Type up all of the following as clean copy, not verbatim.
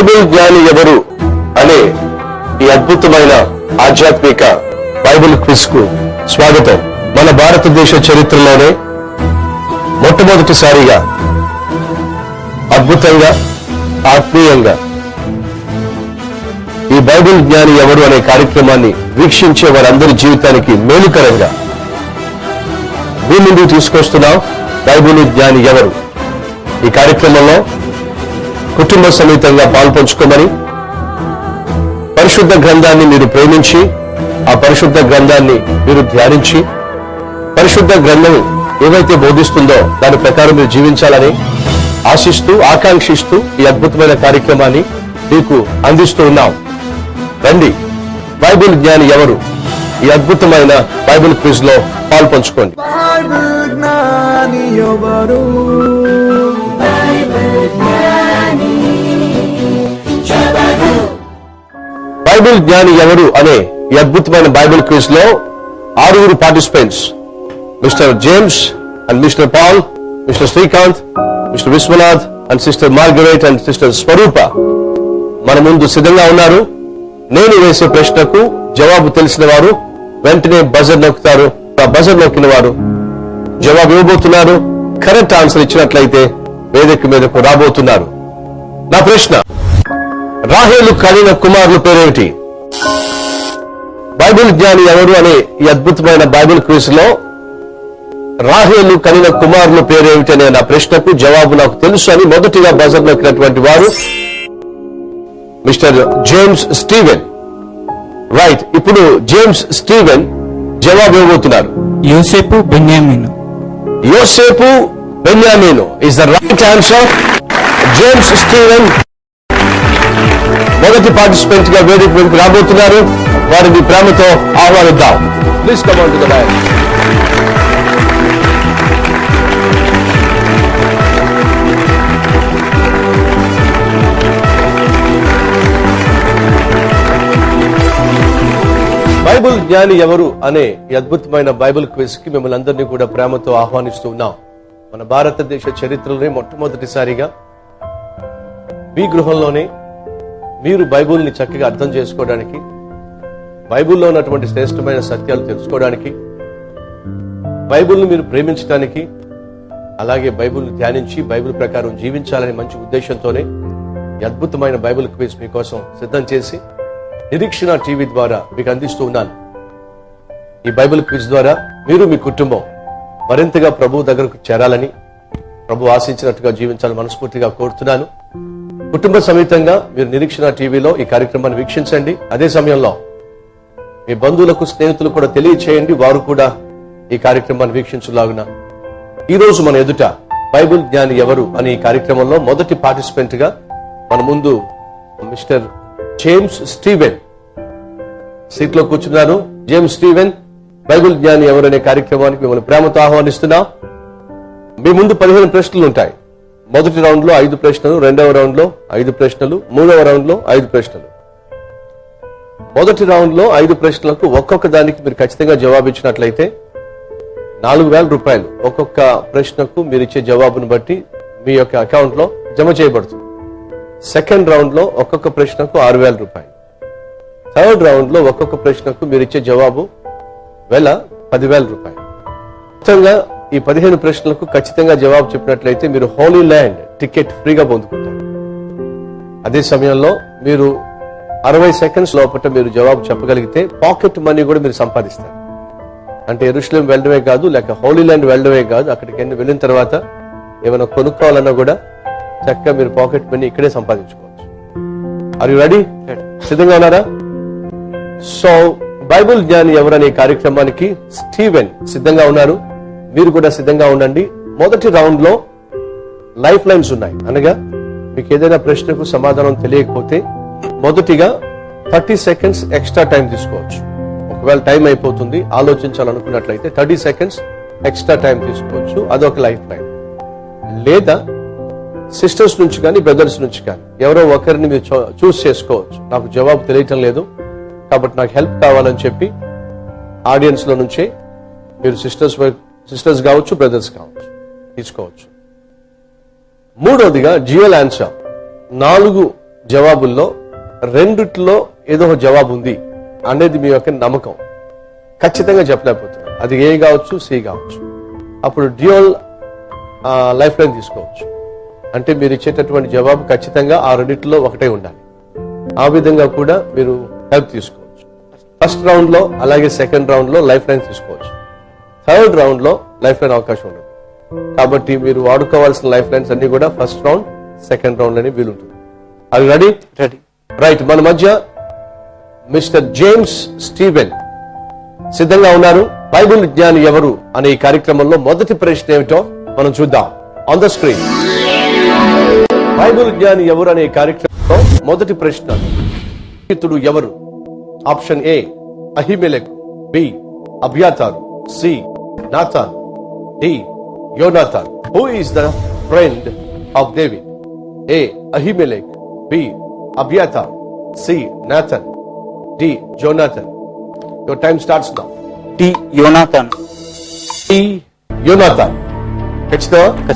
Bible జ్ఞాని ఎవరు అనే ఈ అద్భుతమైన ఆధ్యాత్మిక బైబిల్ క్విజ్ కు స్వాగతం. మన భారతదేశ చరిత్రలోనే మొట్టమొదటిసారిగా అద్భుతంగా ఆత్మీయంగా ఈ బైబిల్ జ్ఞాని ఎవరు అనే కార్యక్రమాన్ని వీక్షించే వారందరి జీవితానికి మేలుకరంగా మీ ముందుకు తీసుకొస్తున్నాం. బైబిల్ జ్ఞాని ఎవరు ఈ కార్యక్రమంలో కుటుంబ సమేతంగా పాల్పంచుకోమని, పరిశుద్ధ గ్రంథాన్ని మీరు ప్రేమించి ఆ పరిశుద్ధ గ్రంథాన్ని మీరు ధ్యానించి పరిశుద్ధ గ్రంథం ఏవైతే బోధిస్తుందో దాని ప్రకారం మీరు జీవించాలని ఆశిస్తూ ఆకాంక్షిస్తూ ఈ అద్భుతమైన కార్యక్రమాన్ని మీకు అందిస్తూ ఉన్నాం. రండి, బైబిల్ జ్ఞాని ఎవరు ఈ అద్భుతమైన బైబిల్ క్విజ్ లో పాల్పంచుకోండి. బైబిల్ జ్ఞాని ఎవరు అనే ఈ అద్భుతమైన బైబిల్ క్విజ్ లో 6 participants, Mr James and Mr Paul, Mr Srikanth, Mr Viswanath and sister Margaret and sister Swaroopa మన ముందు సిద్ధంగా ఉన్నారు. నేను వేసే ప్రశ్నకు జవాబు తెలిసిన వారు వెంటనే బజర్ నొక్కుతారు. ఆ బజర్ నొక్కిన వారు జవాబు ఇవ్వబోతున్నారు. కరెక్ట్ ఆన్సర్ ఇచ్చినట్లయితే వేదిక మీదకు రాబోతున్నారు. నా ప్రశ్న, రాహేలు కనిన కుమారుల పేరేమిటి? బైబిల్ జ్ఞాని ఎవరు అనే ఈ అద్భుతమైన బైబిల్ క్విజ్ లో రాహేలు కనిన కుమారుల పేరేమిటి అనే నా ప్రశ్నకు జవాబు నాకు తెలుసు అని మొదటిగా బజర్ నొక్కినటువంటి వారు మిస్టర్ జేమ్స్ స్టీవెన్. రైట్, ఇప్పుడు జేమ్స్ స్టీవెన్ జవాబు ఇవ్వబోతున్నారు. Yosepu Benyaminu. Yosepu Benyaminu is the right answer. James Steven మొదటి పార్టిసిపెంట్ గా వేదిక మీదకి రాబోతున్నారు. వారిని ప్రేమతో ఆహ్వానిద్దాం. Please come on to the dais. Bible జ్ఞాని ఎవరు అనే ఈ అద్భుతమైన బైబిల్ క్విజ్ కి మిమ్మల్ని అందరినీ కూడా ప్రేమతో ఆహ్వానిస్తూ ఉన్నాం. మన భారతదేశ చరిత్రలోనే మొట్టమొదటిసారిగా మీ గృహంలోనే మీరు బైబిల్ని చక్కగా అర్థం చేసుకోవడానికి, బైబిల్లో ఉన్నటువంటి శ్రేష్టమైన సత్యాలు తెలుసుకోవడానికి, బైబిల్ని మీరు ప్రేమించడానికి, అలాగే బైబిల్ని ధ్యానించి బైబిల్ ప్రకారం జీవించాలనే మంచి ఉద్దేశంతోనే ఈ అద్భుతమైన బైబిల్ క్విజ్ మీకోసం సిద్ధం చేసి నిరీక్షణ టీవీ ద్వారా మీకు అందిస్తూ ఉన్నాను. ఈ బైబిల్ క్విజ్ ద్వారా మీరు మీ కుటుంబం మరింతగా ప్రభు దగ్గరకు చేరాలని, ప్రభు ఆశించినట్టుగా జీవించాలని మనస్ఫూర్తిగా కోరుతున్నాను. కుటుంబ సమేతంగా మీరు నిరీక్షణ టీవీలో ఈ కార్యక్రమాన్ని వీక్షించండి. అదే సమయంలో మీ బంధువులకు, స్నేహితులు కూడా తెలియచేయండి, వారు కూడా ఈ కార్యక్రమాన్ని వీక్షించులాగున. ఈ రోజు మన ఎదుట బైబిల్ జ్ఞాని ఎవరు అనే ఈ కార్యక్రమంలో మొదటి పార్టిసిపెంట్ గా మన ముందు మిస్టర్ జేమ్స్ స్టీవెన్ సీట్ లో కూర్చున్నారు. జేమ్స్ స్టీవెన్, బైబిల్ జ్ఞాని ఎవరు అనే కార్యక్రమానికి మిమ్మల్ని ప్రేమతో ఆహ్వానిస్తున్నాం. మీ ముందు 15 ప్రశ్నలు ఉంటాయి. మొదటి రౌండ్ లో 5 ప్రశ్నలు, రెండవ రౌండ్ లో 5 ప్రశ్నలు, మూడవ రౌండ్ లో 5 ప్రశ్నలు. మొదటి రౌండ్ లో 5 ప్రశ్నలకు ఒక్కొక్క దానికి మీరు ఖచ్చితంగా జవాబిచ్చినట్లయితే 4,000 రూపాయలు ఒక్కొక్క ప్రశ్నకు మీరు ఇచ్చే జవాబును బట్టి మీ యొక్క అకౌంట్ లో జమ చేయబడుతుంది. సెకండ్ రౌండ్ లో ఒక్కొక్క ప్రశ్నకు 6,000 రూపాయలు. థర్డ్ రౌండ్ లో ఒక్కొక్క ప్రశ్నకు మీరు ఇచ్చే జవాబు 10,000 రూపాయలు. మొత్తంగా ఈ 15 ప్రశ్నలకు ఖచ్చితంగా జవాబు చెప్పినట్లయితే మీరు హోలీ ల్యాండ్ టికెట్ ఫ్రీగా పొందుకుంటారు. అదే సమయంలో మీరు 60 సెకండ్స్ లోపల మీరు జవాబు చెప్పగలిగితే పాకెట్ మనీ కూడా మీరు సంపాదిస్తారు. అంటే యెరూషలేం వెళ్ళడమే కాదు, లేక హోలీ ల్యాండ్ వెళ్ళడమే కాదు, అక్కడికి వెళ్ళిన తర్వాత ఏమైనా కొనుక్కోవాలన్నా కూడా చక్కగా మీరు పాకెట్ మనీ ఇక్కడే సంపాదించుకోవచ్చు. Are you ready? సిద్ధంగా ఉన్నారా? సో బైబిల్ జ్ఞాని ఎవరనే కార్యక్రమానికి స్టీవెన్ సిద్ధంగా ఉన్నారు. మీరు కూడా సిద్ధంగా ఉండండి. మొదటి రౌండ్ లో లైఫ్ లైన్స్ ఉన్నాయి. అనగా మీకు ఏదైనా ప్రశ్నకు సమాధానం తెలియకపోతే మొదటిగా 30 సెకండ్స్ ఎక్స్ట్రా టైం తీసుకోవచ్చు. ఒకవేళ టైం అయిపోతుంది ఆలోచించాలనుకున్నట్లయితే 30 సెకండ్స్ ఎక్స్ట్రా టైం తీసుకోవచ్చు. అదొక లైఫ్ లైన్. లేదా సిస్టర్స్ నుంచి కానీ బ్రదర్స్ నుంచి కానీ ఎవరో ఒకరిని మీరు చూస్ చేసుకోవచ్చు. నాకు జవాబు తెలియటం లేదు కాబట్టి నాకు హెల్ప్ కావాలని చెప్పి ఆడియన్స్ లో నుంచే మీరు సిస్టర్స్ కావచ్చు, బ్రదర్స్ కావచ్చు, తీసుకోవచ్చు. మూడోదిగా డ్యూయల్ ఆన్సర్, 4 జవాబుల్లో రెండిట్లో ఏదో ఒక జవాబు ఉంది అనేది మీ యొక్క నమ్మకం. ఖచ్చితంగా చెప్పలేకపోతున్నారు. అది ఏ కావచ్చు, సి కావచ్చు. అప్పుడు డ్యూయల్ లైఫ్ లైన్ తీసుకోవచ్చు. అంటే మీరు ఇచ్చేటటువంటి జవాబు ఖచ్చితంగా ఆ రెండిట్లో ఒకటే ఉండాలి. ఆ విధంగా కూడా మీరు హెల్ప్ తీసుకోవచ్చు. ఫస్ట్ రౌండ్ లో అలాగే సెకండ్ రౌండ్ లో లైఫ్ లైన్ తీసుకోవచ్చు. థర్డ్ రౌండ్ లో లైఫ్ లైన్ అవకాశం ఉండదు. కాబట్టి మీరు వాడుకోవాల్సిన లైఫ్ లైన్స్ అన్ని కూడా ఫస్ట్ రౌండ్, సెకండ్ రౌండ్ అని వీలుంటుంది. అది రెడీ? రెడీ. రైట్. మన మధ్య మిస్టర్ జేమ్స్ స్టీవెన్ సిద్ధంగా ఉన్నారు. బైబిల్ జ్ఞాని ఎవరు అనే ఈ కార్యక్రమంలో మొదటి ప్రశ్న ఏమిటో మనం చూద్దాం. On the screen. బైబిల్ జ్ఞాని ఎవరు అనే ఈ కార్యక్రమంలో మొదటి ప్రశ్న, ఇతడు ఎవరు? Option A Ahimeleku, B Abyataru, C Natan, D Yonatan. Who is the friend of David? A Ahimelech, B Abiathar, C Nathan, D Jonathan. Your time starts now. D Yonathan. D Yonathan. ఖచ్చితంగా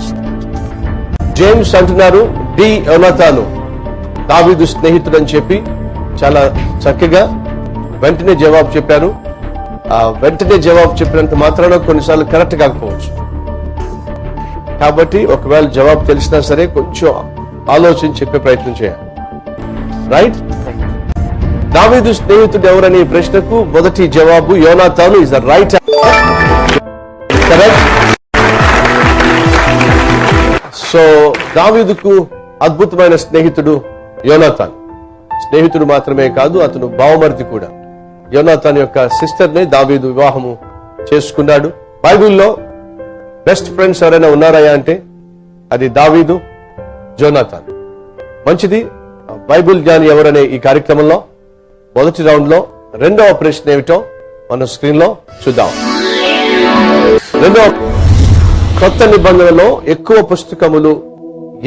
జేమ్స్ అంటున్నారు డి యోనాథాను దావీదు స్నేహితుడు అని చెప్పి చాలా చక్కగా వెంటనే జవాబు చెప్పారు. ఆ వెంటనే జవాబు చెప్పినంత మాత్రాన కొన్నిసార్లు కరెక్ట్ కాకపోవచ్చు. కాబట్టి ఒకవేళ జవాబు తెలిసినా సరే కొంచెం ఆలోచించి చెప్పే ప్రయత్నం చేయాలి. రైట్? దావీదు స్నేహితుడు ఎవరనే ప్రశ్నకు మొదటి జవాబు యోనాతాను is the right. Correct. So దావీదుకు అద్భుతమైన స్నేహితుడు యోనాతాన్. స్నేహితుడు మాత్రమే కాదు, అతను బావమరిది కూడా. యోనాతాన్ యొక్క సిస్టర్ ని దావీదు వివాహము చేసుకున్నాడు. బైబిల్లో బెస్ట్ ఫ్రెండ్స్ ఎవరైనా ఉన్నారయ్యా అంటే అది దావీదు, జోనాతాన్. మంచిది. బైబిల్ జ్ఞాని ఎవరనే ఈ కార్యక్రమంలో మొదటి రౌండ్ లో రెండవ ప్రశ్న ఏమిటో మనం స్క్రీన్ లో చూద్దాం. రెండవ, కొత్త నిబంధనలో ఎక్కువ పుస్తకములు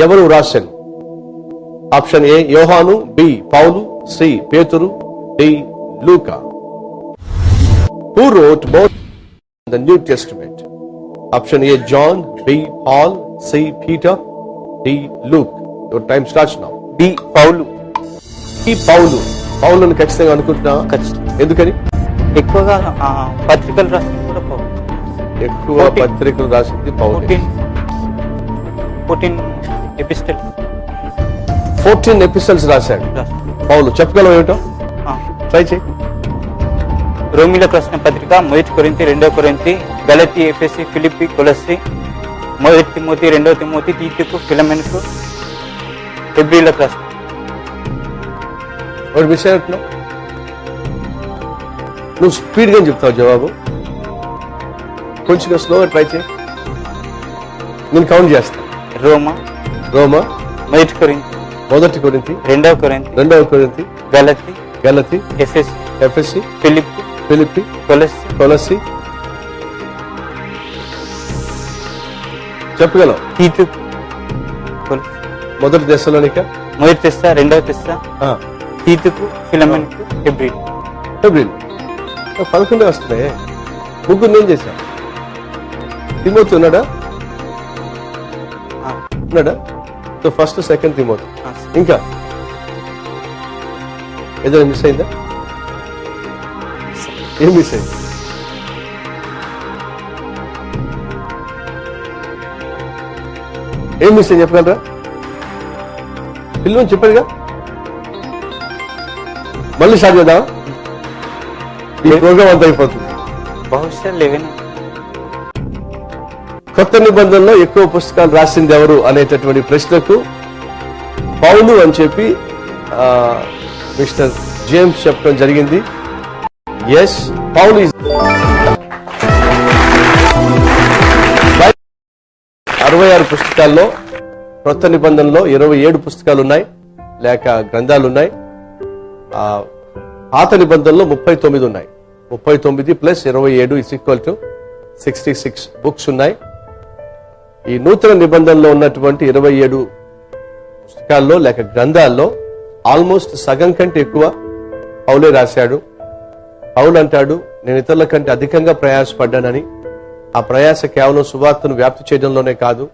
ఎవరు రాశారు? ఆప్షన్ ఏ యోహాను, బి పౌలు, సి పేతురు, డి లూకా. Who wrote both the New Testament? Option A John, B Paul, C Peter, D Luke. Your time starts now. D Paulu. ఈ పౌలు. పౌలుని ఖచ్చితంగా అనుకుంటున్నా? ఖచ్చితంగా. ఎందుకని? ఎక్కువగా పత్రికలు రాసింది కూడా పౌలు. ఎక్కువ పత్రికలు రాసింది పౌలు. 14 ఎపిస్టల్స్. 14 ఎపిసోడ్స్ రాశాడు పౌలు. చెప్పగలవు ఏమిటో? ట్రై చేయి. రోమిలకు రాసిన పత్రిక, మొదటి కొరింథీ, 2వ కొరింథీ, గలతీ, ఎఫెసీ, ఫిలిప్పీ, కొలస్సీ, మొదటి తిమోతి, 2వ తిమోతి, తీతుకు, ఫిలమెన్కు, హెబ్రీలకు రాసిన. ఒకటి మిస్ అయినట్టున్నావు. నువ్వు స్పీడ్ గా చెప్తావు జవాబు. కొంచెం స్లోగా ట్రై చేయి. నేను కౌంట్ చేస్తా. రోమా, మొదటి కొరింథీ, 2వ కొరింథీ, 2వ కొరింథీ, గలతీ, ఎఫెసీ, ఫిలిప్పీ, కొలస్సీ. చెప్పగలవు? తీతుకు, మొదటి దశలోనిక, మొదటి తెస్స, 2వ తెస్స, తీతుకు, ఫిలమెన్కు, హెబ్రీలు. 11 వస్తున్నాయి. ముగ్గురు నేను చేశా. తిమోతి ఉన్నాడా? So first, second Timothy. ఇంకా ఏదైనా మిస్ అయిందా? ఏం మిస్ అయింది? ఏం మిస్ అయింది చెప్పగలరా? పిల్లలు చెప్పాడుగా. మళ్ళీ స్టార్ట్ చేద్దాం. ఈ ప్రోగ్రామ్ అంతా అయిపోతుంది. బహుశా 11. కొత్త నిబంధనలో ఎక్కువ పుస్తకాలు రాసింది ఎవరు అనేటటువంటి ప్రశ్నకు పౌలు అని చెప్పి మిస్టర్ జేమ్స్ చెప్పడం జరిగింది. ఎస్, పౌలు. 66 పుస్తకాల్లో, కొత్త నిబంధనలో 27 పుస్తకాలు ఉన్నాయి లేక గ్రంథాలు ఉన్నాయి. పాత నిబంధనలో 39 ఉన్నాయి. 39 plus 27 is equal to 66 books ఉన్నాయి. ఈ నూతన నిబంధనలో ఉన్నటువంటి 27 పుస్తకాల్లో లేక గ్రంథాల్లో ఆల్మోస్ట్ సగం కంటే ఎక్కువ పౌలే రాశాడు. పౌలు అంటాడు, నేను ఇతరుల కంటే అధికంగా ప్రయాసపడ్డానని. ఆ ప్రయాస కేవలం సువార్తను వ్యాప్తి చేయడంలోనే కాదు,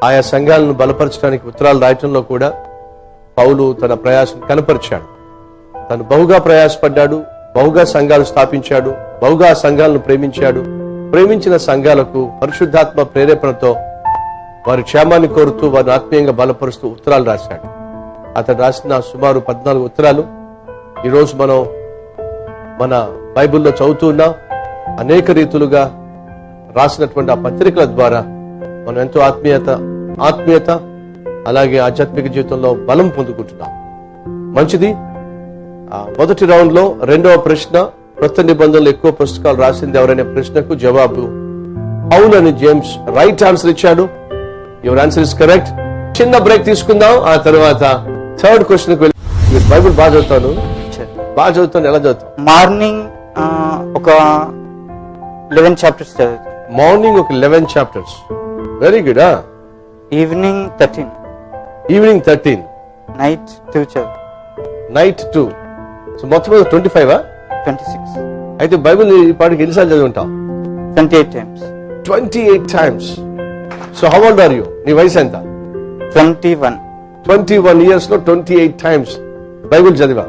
ఆయా సంఘాలను బలపరచడానికి ఉత్తరాలు రాయటంలో కూడా పౌలు తన ప్రయాసం కనపరిచాడు. తను బహుగా ప్రయాసపడ్డాడు, బహుగా సంఘాలు స్థాపించాడు, బహుగా సంఘాలను ప్రేమించాడు. ప్రేమించిన సంఘాలకు పరిశుద్ధాత్మ ప్రేరేపణతో వారి క్షేమాన్ని కోరుతూ వారిని ఆత్మీయంగా బలపరుస్తూ ఉత్తరాలు రాశాడు. అతడు రాసిన సుమారు 14 ఉత్తరాలు ఈరోజు మనం మన బైబిల్లో చదువుతూ ఉన్నాం. అనేక రీతులుగా రాసినటువంటి ఆ పత్రికల ద్వారా మనం ఎంతో ఆత్మీయత అలాగే ఆధ్యాత్మిక జీవితంలో బలం పొందుకుంటున్నాం. మంచిది. మొదటి రౌండ్ లో రెండవ ప్రశ్న, కొత్త నిబంధనలు ఎక్కువ పుస్తకాలు రాసింది ఎవరనే ప్రశ్నకు జవాబు పౌల్ అని జేమ్స్ రైట్ ఆన్సర్ ఇచ్చాడు. Your answer is correct. చిన్న బ్రేక్ తీసుకుందాం. ఆ తర్వాత థర్డ్ క్వశ్చన్ కి వెళ్ళి, మీరు బైబిల్ బాగా చదువుతాను ఎలా చదువుతాను? మార్నింగ్ ఒక 11 చాప్టర్స్ చదువుతాను. మార్నింగ్ ఒక 11 chapters. Very good. Evening 13, night 2 చదువుతాను. నైట్ 2. సో మొత్తం 25. 26, అయితే బైబిల్ ఈ పాటికి ఎన్నిసార్లు చదివి ఉంటావు? 28 times. 28 times. So how old are you? నీ వయసు ఎంత? 21. 21 years లో 28 times బైబిల్ చదివా.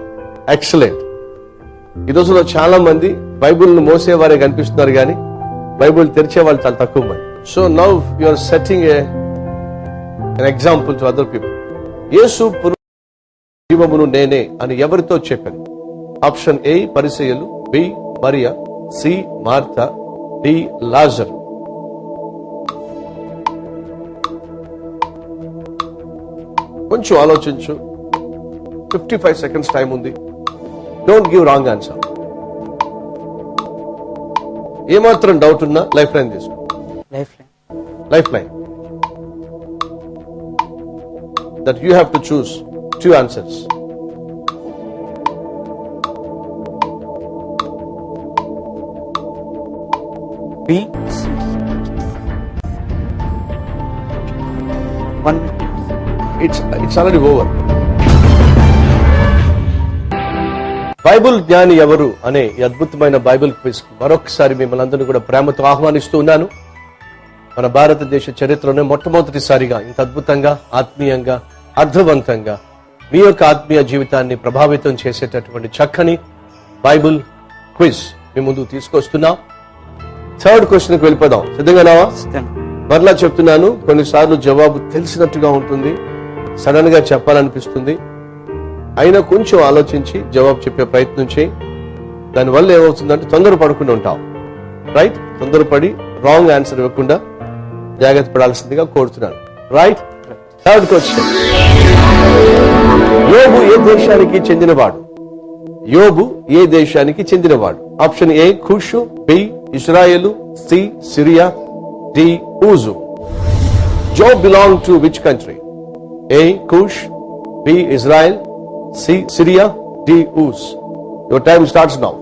ఎక్సలెంట్. ఈ రోజుల్లో చాలా మంది బైబిల్ ను మోసేవారే కనిపిస్తున్నారు కానీ బైబిల్ తెరిచే వాళ్ళు చాలా తక్కువ మంది. So now you are setting an example to other people. Yesu జీవమును నేనే అని ఎవరితో చెప్పాను? ఆప్షన్ ఏ పరిసయ్యులు, B Mariya, C Martha, D Lazaru. కొంచెం ఆలోచించు. 55 seconds టైం ఉంది. Don't give wrong answer. ఏమాత్రం డౌట్ ఉన్నా లైఫ్ లైన్ తీసుకో. Life line that you have to choose 2 answers. B, C. 1. It's already over. Bible జ్ఞాని ఎవరు అనే ఈ అద్భుతమైన బైబిల్ క్విజ్ మరొకసారి మిమ్మల్ని అందరినీ కూడా ప్రేమతో ఆహ్వానిస్తూ ఉన్నాను. మన భారతదేశ చరిత్రలోనే మొట్టమొదటిసారిగా ఇంత అద్భుతంగా, ఆత్మీయంగా, అర్థవంతంగా మీ యొక్క ఆత్మీయ జీవితాన్ని ప్రభావితం చేసేటటువంటి చక్కని బైబిల్ క్విజ్ మీ ముందుకు తీసుకొస్తున్నాం. థర్డ్ క్వశ్చన్ కి వెళ్ళిపోదాం. సిద్ధంగానావా? మరలా చెప్తున్నాను, కొన్నిసార్లు జవాబు తెలిసినట్టుగా ఉంటుంది, సడన్ గా చెప్పాలనిపిస్తుంది. అయినా కొంచెం ఆలోచించి జవాబు చెప్పే ప్రయత్నం చేయి. దానివల్ల ఏమవుతుందంటే తొందరపడకుండా ఉంటాం. రైట్? తొందరపడి రాంగ్ ఆన్సర్ ఇవ్వకుండా జాగ్రత్త పడాల్సిందిగా కోరుతున్నాను. రైట్? థర్డ్ క్వశ్చన్, యోబు ఏ దేశానికి చెందినవాడు? యోబు ఏ దేశానికి చెందినవాడు? ఆప్షన్ ఏ ఖుషు, బి ఇశ్రాయేలు, సి సిరియా, డి ఊజు. Job belonged to which country? A. Cush, B. Israel, C. Syria, D. Uz. Your time starts now.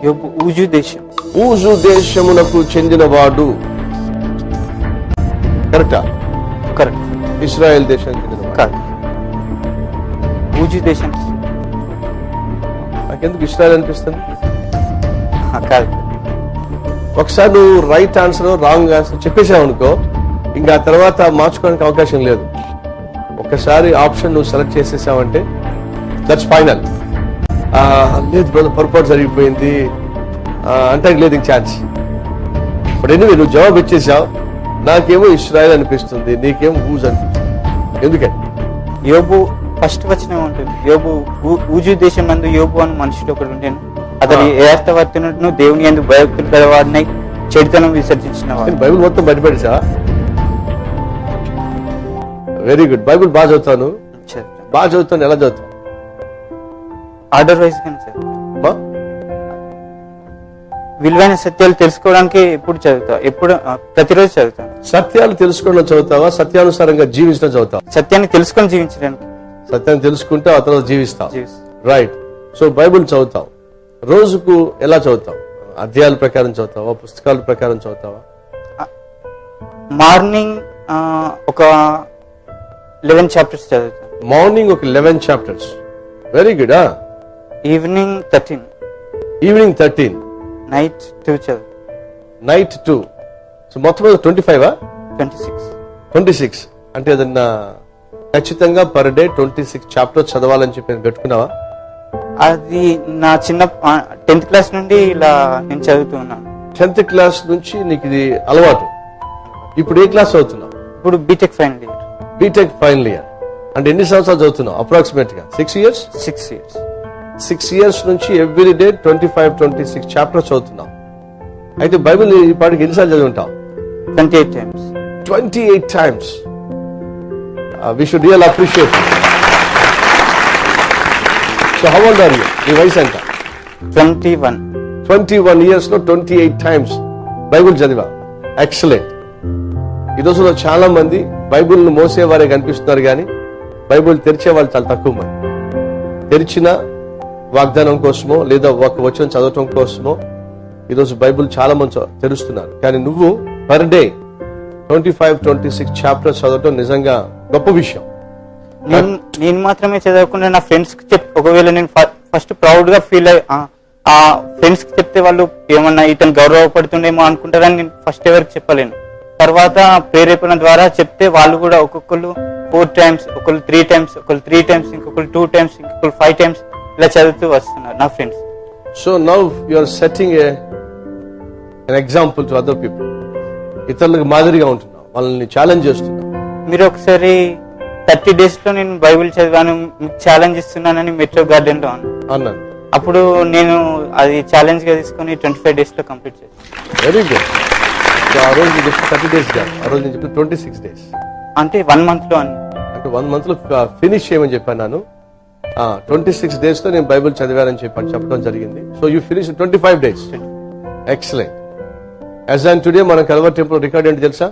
యోబు ఊజు దేశం. ఊజు దేశమునకు చెందినవాడు. కరెక్టా? కరెక్ట్. ఇస్రాయెల్ దేశానికి చెందినవాడు. కాదు, ఊజు దేశం. నాకెందుకు ఇస్రాయెల్ అనిపిస్తుంది? కాదు. ఒకసారి నువ్వు రైట్ ఆన్సర్ రాంగ్ ఆన్సర్ చెప్పేసావు అనుకో, ఇంకా ఆ తర్వాత మార్చుకోవడానికి అవకాశం లేదు. ఒకసారి ఆప్షన్ నువ్వు సెలెక్ట్ చేసేసావంటే దట్స్ ఫైనల్. లేదు బ్రదర్, పొరపాటు జరిగిపోయింది అంటే లేదు ఇంక ఛాన్స్. బట్ ఎనివే నువ్వు జవాబు ఇచ్చేసావు. నాకేమో ఇస్రాయల్ అనిపిస్తుంది, నీకేమో ఊజ్ అనిపిస్తుంది. ఎందుకని? యోబు ఫస్ట్ వచనం ఉంటుంది, యోబు ఊజు దేశం నందు యోబు అని మనుషుడు ఒకడు ఉండేను. అతడు యథార్థవర్తనుడును దేవుని యందు భయభక్తులు గలవాడినై చెడుతనం విసర్జించిన వాడు. బైబిల్ మొత్తం బయటపడేసా? Very good. బైబిల్ బాగా చదువుతాను. ఎలా చదువుతాను? ఆర్డర్ వైజ్ కానీ సార్. విలువైన సత్యాలు తెలుసుకోవడానికి ఎప్పుడు చదువుతా? ప్రతిరోజు చదువుతాను. సత్యాలు తెలుసుకోవడం చదువుతావా? సత్యానుసారంగా జీవించడం చదువుతావా? సత్యాన్ని తెలుసుకొని జీవించడానికి. సత్యాన్ని తెలుసుకుంటే ఆ తర్వాత జీవిస్తావు. రైట్. సో బైబిల్ చదువుతావు. రోజుకు ఎలా చదువుతావు? అధ్యాయాల ప్రకారం చదువుతావా? పుస్తకాల ప్రకారం చదువుతావా? మార్నింగ్ ఒక 11 చాప్టర్స్ చదువుతాను. మార్నింగ్ ఒక 11 chapters. Very good. Evening 13. 13. Night 2 చదువుతాను. నైట్ 2. సో మొత్తం 25. 26. 26 అంటే ఏదన్నా ఖచ్చితంగా పర్ డే 26 చాప్టర్స్ చదవాలని చెప్పి నేను పెట్టుకున్నావా? అది నా చిన్న 10th క్లాస్ నుండి ఇలా నేను చదువుతూ ఉన్నాను. 10th క్లాస్ నుంచి నీకు ఇది అలవాటు. ఇప్పుడు ఏ క్లాస్ చదువుతున్నావు? ఇప్పుడు BTech final year. BTech final year అంటే ఎన్ని సంవత్సరాలు చదువుతున్నావు? అప్రాక్సిమేట్ గా 6 years. 6 years. 6 years నుంచి ఎవ్రీ డే 25-26 చాప్టర్స్ చదువుతున్నావు. అయితే బైబిల్ ఈ పాటికి ఎన్నిసార్లు చదివి ఉంటావు? 28 times. 28 times. We should really appreciate it. So how old are you? నీ వయసు ఎంత? 21. 21 years లో 28 times బైబిల్ చదివా. ఎక్సలెంట్. ఈ రోజుల్లో చాలా మంది బైబిల్ ను మోసేవారే కనిపిస్తున్నారు కానీ బైబిల్ తెరిచే వాళ్ళు చాలా తక్కువ మంది. తెరిచిన వాగ్దానం కోసమో లేదా ఒక వచనం చదవటం కోసమో ఈరోజు బైబిల్ చాలా మంది తెరుస్తున్నారు. కానీ నువ్వు పర్ డే 25-26 చాప్టర్స్ చదవటం నిజంగా గొప్ప విషయం. నేను మాత్రమే చదవకుండా నా ఫ్రెండ్స్ కి ఒకవేళ నేను ఫస్ట్ ప్రౌడ్ గా ఫీల్ ఆ ఫ్రెండ్స్ కి చెప్తే వాళ్ళు ఏమన్నా ఇతను గౌరవపడుతుండేమో అనుకుంటారని నేను ఫస్ట్ ఎవరికి చెప్పలేను. తర్వాత ప్రేరేపణ ద్వారా చెప్తే వాళ్ళు కూడా ఒక్కొక్కరు 4 times, ఒకళ్ళు 3 times, ఒకళ్ళు 3 times, ఇంకొకరు 2 times, ఇంకొకరు 5 times ఇలా చదువుతూ వస్తున్నారు నా friends. So now you are setting an example to other people. ఇతరులకు మాదిరిగా ఉంటున్నావు, వాళ్ళని ఛాలెంజ్ చేస్తున్నావు. మీరు ఒకసారి 30 days లో నేను బైబిల్ చదివాను, మీకు ఛాలెంజ్ ఇస్తున్నానని మెట్రో గార్డెన్ లో అన్నాను. అప్పుడు నేను అది ఛాలెంజ్ గా తీసుకుని 25 days లో కంప్లీట్ చేశాను. Very good. సో ఆ రోజు చెప్పి 30 days కాదు, ఆ రోజు నేను చెప్పి 26 days అంటే 1 month లో అంటే 1 month లో ఫినిష్ చేయమని చెప్పాను. నేను 26 days లో నేను బైబిల్ చదివానని చెప్పడం జరిగింది. So you finish 25 days. Excellent. As on today మన కల్వర్ టెంపుల్ రికార్డ్ ఏంటి తెలుసా?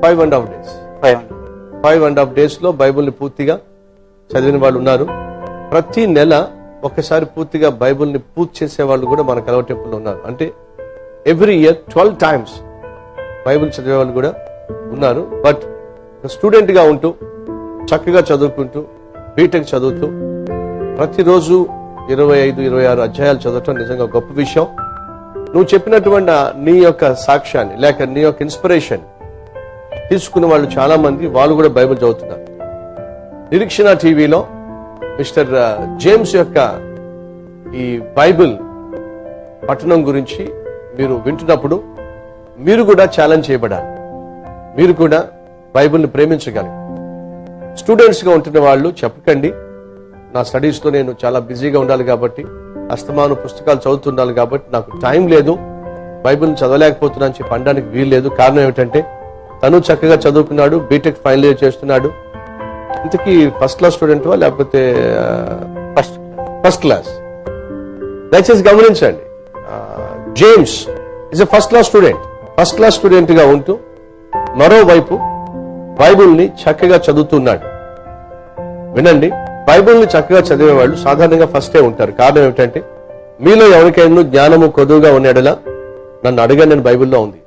5.5 days. 5.5 days లో బైబిల్ ని పూర్తిగా చదివిన వాళ్ళు ఉన్నారు. ప్రతి నెల ఒకసారి పూర్తిగా బైబిల్ ని పూర్తి చేసే వాళ్ళు కూడా మన కల్వర్ టెంపుల్ లో ఉన్నారు. అంటే ఎవ్రీ ఇయర్ 12 times బైబిల్ చదివే వాళ్ళు కూడా ఉన్నారు. బట్ స్టూడెంట్ గా ఉంటూ చక్కగా చదువుకుంటూ బీటెక్ చదువుతూ ప్రతిరోజు 25-26 అధ్యాయాలు చదవటం నిజంగా గొప్ప విషయం. నువ్వు చెప్పినటువంటి నీ యొక్క సాక్ష్యాన్ని లేక నీ యొక్క ఇన్స్పిరేషన్ తీసుకున్న వాళ్ళు చాలా మంది వాళ్ళు కూడా బైబిల్ చదువుతున్నారు. నిరీక్షణ టీవీలో మిస్టర్ జేమ్స్ యొక్క ఈ బైబిల్ పఠనం గురించి మీరు వింటున్నప్పుడు మీరు కూడా ఛాలెంజ్ చేయబడాలి. మీరు కూడా బైబిల్ని ప్రేమించగలరు. స్టూడెంట్స్ గా ఉంటున్న వాళ్ళు చెప్పకండి, నా స్టడీస్ లో నేను చాలా బిజీగా ఉండాలి కాబట్టి, అస్తమాను పుస్తకాలు చదువుతుండాలి కాబట్టి నాకు టైం లేదు, బైబిల్ని చదవలేకపోతున్నాను చెప్పి అనడానికి వీలు లేదు. కారణం ఏమిటంటే తను చక్కగా చదువుకున్నాడు, బీటెక్ ఫైనల్ ఇయర్ చేస్తున్నాడు. ఇంతకీ ఫస్ట్ క్లాస్ స్టూడెంట్వా లేకపోతే ఫస్ట్ క్లాస్? దయచేసి గమనించండి, James is a first class student. First class student గా ఉంటూ మరోవైపు బైబిల్ని చక్కగా చదువుతున్నాడు. వినండి, బైబిల్ని చక్కగా చదివేవాళ్ళు సాధారణంగా ఫస్టే ఉంటారు. కారణం ఏమిటంటే మీలో ఎవరికైనా జ్ఞానము కొద్దుగా ఉన్నాడలా నన్ను అడగని నేను బైబిల్లో ఉంది.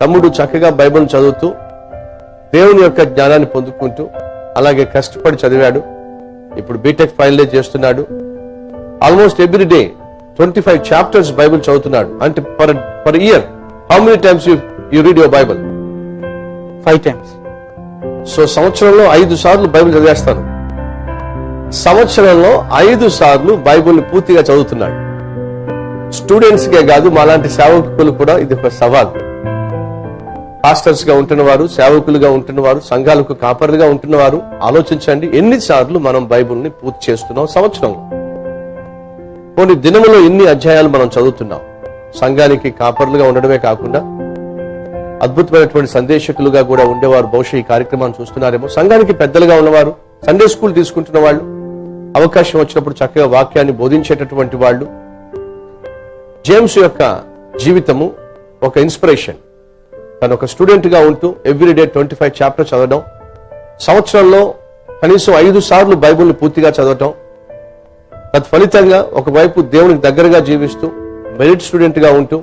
తమ్ముడు చక్కగా బైబిల్ చదువుతూ దేవుని యొక్క జ్ఞానాన్ని పొందుకుంటూ అలాగే కష్టపడి చదివాడు. ఇప్పుడు బీటెక్ ఫైనల్ ఇయర్ చేస్తున్నాడు. Almost every day 25 chapters Bible చదువుతున్నాడు. అంటే per year how many times you read your Bible? 5 times. So సంవత్సరంలో 5 సార్లు బైబిల్ చదివేస్తాను. సంవత్సరంలో 5 సార్లు బైబిల్ పూర్తిగా చదువుతున్నాడు. స్టూడెంట్స్ కే కాదు, మాలాంటి సేవకులు కూడా ఇది ఒక సవాల్. పాస్టర్స్ గా ఉంటున్నవారు, సేవకులుగా ఉంటున్నవారు, సంఘాలకు కాపరులుగా ఉంటున్నవారు ఆలోచించండి, ఎన్నిసార్లు మనం బైబిల్ని పూర్తి చేస్తున్నాం సంవత్సరంలో? కొన్ని దినములో ఎన్ని అధ్యాయాలు మనం చదువుతున్నాం? సంఘానికి కాపరులుగా ఉండడమే కాకుండా అద్భుతమైనటువంటి సందేశకులుగా కూడా ఉండేవారు బహుశా ఈ కార్యక్రమాన్ని చూస్తున్నారేమో. సంఘానికి పెద్దలుగా ఉన్నవారు, సండే స్కూల్ తీసుకుంటున్న వాళ్ళు, అవకాశం వచ్చినప్పుడు చక్కగా వాక్యాన్ని బోధించేటటువంటి వాళ్ళు. జేమ్స్ యొక్క జీవితము ఒక ఇన్స్పిరేషన్. తను ఒక స్టూడెంట్ గా ఉంటూ ఎవ్రీడే 25 chapters చదవడం, సంవత్సరంలో కనీసం 5 సార్లు బైబిల్ని పూర్తిగా చదవటం, తత్ఫలితంగా ఒకవైపు దేవునికి దగ్గరగా జీవిస్తూ మెరిట్ స్టూడెంట్ గా ఉంటూ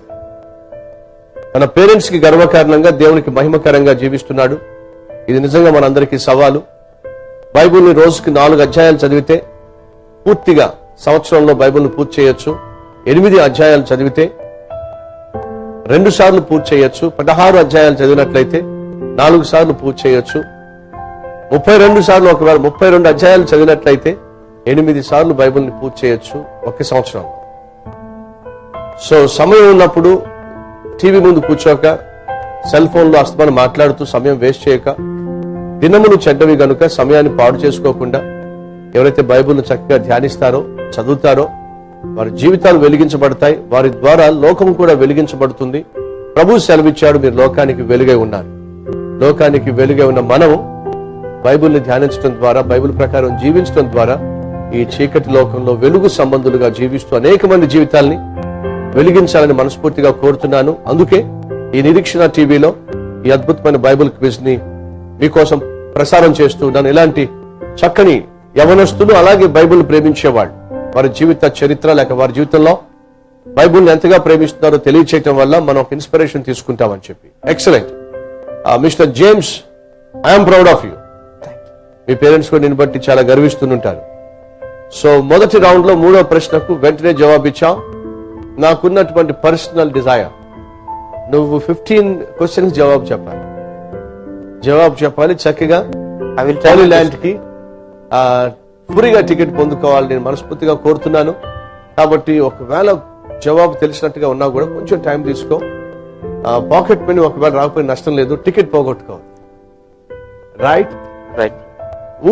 తన పేరెంట్స్ కి గర్వకారణంగా దేవునికి మహిమకరంగా జీవిస్తున్నాడు. ఇది నిజంగా మనందరికీ సవాలు. బైబిల్ని రోజుకి 4 అధ్యాయాలు చదివితే పూర్తిగా సంవత్సరంలో బైబిల్ని పూర్తి చేయొచ్చు. 8 అధ్యాయాలు చదివితే 2 సార్లు పూర్తి చేయొచ్చు. 16 అధ్యాయాలు చదివినట్లయితే 4 సార్లు పూర్తి చేయొచ్చు. 32 సార్లు, ఒకవేళ 32 అధ్యాయాలు చదివినట్లయితే 8 సార్లు బైబిల్ని పూర్తి చేయొచ్చు ఒక సంవత్సరం. సో సమయం ఉన్నప్పుడు టీవీ ముందు కూర్చోక, సెల్ ఫోన్లో అస్తమానం మాట్లాడుతూ సమయం వేస్ట్ చేయక, దినములు చెడ్డవి గనుక సమయాన్ని పాడు చేసుకోకుండా ఎవరైతే బైబిల్ను చక్కగా ధ్యానిస్తారో, చదువుతారో వారి జీవితాలు వెలిగించబడతాయి. వారి ద్వారా లోకం కూడా వెలిగించబడుతుంది. ప్రభు సెలవిచ్చాడు, మీరు లోకానికి వెలుగై ఉన్నారు. లోకానికి వెలుగై ఉన్న మనము బైబిల్ని ధ్యానించడం ద్వారా, బైబిల్ ప్రకారం జీవించడం ద్వారా ఈ చీకటి లోకంలో వెలుగు సంబంధులుగా జీవిస్తూ అనేక మంది జీవితాల్ని వెలిగించాలని మనస్ఫూర్తిగా కోరుతున్నాను. అందుకే ఈ నిరీక్షణ టీవీలో ఈ అద్భుతమైన బైబిల్ క్విజ్ ని మీకోసం ప్రసారం చేస్తూ ఉన్నాను. ఇలాంటి చక్కని యవనస్తులు, అలాగే బైబిల్ ప్రేమించేవాళ్ళు, వారి జీవిత చరిత్ర లేక వారి జీవితంలో బైబిల్ని ఎంతగా ప్రేమిస్తున్నారో తెలియచేయటం వల్ల మనం ఒక ఇన్స్పిరేషన్ తీసుకుంటామని చెప్పి. Excellent. Mister James, I'm proud of you. Me parents కూడా నిన్ను బట్టి చాలా గర్విస్తుంటారు. సో మొదటి రౌండ్ లో 3వ ప్రశ్నకు వెంటనే జవాబిచ్చావు. నాకున్నటువంటి పర్సనల్ డిజైర్, నువ్వు 15 క్వశ్చన్స్ జవాబు చెప్పాలి చక్కగా. హోలీ ల్యాండ్ కి ఫ్రీగా టికెట్ పొందుకోవాలి నేను మనస్ఫూర్తిగా కోరుతున్నాను. కాబట్టి ఒకవేళ జవాబు తెలిసినట్టుగా ఉన్నా కూడా కొంచెం టైం తీసుకో. పాకెట్ మనీ ఒకవేళ రాకపోయిన నష్టం లేదు, టికెట్ పోగొట్టుకోవాలి. Right right.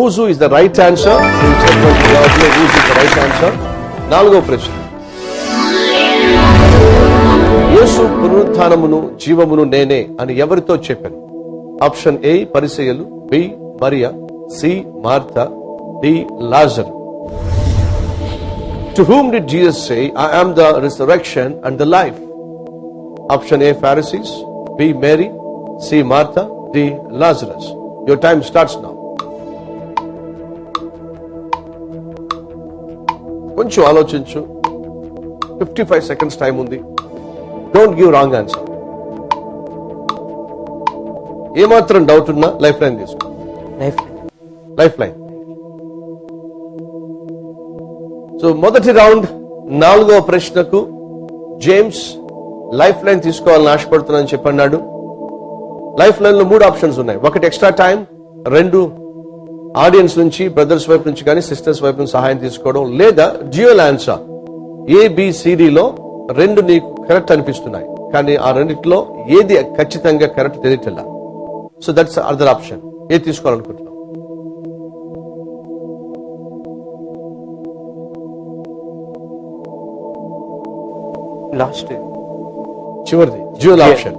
Uzu is the right answer. Uzu is the right answer. 4వ ప్రశ్న, యేసు పునరుత్థానమును జీవమును నేనే అని ఎవరితో చెప్పాను? ఆప్షన్ ఏ పరిసయ్యులు, B Mariya, C Martha, D లాజరు. To whom did Jesus say, I am the resurrection and the life? Option A, Pharisees, B, Mary, C, Martha, D, Lazarus. Your time starts now. కొంచెం ఆలోచించు. 55 seconds time ఉంది. Don't give wrong answer. ఏమాత్రం doubt ఉన్నా life line తీసుకో. Life line. So మొదటి round 4వ ప్రశ్నకు James life line తీసుకోవాలని ఆశపడుతున్నానని చెప్పన్నాడు. లైఫ్ లైన్ లో 3 ఆప్షన్స్ ఉన్నాయి. ఒకటి ఎక్స్ట్రా టైం, 2 ఆడియన్స్ నుంచి, బ్రదర్స్ వైపు నుంచి కానీ సిస్టర్స్ వైపు నుంచి సహాయం తీసుకోవడం, లేదా డ్యూయల్ ఆన్సర్. ABCDలో 2 నీకు కరెక్ట్ అనిపిస్తున్నాయి, కానీ ఆ రెండిట్లో ఏది ఖచ్చితంగా కరెక్ట్ తెలియట్లా. So that's other option. ఏది తీసుకోవాలనుకుంటున్నావు? లాస్ట్ చివరిది డ్యూయల్ ఆప్షన్.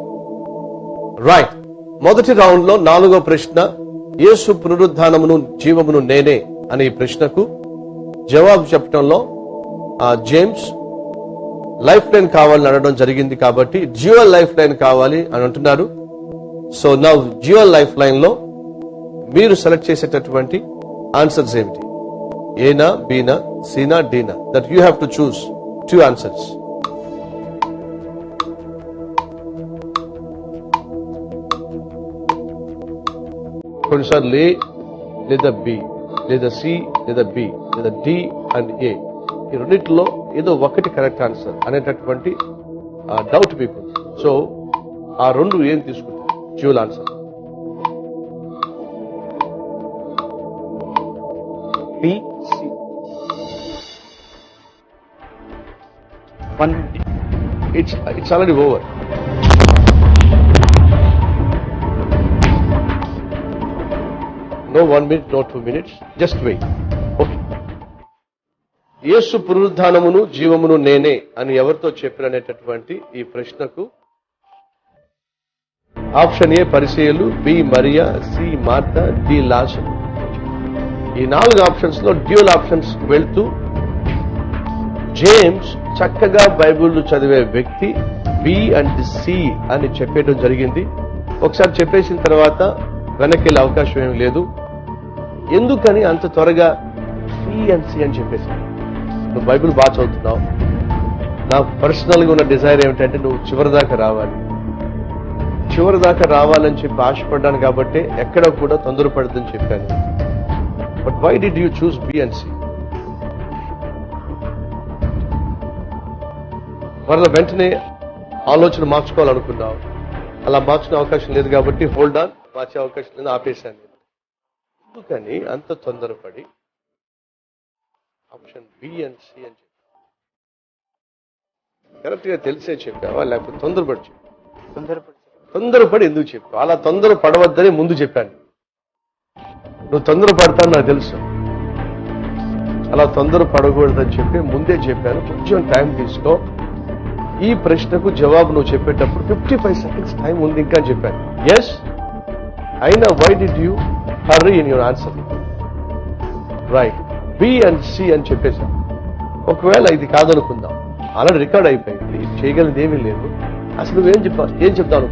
రైట్. మొదటి రౌండ్ లో 4వ ప్రశ్న, యేసు పునరుద్ధానమును జీవమును నేనే అనే ప్రశ్నకు జవాబు చెప్పడంలో జేమ్స్ లైఫ్ లైన్ కావాలని అడగడం జరిగింది. కాబట్టి డ్యూయల్ లైఫ్ లైన్ కావాలి అని అంటున్నారు. So now dual life line లో మీరు సెలెక్ట్ చేసేటటువంటి ఆన్సర్స్ ఏమిటి? ఏనా, బీనా, సీనా, డీనా? That you have to choose 2 answers. కొన్నిసార్లు ఏ లేదా బి లేదా సి లేదా బి లేదా డి అండ్ ఏ, ఈ రెండింటిలో ఏదో ఒకటి కరెక్ట్ ఆన్సర్ అనేటటువంటి డౌట్ మీకు. సో ఆ 2 ఏం తీసుకుంటారు? Dual answer. B, C. 1 minute. It's already over. No 1 minute, no 2 minutes. Just wait. Okay. యేసు పునరుద్ధానమును జీవమును నేనే అని ఎవరితో చెప్పిననేటటువంటి ఈ ప్రశ్నకు ఆప్షన్ ఏ పరిసయ్యులు, B Mariya, C Martha, D Lazaru. ఈ 4 ఆప్షన్స్ లో డ్యూయల్ ఆప్షన్స్ వెళ్తూ జేమ్స్ చక్కగా బైబిల్ చదివే వ్యక్తి బి అండ్ సి అని చెప్పేయడం జరిగింది. ఒకసారి చెప్పేసిన తర్వాత వెనక్కి వెళ్ళే అవకాశం ఏమి లేదు. ఎందుకని అంత త్వరగా సి అండ్ సి అని చెప్పేసి? నువ్వు బైబిల్ బాగా చదువుతున్నావు. నాకు పర్సనల్ గా ఉన్న డిజైర్ ఏమిటంటే నువ్వు చివరిదాకా రావాలి. చివరిదాకా రావాలని చెప్పి ఆశపడ్డాను కాబట్టి ఎక్కడ కూడా తొందరపడదని చెప్పాను. But why did you choose B and C? మరలా వెంటనే ఆలోచన మార్చుకోవాలనుకున్నావు. అలా మార్చుకునే అవకాశం లేదు కాబట్టి హోల్డ్ ఆన్. మార్చే అవకాశం లేదు, ఆపేశాను. ఎందుకని అంత తొందరపడి ఆప్షన్ బి అండ్ సి అని చెప్పావు? కరెక్ట్ గా తెలిసే చెప్పావా లేకపోతే తొందరపడి చెప్పావు? తొందరపడి ఎందుకు చెప్పావు? అలా తొందర పడవద్దని ముందు చెప్పాను. నువ్వు తొందర పడతాను నాకు తెలుసు. అలా తొందర పడకూడదని చెప్పి ముందే చెప్పాను. కొంచెం టైం తీసుకో. ఈ ప్రశ్నకు జవాబు నువ్వు చెప్పేటప్పుడు 55 seconds టైం ఉంది ఇంకా అని చెప్పాను. ఎస్ అయినా why did you hurry in your answer? Right, B and C అని చెప్పేశాం. ఒకవేళ ఇది కాదనుకుందాం, ఆల్రెడీ రికార్డ్ అయిపోయింది, చేయగలిగింది ఏమీ లేదు. అసలు నువ్వేం చెప్పావు? ఏం చెప్తాను?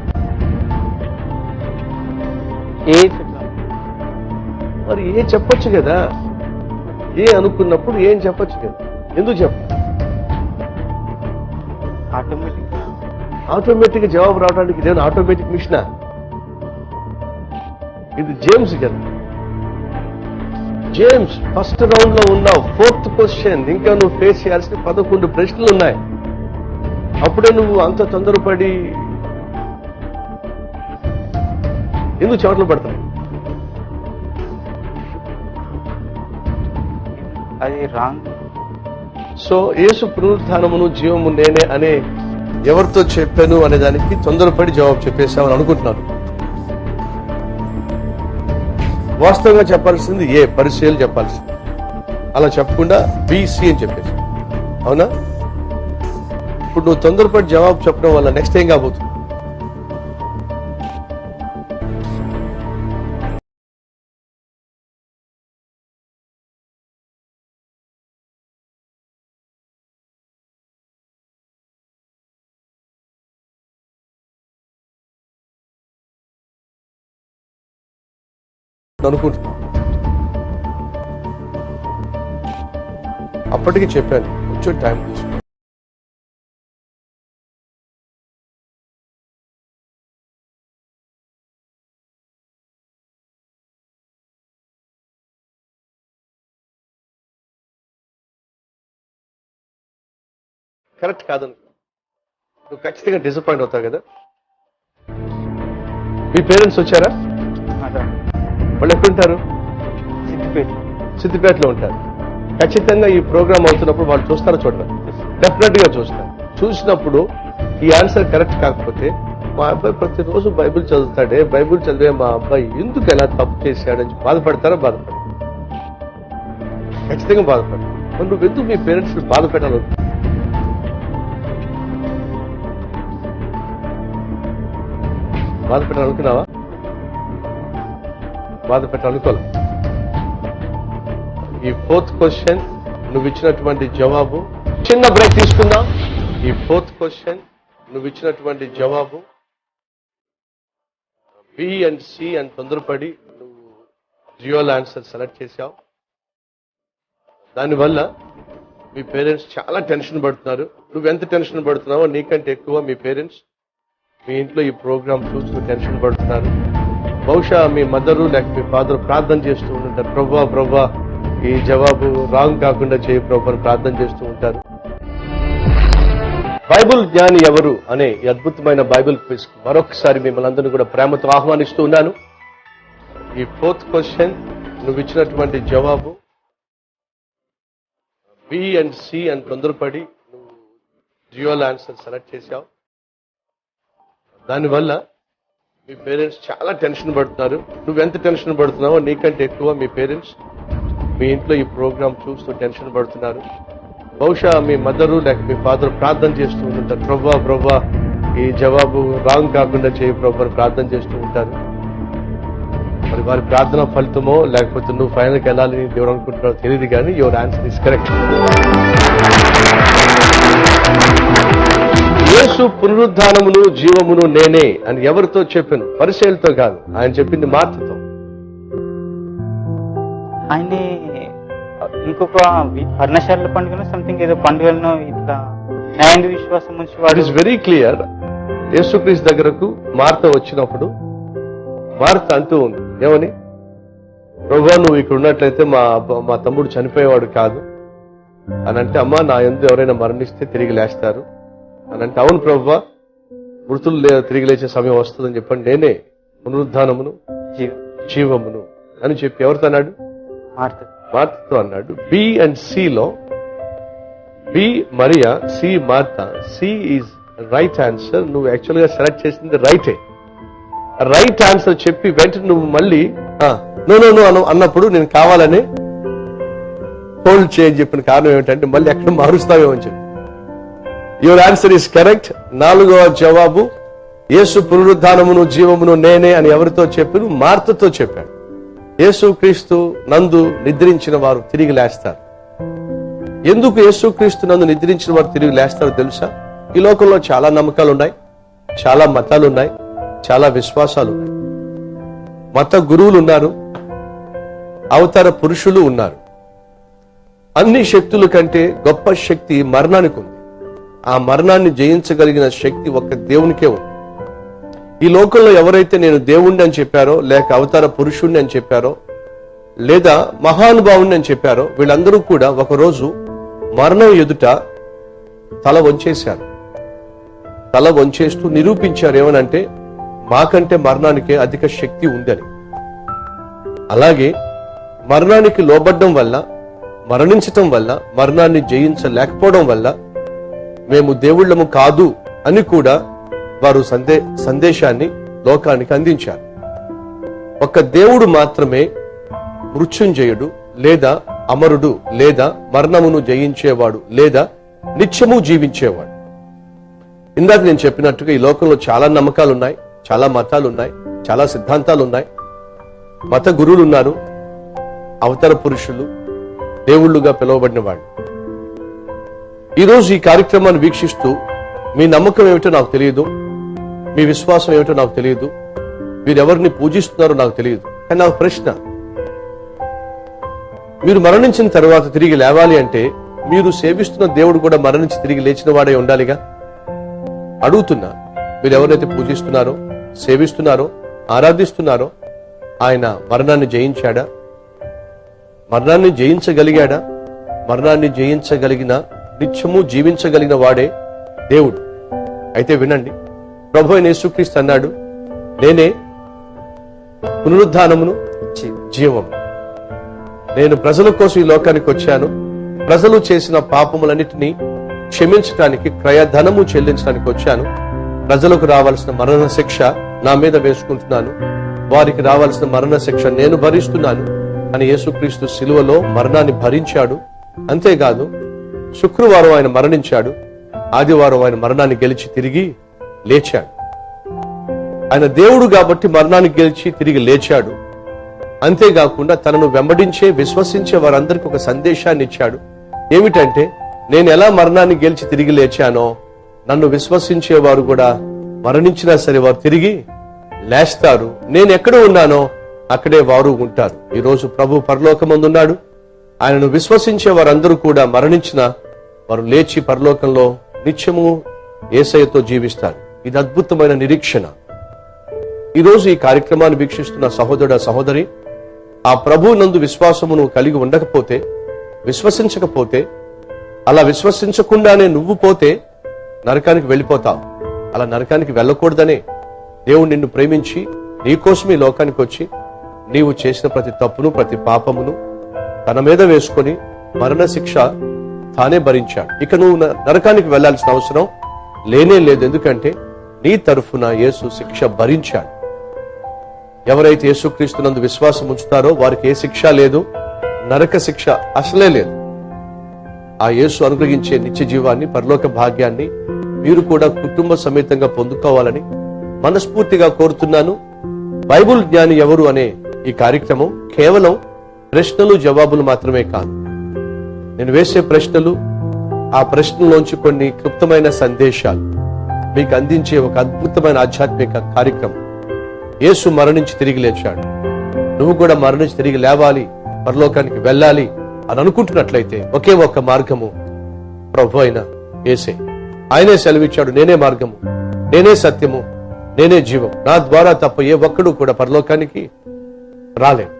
మరి ఏ చెప్పొచ్చు కదా. ఏ అనుకున్నప్పుడు ఏం చెప్పొచ్చు కదా. ఎందుకు చెప్ప? ఆటోమేటిక్ గా జవాబు రావడానికి నేను ఆటోమేటిక్ మిషనా? ఇది జేమ్స్ కదా. జేమ్స్ ఫస్ట్ రౌండ్ లో ఉన్నావు, 4th క్వశ్చన్. ఇంకా నువ్వు ఫేస్ చేయాల్సిన 11 ప్రశ్నలు ఉన్నాయి. అప్పుడే నువ్వు అంత తొందరపడి ఎందుకు చెమటలు పడతావు? అది రాంగ్. సో యేసు పునరుత్థానమును జీవము నేనే అనే ఎవరితో చెప్పాను అనే దానికి తొందరపడి జవాబు చెప్పేశామని అనుకుంటున్నాను. వాస్తవంగా చెప్పాల్సింది ఏ, పరిశీలన చెప్పాల్సింది. అలా చెప్పకుండా బీసీ అని చెప్పేసి, అవునా? ఇప్పుడు నువ్వు తొందరపడి జవాబు చెప్పడం వల్ల నెక్స్ట్ ఏం కాబోతుంది? అనుకుంటున్నా. అప్పటికి చెప్పాను కొంచెం టైం తీసుకో. కరెక్ట్ కాదనుకో, నువ్వు ఖచ్చితంగా డిసప్పాయింట్ అవుతావు కదా. మీ పేరెంట్స్ వచ్చారా? వాళ్ళు ఎక్కడుంటారు? సిద్దిపేటలో ఉంటారు. ఖచ్చితంగా ఈ ప్రోగ్రామ్ అవుతున్నప్పుడు వాళ్ళు చూస్తారా? చూడరా? డెఫినెట్ గా చూస్తారు. చూసినప్పుడు ఈ ఆన్సర్ కరెక్ట్ కాకపోతే, మా అబ్బాయి ప్రతిరోజు బైబిల్ చదువుతాడే, బైబిల్ చదివే మా అబ్బాయి ఎందుకు ఎలా తప్పు చేశాడని బాధపడతారా? బాధపడతారు, ఖచ్చితంగా బాధపడతారు. మరి నువ్వు ఎందుకు మీ పేరెంట్స్ బాధ పెట్టాలి? బాధ పెట్టాలనుకున్నావా? బాధ పెట్టాలనుకోలే. ఈ 4th క్వశ్చన్ నువ్వు ఇచ్చినటువంటి జవాబు, చిన్న బ్రేక్ తీసుకుందాం. ఈ 4th క్వశ్చన్ నువ్వు ఇచ్చినటువంటి జవాబు బి అండ్ సి అని తొందరపడి నువ్వు జియోల్ ఆన్సర్ సెలెక్ట్ చేశావు. దానివల్ల మీ పేరెంట్స్ చాలా టెన్షన్ పడుతున్నారు. నువ్వు ఎంత టెన్షన్ పడుతున్నావో నీకంటే ఎక్కువ మీ పేరెంట్స్ మీ ఇంట్లో ఈ ప్రోగ్రామ్ చూస్తూ టెన్షన్ పడుతున్నారు. బహుశా మీ మదరు లేక మీ ఫాదర్ ప్రార్థన చేస్తూ ఉంటారు, ప్రభా ప్రభా ఈ జవాబు రాంగ్ కాకుండా చేయి ప్రభు అని ప్రార్థన చేస్తూ ఉంటారు. బైబుల్ జ్ఞాని ఎవరు అనే ఈ అద్భుతమైన బైబిల్ క్విజ్ మరొకసారి మిమ్మల్ని అందరినీ కూడా ప్రేమతో ఆహ్వానిస్తూ ఉన్నాను. ఈ 4th క్వశ్చన్ నువ్వు ఇచ్చినటువంటి జవాబు బి అండ్ సి అని తొందరపడి నువ్వు జియోల్ ఆన్సర్ సెలెక్ట్ చేశావు. దానివల్ల మీ పేరెంట్స్ చాలా టెన్షన్ పడుతున్నారు. నువ్వు ఎంత టెన్షన్ పడుతున్నావో నీకంటే ఎక్కువ మీ పేరెంట్స్ మీ ఇంట్లో ఈ ప్రోగ్రామ్ చూస్తూ టెన్షన్ పడుతున్నారు. బహుశా మీ మదరు లేక మీ ఫాదర్ ప్రార్థన చేస్తూ ఉంటారు, ప్రభా ప్రభా ఈ జవాబు రాంగ్ కాకుండా చేయి ప్రభు అని ప్రార్థన చేస్తూ ఉంటారు. మరి వారి ప్రార్థన ఫలితమో లేకపోతే నువ్వు ఫైనల్కి వెళ్ళాలని దేవుడు అనుకుంటున్నావు తెలియదు, కానీ యువర్ ఆన్సర్ ఇస్ కరెక్ట్. యేసు పునరుద్ధానమును జీవమును నేనే అని ఎవరితో చెప్పాను? పరిశీలతో కాదు, ఆయన చెప్పింది మార్తతో. ఆయన్ని ఇంకొక పర్ణశాల పండుగను సంథింగ్ ఏదో పండుగలను ఇట్లా న్యాయ విశ్వాసం నుంచి వాట్ ఈస్ వెరీ క్లియర్. యేసుక్రీస్తు దగ్గరకు మార్త వచ్చినప్పుడు మార్త అంటూ ఉంది, ఏమని? ప్రభువా నువ్వు ఇక్కడ ఉన్నట్లయితే మా తమ్ముడు చనిపోయేవాడు కాదు అని అంటే, అమ్మా నా యందు ఎవరైనా మరణిస్తే తిరిగి లేస్తారు అని అంటే, అవును ప్రభువా మృతులు తిరిగి లేచే సమయం వస్తుందని చెప్పండి, నేనే పునరుద్ధానమును జీవమును అని చెప్పి ఎవరితో అన్నాడు? మార్త. మార్తతో అన్నాడు. బి అండ్ సిలో B Mariya, C Martha. C is right answer. నువ్వు యాక్చువల్ గా సెలెక్ట్ చేసింది రైటే. రైట్ ఆన్సర్ చెప్పి వెంటనే నువ్వు మళ్ళీ నో అన్నప్పుడు నేను కావాలని హోల్డ్ చేయని చెప్పిన కారణం ఏమిటంటే మళ్ళీ ఎక్కడ మారుస్తావేమో అని చెప్పి. Your answer is correct. 4వ జవాబు, యేసు పునరుద్ధానమును జీవమును నేనే అని ఎవరితో చెప్పిను? మార్తతో చెప్పాడు. యేసు క్రీస్తు నందు నిద్రించిన వారు తిరిగి లేస్తారు. ఎందుకు యేసు క్రీస్తు నందు నిద్రించిన వారు తిరిగి లేస్తారో తెలుసా? ఈ లోకంలో చాలా నమ్మకాలు ఉన్నాయి, చాలా మతాలు ఉన్నాయి, చాలా విశ్వాసాలు ఉన్నాయి. మత గురువులు ఉన్నారు, అవతార పురుషులు ఉన్నారు. అన్ని శక్తుల కంటే గొప్ప శక్తి మరణానికి ఉంది. ఆ మరణాన్ని జయించగలిగిన శక్తి ఒక్క దేవునికే ఉంది. ఈ లోకంలో ఎవరైతే నేను దేవుణ్ణి అని చెప్పారో, లేక అవతార పురుషుణ్ణి అని చెప్పారో, లేదా మహానుభావుణ్ణి అని చెప్పారో, వీళ్ళందరూ కూడా ఒకరోజు మరణం ఎదుట తల వంచేశారు. తల వంచేస్తూ నిరూపించారు ఏమనంటే, మాకంటే మరణానికే అధిక శక్తి ఉందని. అలాగే మరణానికి లోబడ్డం వల్ల, మరణించటం వల్ల, మరణాన్ని జయించలేకపోవడం వల్ల మేము దేవుళ్ళము కాదు అని కూడా వారు సందేశాన్ని లోకానికి అందించారు. ఒక దేవుడు మాత్రమే మృత్యుంజయుడు, లేదా అమరుడు, లేదా మరణమును జయించేవాడు, లేదా నిత్యము జీవించేవాడు. ఇందాక నేను చెప్పినట్టుగా ఈ లోకంలో చాలా నమ్మకాలు ఉన్నాయి, చాలా మతాలు ఉన్నాయి, చాలా సిద్ధాంతాలు ఉన్నాయి. మత గురువులు ఉన్నారు, అవతార పురుషులు, దేవుళ్ళుగా పిలువబడిన వాళ్ళు. ఈరోజు ఈ కార్యక్రమాన్ని వీక్షిస్తూ మీ నమ్మకం ఏమిటో నాకు తెలియదు, మీ విశ్వాసం ఏమిటో నాకు తెలియదు, మీరెవరిని పూజిస్తున్నారో నాకు తెలియదు. కానీ నాకు ప్రశ్న, మీరు మరణించిన తర్వాత తిరిగి లేవాలి అంటే మీరు సేవిస్తున్న దేవుడు కూడా మరణించి తిరిగి లేచిన వాడే ఉండాలిగా. అడుగుతున్నా, మీరు ఎవరైతే పూజిస్తున్నారో, సేవిస్తున్నారో, ఆరాధిస్తున్నారో ఆయన మరణాన్ని జయించాడా? మరణాన్ని జయించగలిగాడా? మరణాన్ని జయించగలిగిన, నిత్యము జీవించగలిగిన వాడే దేవుడు. అయితే వినండి, ప్రభు అయిన యేసుక్రీస్తు అన్నాడు, నేనే పునరుద్ధానమును జీవము. నేను ప్రజల కోసం ఈ లోకానికి వచ్చాను. ప్రజలు చేసిన పాపములన్నిటినీ క్షమించడానికి, క్రయధనము చెల్లించడానికి వచ్చాను. ప్రజలకు రావాల్సిన మరణ శిక్ష నా మీద వేసుకుంటున్నాను, వారికి రావాల్సిన మరణ శిక్ష నేను భరిస్తున్నాను అని యేసుక్రీస్తు శిలువలో మరణాన్ని భరించాడు. అంతేకాదు, శుక్రవారం ఆయన మరణించాడు, ఆదివారం ఆయన మరణాన్ని గెలిచి తిరిగి లేచాడు. ఆయన దేవుడు కాబట్టి మరణాన్ని గెలిచి తిరిగి లేచాడు. అంతేకాకుండా తనను వెంబడించే, విశ్వసించే వారందరికీ ఒక సందేశాన్ని ఇచ్చాడు. ఏమిటంటే, నేను ఎలా మరణాన్ని గెలిచి తిరిగి లేచానో, నన్ను విశ్వసించేవారు కూడా మరణించినా సరే వారు తిరిగి లేస్తారు. నేను ఎక్కడ ఉన్నానో అక్కడే వారు ఉంటారు. ఈ రోజు ప్రభు పరలోకమందున్నాడు. ఆయనను విశ్వసించే వారందరూ కూడా మరణించిన వారు లేచి పరలోకంలో నిత్యము యేసయ్యతో జీవిస్తారు. ఇది అద్భుతమైన నిరీక్షణ. ఈరోజు ఈ కార్యక్రమాన్ని వీక్షిస్తున్న సహోదరుడు, సహోదరి, ఆ ప్రభు నందు విశ్వాసమును కలిగి ఉండకపోతే, విశ్వసించకపోతే, అలా విశ్వసించకుండానే నువ్వు పోతే నరకానికి వెళ్ళిపోతావు. అలా నరకానికి వెళ్ళకూడదనే దేవుడు నిన్ను ప్రేమించి నీకోసం ఈ లోకానికి వచ్చి నీవు చేసిన ప్రతి తప్పును, ప్రతి పాపమును తన మీద వేసుకొని మరణ శిక్ష తానే భరించాడు. ఇక నువ్వు నరకానికి వెళ్లాల్సిన అవసరం లేనే లేదు. ఎందుకంటే నీ తరఫున యేసు శిక్ష భరించాడు. ఎవరైతే యేసుక్రీస్తునందు విశ్వాసం ఉంచుతారో వారికి ఏ శిక్ష లేదు, నరక శిక్ష అసలే లేదు. ఆ యేసు అనుగ్రహించే నిత్య జీవాన్ని, పరలోక భాగ్యాన్ని మీరు కూడా కుటుంబ సమేతంగా పొందుకోవాలని మనస్ఫూర్తిగా కోరుతున్నాను. బైబుల్ జ్ఞాని ఎవరు అనే ఈ కార్యక్రమం కేవలం ప్రశ్నలు, జవాబులు మాత్రమే కాదు. నేను వేసే ప్రశ్నలు, ఆ ప్రశ్నలోంచి కొన్ని క్లుప్తమైన సందేశాలు మీకు అందించే ఒక అద్భుతమైన ఆధ్యాత్మిక కార్యక్రమం. యేసు మరణించి తిరిగి లేచాడు. నువ్వు కూడా మరణించి తిరిగి లేవాలి, పరలోకానికి వెళ్ళాలి అని అనుకుంటున్నట్లయితే ఒకే ఒక్క మార్గము ప్రభు అయిన యేసే. ఆయనే సెలవిచ్చాడు, నేనే మార్గము, నేనే సత్యము, నేనే జీవం, నా ద్వారా తప్ప ఏ ఒక్కడు కూడా పరలోకానికి రాలేడు.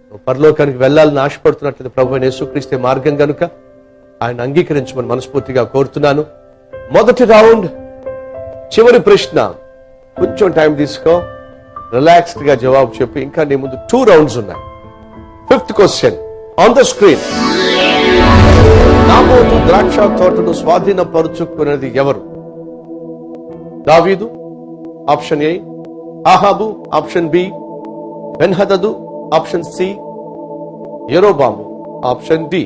నువ్వు పరలోకానికి వెళ్ళాలని ఆశపడుతున్నట్లయితే ప్రభు అయిన యేసుక్రీస్తే మార్గం గనుక ఆయన అంగీకరించమని మనస్ఫూర్తిగా కోరుతున్నాను. మొదటి రౌండ్, చివరి ప్రశ్న. కొంచెం టైం తీసుకో. రిలాక్స్డ్ గా జవాబు చెప్పి ఇంకా నీ ముందు 2 రౌండ్స్ ఉన్నాయి. 5th question on the screen. Nabothu ద్రాక్ష తోటను స్వాధీనపరుచుకున్నది ఎవరు? Daveedu option A, Ahabu option B, Benhadadu option C, Yarobamu option D.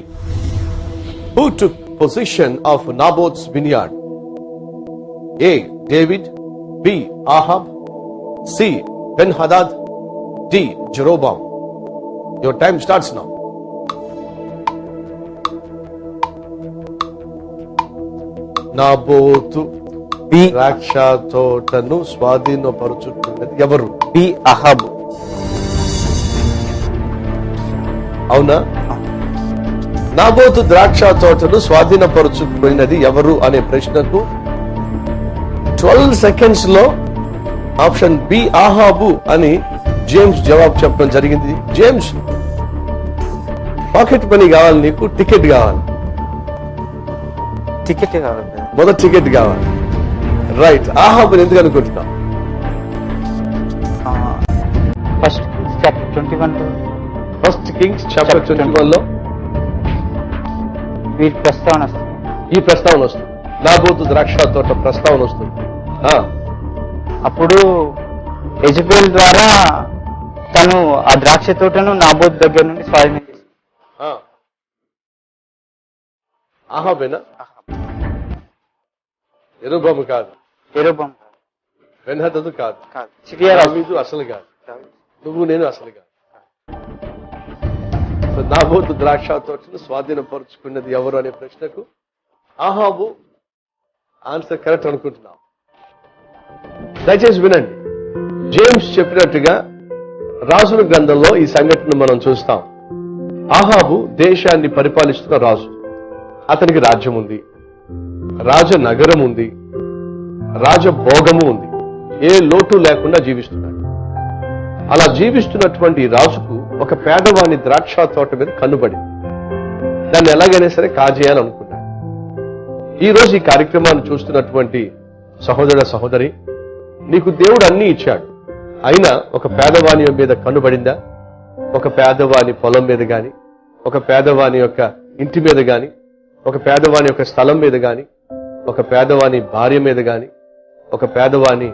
Who took possession of Naboth's vineyard? A. David, B. Ahab, C. Ben-Hadad, D. Jeroboam. Your time starts now. Naboth ద్రాక్ష తోటను స్వాధీనపరుచుకున్నది ఎవరు? B Ahab. అవునా? నాబోతు ద్రాక్ష తోటను స్వాధీనపరుచుకున్నది ఎవరు అనే ప్రశ్నకు 12 సెకండ్స్ లో ఆప్షన్ బి ఆహాబు అని జేమ్స్ జవాబు చెప్పడం జరిగింది. జేమ్స్, పాకెట్ మనీ కావాలి నీకు, టికెట్ కావాలి? టికెట్ కావాలి. మొదటి టికెట్ కావాలి. రైట్. ఆహాబుని ఎందుకు అనుకుంటున్నావు? First chapter 21 first Kings chapter 21 లో వీరి ప్రస్తావన వస్తుంది. ఈ ప్రస్తావన వస్తుంది. నాబోతు ద్రాక్ష తోట ప్రస్తావన వస్తుంది. అప్పుడు యెజబెల్ ద్వారా తను ఆ ద్రాక్ష తోటను నాబోతు దగ్గర నుండి స్వాధీనం చేసింది. ఆహాబేనా? యెరోబాము కాదు, యెరోబాము కాదు, బెన్హదదు కాదు, సిరియా దావీదు అసలు కాదు, నువ్వు నేను అసలు కాదు. నాబోతు ద్రాక్ష తోటను స్వాధీనపరుచుకున్నది ఎవరు అనే ప్రశ్నకు ఆహాబు ఆన్సర్ కరెక్ట్ అనుకుంటున్నాం. దయచేసి వినండి. జేమ్స్ చెప్పినట్టుగా రాజుల గ్రంథంలో ఈ సంఘటన మనం చూస్తాం. ఆహాబు దేశాన్ని పరిపాలిస్తున్న రాజు. అతనికి రాజ్యం ఉంది, రాజనగరం ఉంది, రాజభోగము ఉంది. ఏ లోటు లేకుండా జీవిస్తున్నాడు. అలా జీవిస్తున్నటువంటి రాజుకు ఒక పేదవాని ద్రాక్ష తోట మీద కన్నుబడింది. దాన్ని ఎలాగైనా సరే కాజేయాలనుకున్నాడు. ఈ రోజు ఈ కార్యక్రమాన్ని చూస్తున్నటువంటి సహోదర సహోదరి, నీకు దేవుడు అన్ని ఇచ్చాడు, అయినా ఒక పేదవాని మీద కన్నుబడిందా? ఒక పేదవాని పొలం మీద గాని, ఒక పేదవాని యొక్క ఇంటి మీద గాని, ఒక పేదవాని యొక్క స్థలం మీద గాని, ఒక పేదవాని భార్య మీద గాని, ఒక పేదవాని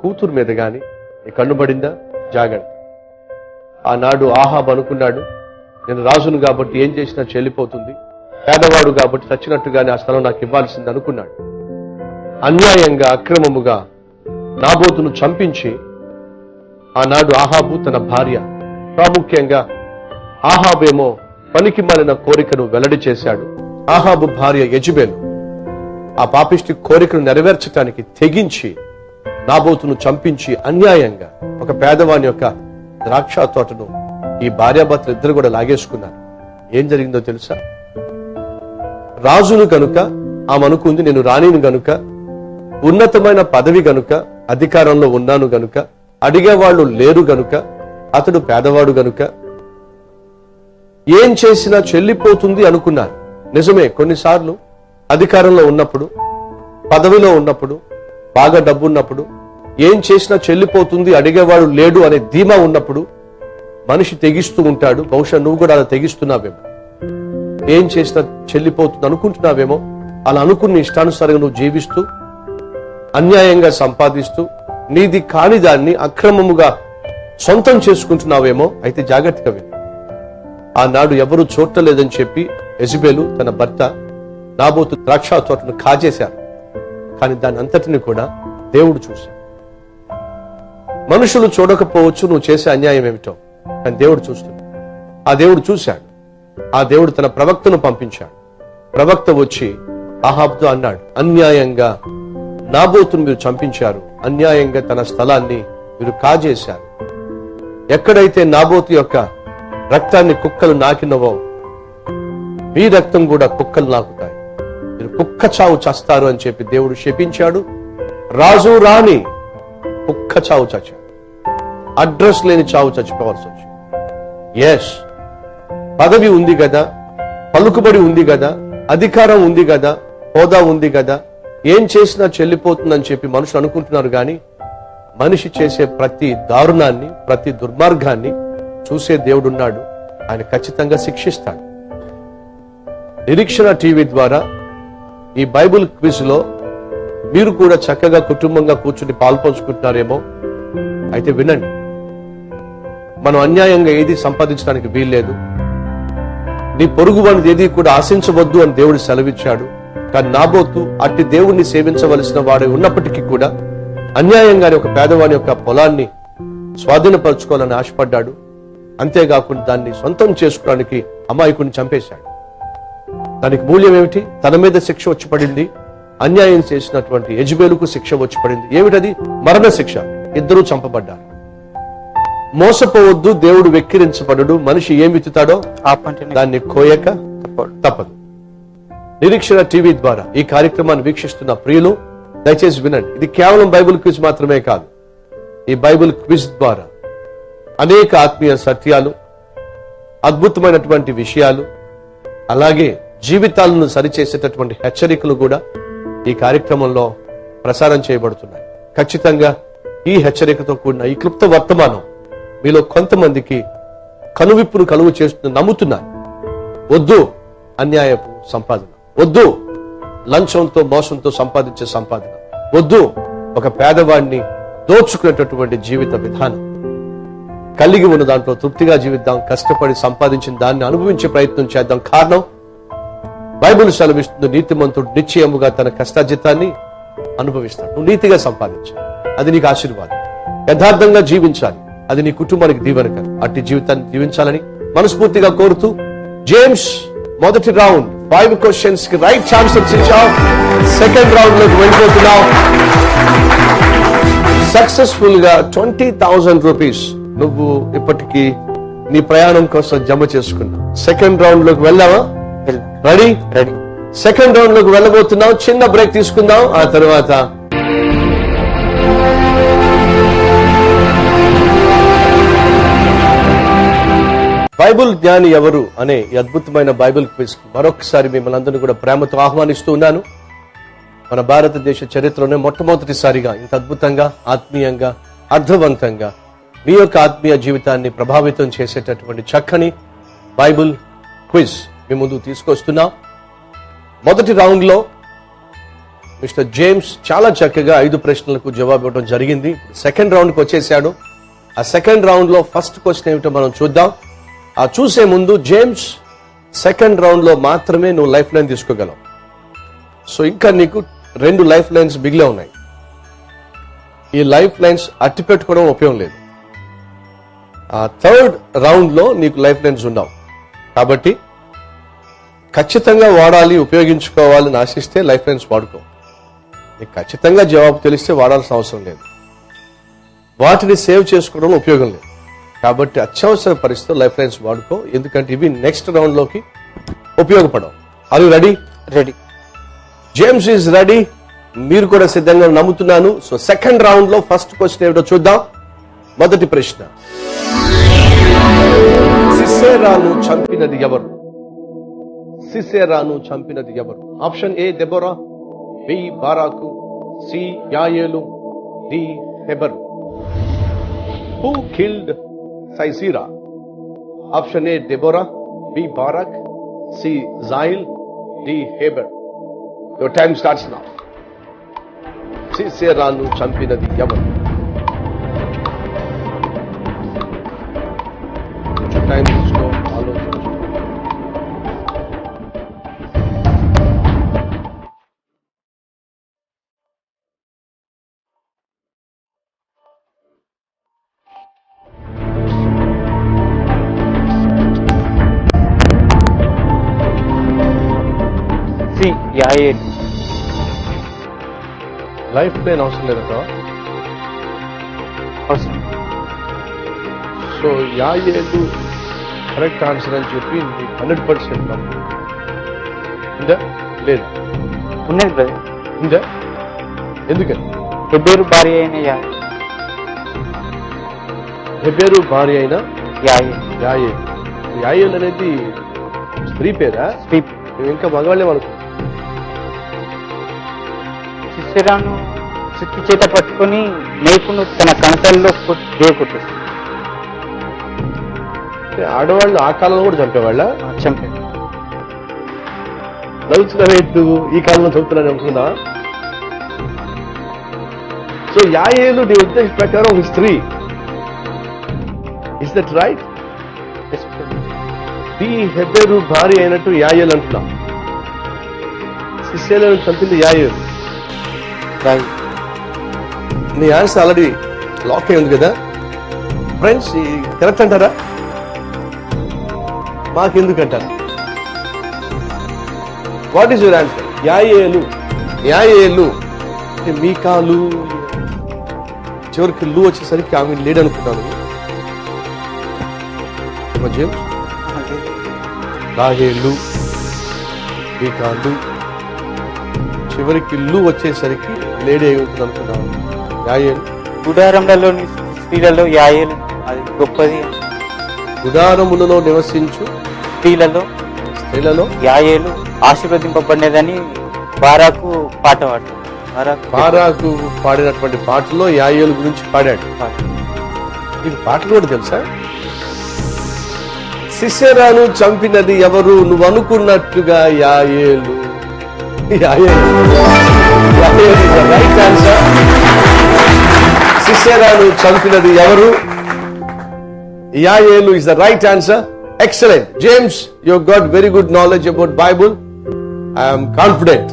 కూతురు మీద గాని నీ కన్నుబడిందా? జాగ్రత్త. ఆనాడు ఆహాబ్ అనుకున్నాడు, నేను రాజును కాబట్టి ఏం చేసినా చెల్లిపోతుంది, పేదవాడు కాబట్టి చచ్చినట్టుగానే ఆ స్థలం నాకు ఇవ్వాల్సింది అనుకున్నాడు. అన్యాయంగా అక్రమముగా నాబోతును చంపించి ఆనాడు ఆహాబు తన భార్య, ప్రాముఖ్యంగా ఆహాబేమో పనికి మాలిన కోరికను వెల్లడి చేశాడు. ఆహాబు భార్య యెజబెలు ఆ పాపిష్టి కోరికను నెరవేర్చడానికి తెగించి నాబోతును చంపించి అన్యాయంగా ఒక పేదవాని యొక్క ద్రాక్ష తోటను ఈ భార్యాభర్తలు ఇద్దరు కూడా లాగేసుకున్నారు. ఏం జరిగిందో తెలుసా? రాజును గనుక ఆమె అనుకుంది, నేను రాణిని గనుక, ఉన్నతమైన పదవి గనుక, అధికారంలో ఉన్నాను గనుక, అడిగేవాళ్ళు లేరు గనుక, అతడు పేదవాడు గనుక ఏం చేసినా చెల్లిపోతుంది అనుకున్నారు. నిజమే, కొన్నిసార్లు అధికారంలో ఉన్నప్పుడు, పదవిలో ఉన్నప్పుడు, బాగా డబ్బు ఉన్నప్పుడు ఏం చేసినా చెల్లిపోతుంది, అడిగేవాడు లేడు అనే ధీమా ఉన్నప్పుడు మనిషి తెగిస్తూ ఉంటాడు. బహుశా నువ్వు కూడా అలా తెగిస్తున్నావేమో. ఏం చేసినా చెల్లిపోతుంది అనుకుంటున్నావేమో. అలా అనుకుని ఇష్టానుసారంగా నువ్వు జీవిస్తూ అన్యాయంగా సంపాదిస్తూ నీది కాని దాన్ని అక్రమముగా సొంతం చేసుకుంటున్నావేమో. అయితే జాగ్రత్తగా విను. ఆనాడు ఎవరు చూడలేదని చెప్పి యెజబెలు తన భర్త నాబోతు ద్రాక్ష తోటను కాజేశారు. కానీ దాని అంతటిని కూడా దేవుడు చూశాడు. మనుషులు చూడకపోవచ్చు నువ్వు చేసే అన్యాయం ఏమిటో, కానీ దేవుడు చూస్తున్నాడు. ఆ దేవుడు చూశాడు. ఆ దేవుడు తన ప్రవక్తను పంపించాడు. ప్రవక్త వచ్చి ఆహాబుతో అన్నాడు, అన్యాయంగా నాబోతును మీరు చంపించారు, అన్యాయంగా తన స్థలాన్ని మీరు కాజేశారు. ఎక్కడైతే నాబోతు యొక్క రక్తాన్ని కుక్కలు నాకినవో మీ రక్తం కూడా కుక్కలు నాకుతాయి, మీరు కుక్క చావు చస్తారు అని చెప్పి దేవుడు శపించాడు. రాజు రాణి కుక్క చావు చచ్చాడు. అడ్రస్ లేని చావు చచ్చిపోవాల్సి వచ్చింది. ఎస్, పదవి ఉంది కదా, పలుకుబడి ఉంది కదా, అధికారం ఉంది కదా, హోదా ఉంది కదా, ఏం చేసినా చెల్లిపోతుందని చెప్పి మనుషులు అనుకుంటున్నారు. కానీ మనిషి చేసే ప్రతి దారుణాన్ని, ప్రతి దుర్మార్గాన్ని చూసే దేవుడున్నాడు. ఆయన ఖచ్చితంగా శిక్షిస్తాడు. నిరీక్షణ టీవీ ద్వారా ఈ బైబిల్ క్విజ్ లో మీరు కూడా చక్కగా కుటుంబంగా కూర్చుని పాల్పంచుకుంటున్నారేమో. అయితే వినండి, మనం అన్యాయంగా ఏది సంపాదించడానికి వీల్లేదు. నీ పొరుగు వానిది ఏది కూడా ఆశించవద్దు అని దేవుడు సెలవిచ్చాడు. కానీ నాబోతు అట్టి దేవుణ్ణి సేవించవలసిన వాడే ఉన్నప్పటికీ కూడా అన్యాయంగానే ఒక పేదవాని యొక్క పొలాన్ని స్వాధీనపరచుకోవాలని ఆశపడ్డాడు. అంతేకాకుండా దాన్ని సొంతం చేసుకోవడానికి అమాయకుడిని చంపేశాడు. దానికి మూల్యం ఏమిటి? తన మీద శిక్ష వచ్చి పడింది. అన్యాయం చేసినటువంటి యెజబెలుకు శిక్ష వచ్చి పడింది. ఏమిటది? మరణ శిక్ష. ఇద్దరూ చంపబడ్డారు. మోసపోవద్దు, దేవుడు వెక్కిరించబడడు. మనిషి ఏం విత్తుతాడో దాన్ని కోయక తప్పదు. నిరీక్షణ టీవీ ద్వారా ఈ కార్యక్రమాన్ని వీక్షిస్తున్న ప్రియులు దయచేసి వినండి. ఇది కేవలం బైబిల్ క్విజ్ మాత్రమే కాదు. ఈ బైబిల్ క్విజ్ ద్వారా అనేక ఆత్మీయ సత్యాలు, అద్భుతమైనటువంటి విషయాలు, అలాగే జీవితాలను సరిచేసేటటువంటి హెచ్చరికలు కూడా ఈ కార్యక్రమంలో ప్రసారం చేయబడుతున్నాయి. ఖచ్చితంగా ఈ హెచ్చరికతో కూడిన ఈ క్లుప్త వర్తమానం మీలో కొంతమందికి కనువిప్పును కలుగు చేస్తున్న నమ్ముతున్నాను. వద్దు అన్యాయపు సంపాదన, వద్దు లంచంతో మోసంతో సంపాదించే సంపాదన, వద్దు ఒక పేదవాడిని దోచుకునేటటువంటి జీవిత విధానం. కలిగి ఉన్న దాంట్లో తృప్తిగా జీవిద్దాం. కష్టపడి సంపాదించిన దాన్ని అనుభవించే ప్రయత్నం చేద్దాం. కారణం బైబిల్ సెలవిస్తుంది, నీతిమంతుడు నిశ్చయముగా తన కష్టార్జితాన్ని అనుభవిస్తాడు. నువ్వు నీతిగా సంపాదించాలి, అది నీకు ఆశీర్వాదం. యథార్థంగా జీవించాలి, అది నీ కుటుంబానికి దీవెనక. అట్టి జీవితాన్ని జీవించాలని మనస్ఫూర్తిగా కోరుతూ, జేమ్స్ మొదటి రౌండ్ 5 క్వశ్చన్స్ కి రైట్ ఆన్సర్స్ ఇచ్చావు. సెకండ్ రౌండ్ లోకి వెళ్ళిపోతున్నావు. సక్సెస్ఫుల్ గా 20,000 రూపీస్ నువ్వు ఇప్పటికీ నీ ప్రయాణం కోసం జమ చేసుకున్నావు. సెకండ్ రౌండ్ లోకి వెళ్ళావా? రెడీ? రెడీ. సెకండ్ రౌండ్ లోకి వెళ్ళబోతున్నావు. చిన్న బ్రేక్ తీసుకుందాం. ఆ తర్వాత బైబిల్ జ్ఞాని ఎవరు అనే ఈ అద్భుతమైన బైబిల్ క్విజ్ మరొకసారి మిమ్మల్ని అందరినీ కూడా ప్రేమతో ఆహ్వానిస్తూ ఉన్నాను. మన భారతదేశ చరిత్రలోనే మొట్టమొదటిసారిగా ఇంత అద్భుతంగా, ఆత్మీయంగా, అర్థవంతంగా మీ యొక్క ఆత్మీయ జీవితాన్ని ప్రభావితం చేసేటటువంటి చక్కని బైబిల్ క్విజ్ మీ ముందు తీసుకొస్తున్నాం. మొదటి రౌండ్ లో మిస్టర్ జేమ్స్ చాలా చక్కగా 5 ప్రశ్నలకు జవాబు ఇవ్వడం జరిగింది. సెకండ్ రౌండ్ కి వచ్చేసాడు. ఆ సెకండ్ రౌండ్ లో ఫస్ట్ క్వశ్చన్ ఏమిటో మనం చూద్దాం. ఆ చూసే ముందు, జేమ్స్ సెకండ్ రౌండ్ లో మాత్రమే నువ్వు లైఫ్ లైన్ తీసుకోగలవు. సో ఇంకా నీకు 2 లైఫ్ లైన్స్ మిగిలే ఉన్నాయి. ఈ లైఫ్ లైన్స్ అట్టి పెట్టుకోవడం ఉపయోగం లేదు. ఆ థర్డ్ రౌండ్ లో నీకు లైఫ్ లైన్స్ ఉండవు. కాబట్టి ఖచ్చితంగా వాడాలి, ఉపయోగించుకోవాలని ఆశిస్తే లైఫ్ లైన్స్ వాడుకో. నీకు ఖచ్చితంగా జవాబు తెలిస్తే వాడాల్సిన అవసరం లేదు. వాటిని సేవ్ చేసుకోవడంలో ఉపయోగం లేదు. కాబట్టి అత్యవసర పరిస్థితుల్లో లైఫ్ లైన్స్ వాడుకో, ఎందుకంటే ఇవి నెక్స్ట్ రౌండ్ లోకి ఉపయోగపడవు. Are you ready? Ready. James is ready. మీరు కూడా సిద్ధంగా నమ్ముతున్నాను. సో సెకండ్ రౌండ్ లో ఫస్ట్ క్వశ్చన్ ఏమిటో చూద్దాం. మొదటి ప్రశ్న, సిసెరాను చంపినది ఎవరు? సిసెరాను చంపినది ఎవరు? Option A Debora, B Baraku, C Yayelu, D Heber. Who killed Sisera? Option A Deborah, B Barak, C Zail, D Heber. Your time starts now. సిసెరాను చంపినది ఎవరు? టైం తీసుకో, ఆలోచించు. యాయేలు. లైఫ్ లైన్ అవసరం లేదంట. అవసరం. సో యాయేలు కరెక్ట్ ఆన్సర్ అని చెప్పి 100% ఉందా లేదా? ఉన్నది బ్రదర్. ఉందా? ఎందుకని? హెబెరు భార్య అయిన యాయేలు. హెబెరు భార్య అయిన యాయేలు. యాయేలు. యాయేలు అనేది స్త్రీ పేరా? స్త్రీ. ఇంకా మగవాళ్ళే అనుకో. సుత్తి చేత పట్టుకొని మేకును తన కంఠంలో కొట్టేస్తుంది. ఆడవాళ్ళు ఆ కాలంలో కూడా చంపేవాళ్ళ? చంపాడు. చదువుతున్నావే నువ్వు ఈ కాలంలో చదువుతున్నాను అనుకున్నా? సో యాయేలు నీ ఉద్దేశ ప్రకారం ఒక స్త్రీ. Is that right? ఈ హెబెరు భార్య అయినట్టు యాయేలు అంటున్నాం. సిస్సేలను చంపింది యాయేలు. నీ ఆన్సర్ ఆల్రెడీ లాక్ అయి ఉంది కదా ఫ్రెండ్స్. కరెక్ట్ అంటారా? మాకెందుకంటారు? What is your answer? Yayelu మీకాలు చివరికి లు వచ్చేసరికి ఆమె లేడనుకున్నాను. రాహేలు మీకాలు చివరికి లు వచ్చేసరికి లేడీ అయి ఉంటుంది అనుకున్నాను. యాయేలు గుడారంలోని స్త్రీలలో యాయేలు అది గొప్పది. గుడారములలో నివసించు స్త్రీలలో యాయేలు ఆశీర్వదింపబడినదని బారాకు పాట పాడు. బారాకు పాడినటువంటి పాటలో యాయేలు గురించి పాడాడు. నీకు పాటలు కూడా తెలుసా? సిసెరాను చంపినది ఎవరు? నువ్వు అనుకున్నట్టుగా యాయేలు. Right answer. సిసెరాను చంపినది ఎవరు? Yayelu is the right answer. Excellent James, you got very good knowledge about Bible. I'm confident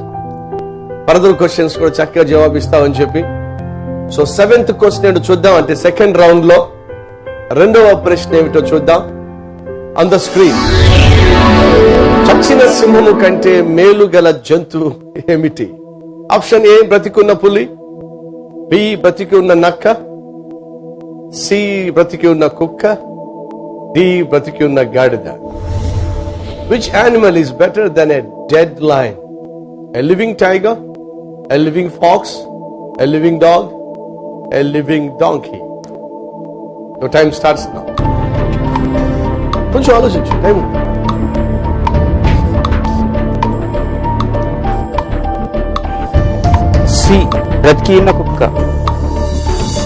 further questions కూడా చక్కగా జవాబిస్తావని చెప్పి. సో 7th క్వశ్చన్ చూద్దాం. అంటే సెకండ్ రౌండ్ లో రెండవ ప్రశ్న ఏమిటో చూద్దాం. On the screen. చచ్చిన సింహము కంటే మేలు గల జంతువు ఏమిటి? ఆప్షన్ ఏ బ్రతికున్న పులి, బి బ్రతికి ఉన్న నక్క, సి బ్రతికి ఉన్న కుక్క, డి బ్రతికి ఉన్న గాడిద. Which animal is better than a dead lion? A living tiger, a living fox, a living dog, a living donkey. Your time starts now. కొంచెం ఆలోచించు. టైం సి బ్రతికిన కుక్క.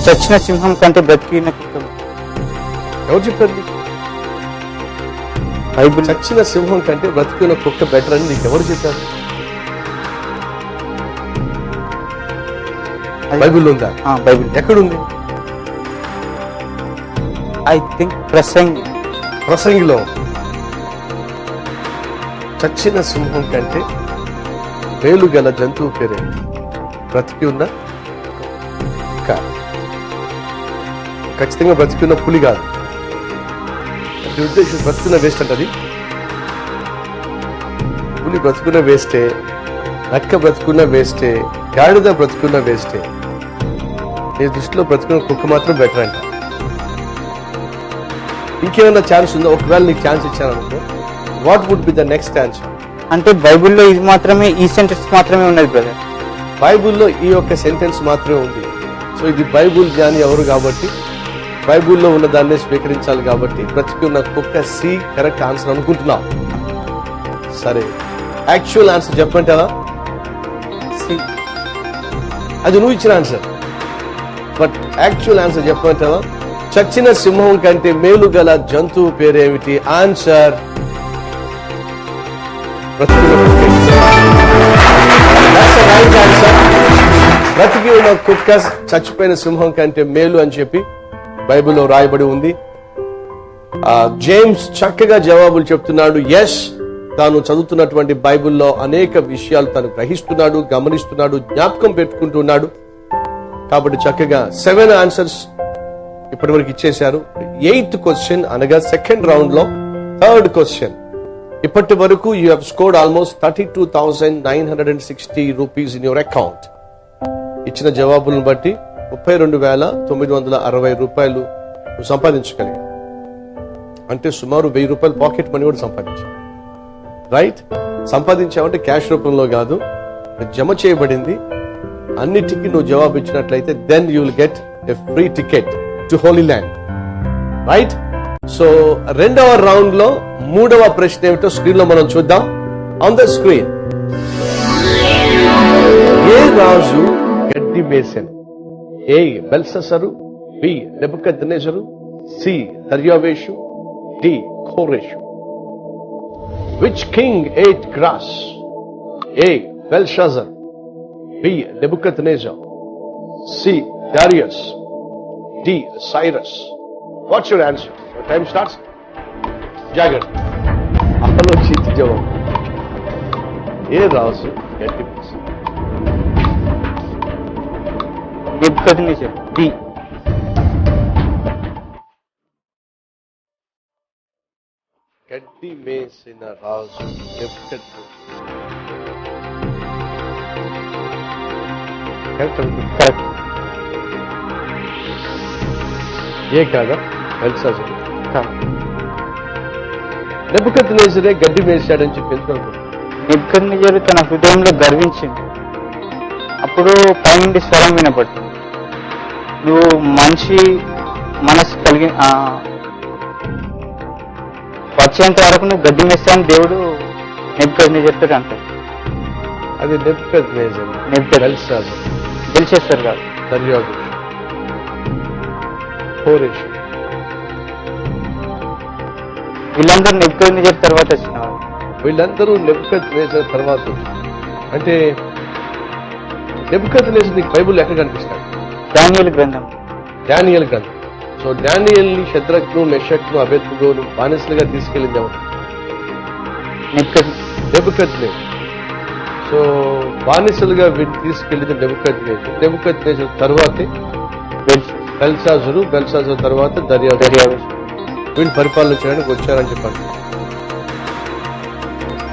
చచ్చిన సింహం కంటే బ్రతికిన కుక్క. ఎవరు చెప్పారు నీకు? బైబిల్. చచ్చిన సింహం కంటే బ్రతికిన కుక్క బెటర్ అని నీకు ఎవరు చెప్పారు? బైబిల్ ఉందా? బైబిల్. ఎక్కడుంది? ఐ థింక్ ప్రసంగిలో. చచ్చిన సింహం కంటే వేలు గల జంతువు పేరే బ్రతికి ఉన్న కుక్క. ఖచ్చితంగా బ్రతికి ఉన్న పులి కాదు. ఉద్దేశం బ్రతుకున్న వేస్ట్ అంటది. పులి బ్రతుకున్న వేస్టే, నక్క బ్రతుకున్న వేస్టే, గాడిద బ్రతుకున్న వేస్టే. నీ దృష్టిలో బ్రతుకున్న కుక్క మాత్రం బెటర్ అంట. ఇంకేమైనా ఛాన్స్ ఉందా? ఒకవేళ నీకు ఛాన్స్ ఇచ్చాను అనుకో, what would be the next answer? అంటే బైబిల్లో ఇది మాత్రమే, ఈ సెంటెన్స్ మాత్రమే ఉన్నది బ్రదర్. బైబిల్లో ఈ యొక్క సెంటెన్స్ మాత్రమే ఉంది. సో ఇది బైబుల్ జ్ఞాని ఎవరు కాబట్టి బైబిల్లో ఉన్న దాన్ని స్వీకరించాలి కాబట్టి బ్రతికి ఉన్న కుక్క సి కరెక్ట్ ఆన్సర్ అనుకుంటున్నాం. సరే, యాక్చువల్ ఆన్సర్ చెప్పంటారా? సి. అది నువ్వు ఇచ్చిన ఆన్సర్. బట్ యాక్చువల్ ఆన్సర్ చెప్పంటారా? చచ్చిన సింహం కంటే మేలు గల జంతువు పేరేమిటి? ఆన్సర్ బ్రతికి ఉన్న కుక్క చచ్చిపోయిన సింహం కంటే మేలు అని చెప్పి బైబిల్లో రాయబడి ఉంది. జేమ్స్ చక్కగా జవాబులు చెప్తున్నాడు. ఎస్, తాను చదువుతున్నటువంటి బైబిల్లో అనేక విషయాలు తను గ్రహిస్తున్నాడు, గమనిస్తున్నాడు, జ్ఞాపకం పెట్టుకుంటున్నాడు. కాబట్టి చక్కగా 7 ఆన్సర్స్ ఇప్పటి వరకు ఇచ్చేశారు. 8th క్వశ్చన్ అనగా సెకండ్ రౌండ్ లో 3rd క్వశ్చన్. ఇప్పటి వరకు you have scored almost 32,960 rupees in your account. ఇచ్చిన జవాబులను బట్టి 32,960 రూపాయలు నువ్వు సంపాదించగలిగా. అంటే సుమారు 1000 రూపాయలు పాకెట్ మనీ కూడా సంపాదించావు. రైట్? సంపాదించావంటే క్యాష్ రూపంలో కాదు, జమ చేయబడింది. అన్నిటికీ నువ్వు జవాబు ఇచ్చినట్లయితే then you will get a free ticket to holy land. Right? So రెండవ రౌండ్ లో 3వ ప్రశ్న ఏమిటో స్క్రీన్ లో మనం చూద్దాం. On the screen. ఏ రాజు గడ్డి మేసెను. A Belshassaru, B Nebukadnezaru, C Daryaveshu, D Koreshu. Which king ate grass? A. Belshazzar, B. Nebuchadnezzar, C. Darius, D. Cyrus. What's your answer? Your time starts. జాగ్రత్త, ఆలోచించి జవాబు. ఏ రాజు గడ్డి మేసెను? Nebuchadnezzar, D. గడ్డి మేసిన రాజు నెబుకద్నెజర్. కరెక్ట్. ఏ కాదా? బెల్షస్సర్. నెబుకద్నెజరే గడ్డి మేసాడని చెప్పి ఎందుకు అనుకుంటున్నాను? నెబుకద్నెజరు తన హృదయంలో గర్వించింది. అప్పుడు పైనుండి స్వరం వినపడుతుంది, నువ్వు మనిషి మనసు కలిగి వచ్చేంత వరకు నువ్వు గడ్డి మేస్తాను దేవుడు నెబుకద్నెజర్తో అంటాడు. అది నెబుకద్నెజర్, బెల్షస్సర్, బెల్షస్సర్ కాదు. దర్యావేషు, కోరెషు. వీళ్ళందరూ నెబుకద్నెజర్ తర్వాత వచ్చిన వాళ్ళు. వీళ్ళందరూ నెబుకద్నెజర్ తర్వాత వచ్చారు. అంటే నెబుకద్నెజర్ నీకు బైబుల్ ఎక్కడ కనిపిస్తాడు? దానియేలు గ్రంథం. డానియేలు గ్రంథం. సో డానియేల్ని, షద్రక్ను, మెషక్ను, అబేద్నెగోను బానిసలుగా తీసుకెళ్ళింది ఎవరు? నెబుకద్నెజర్. సో బానిసలుగా వీటిని తీసుకెళ్ళింది నెబుకద్నెజర్. నెబుకద్నెజర్ తర్వాతే బెల్షస్సరు, బెల్షస్సర్ తర్వాత దర్యావేషు వీళ్ళు పరిపాలన చేయడానికి వచ్చారని చెప్పండి.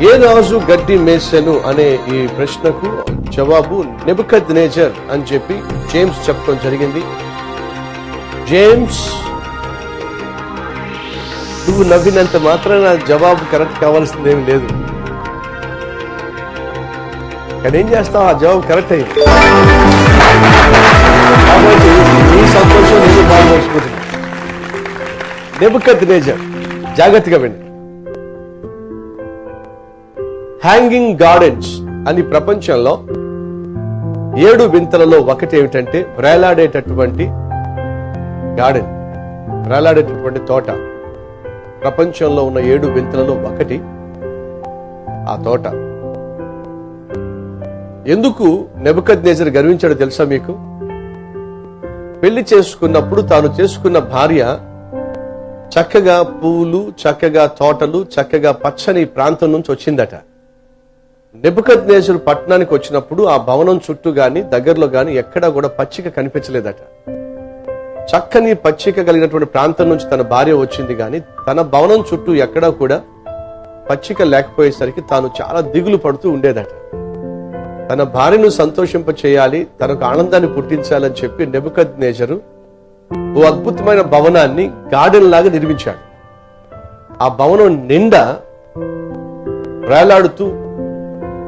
ఏ రాజు గడ్డి మేసెను అనే ఈ ప్రశ్నకు జవాబు నెబుకద్నెజర్ అని చెప్పి జేమ్స్ చెప్పడం జరిగింది. జేమ్స్, నువ్వు నవ్వినంత మాత్రాన జవాబు కరెక్ట్ కావాల్సిందేమీ లేదు. కానీ ఏం చేస్తావు, ఆ జవాబు కరెక్ట్ అయింది కాబట్టి నీ సంతోషం నేను బాగుపరుచుకుంటున్నా. నెబుకద్నెజర్, జాగ్రత్తగా వినండి. హ్యాంగింగ్ గార్డెన్స్ అని ప్రపంచంలో 7 వింతలలో ఒకటి ఏమిటంటే వేలాడేటటువంటి గార్డెన్, వేలాడేటటువంటి తోట. ప్రపంచంలో ఉన్న 7 వింతలలో ఒకటి ఆ తోట. ఎందుకు నెబుకద్నెజర్ గర్వించాడో తెలుసా మీకు? పెళ్లి చేసుకున్నప్పుడు తాను చేసుకున్న భార్య చక్కగా పువ్వులు, చక్కగా తోటలు, చక్కగా పచ్చని ప్రాంతం నుంచి వచ్చిందట. నెబుకద్నెజర్ పట్టణానికి వచ్చినప్పుడు ఆ భవనం చుట్టూ గాని దగ్గరలో గాని ఎక్కడా కూడా పచ్చిక కనిపించలేదట. చక్కని పచ్చిక కలిగినటువంటి ప్రాంతం నుంచి తన భార్య వచ్చింది గాని తన భవనం చుట్టూ ఎక్కడా కూడా పచ్చిక లేకపోయేసరికి తాను చాలా దిగులు పడుతూ ఉండేదట. తన భార్యను సంతోషింప చేయాలి, తనకు ఆనందాన్ని పుట్టించాలని చెప్పి నెబుకద్నెజరు ఓ అద్భుతమైన భవనాన్ని గార్డెన్ లాగా నిర్మించాడు. ఆ భవనం నిండా వేలాడుతూ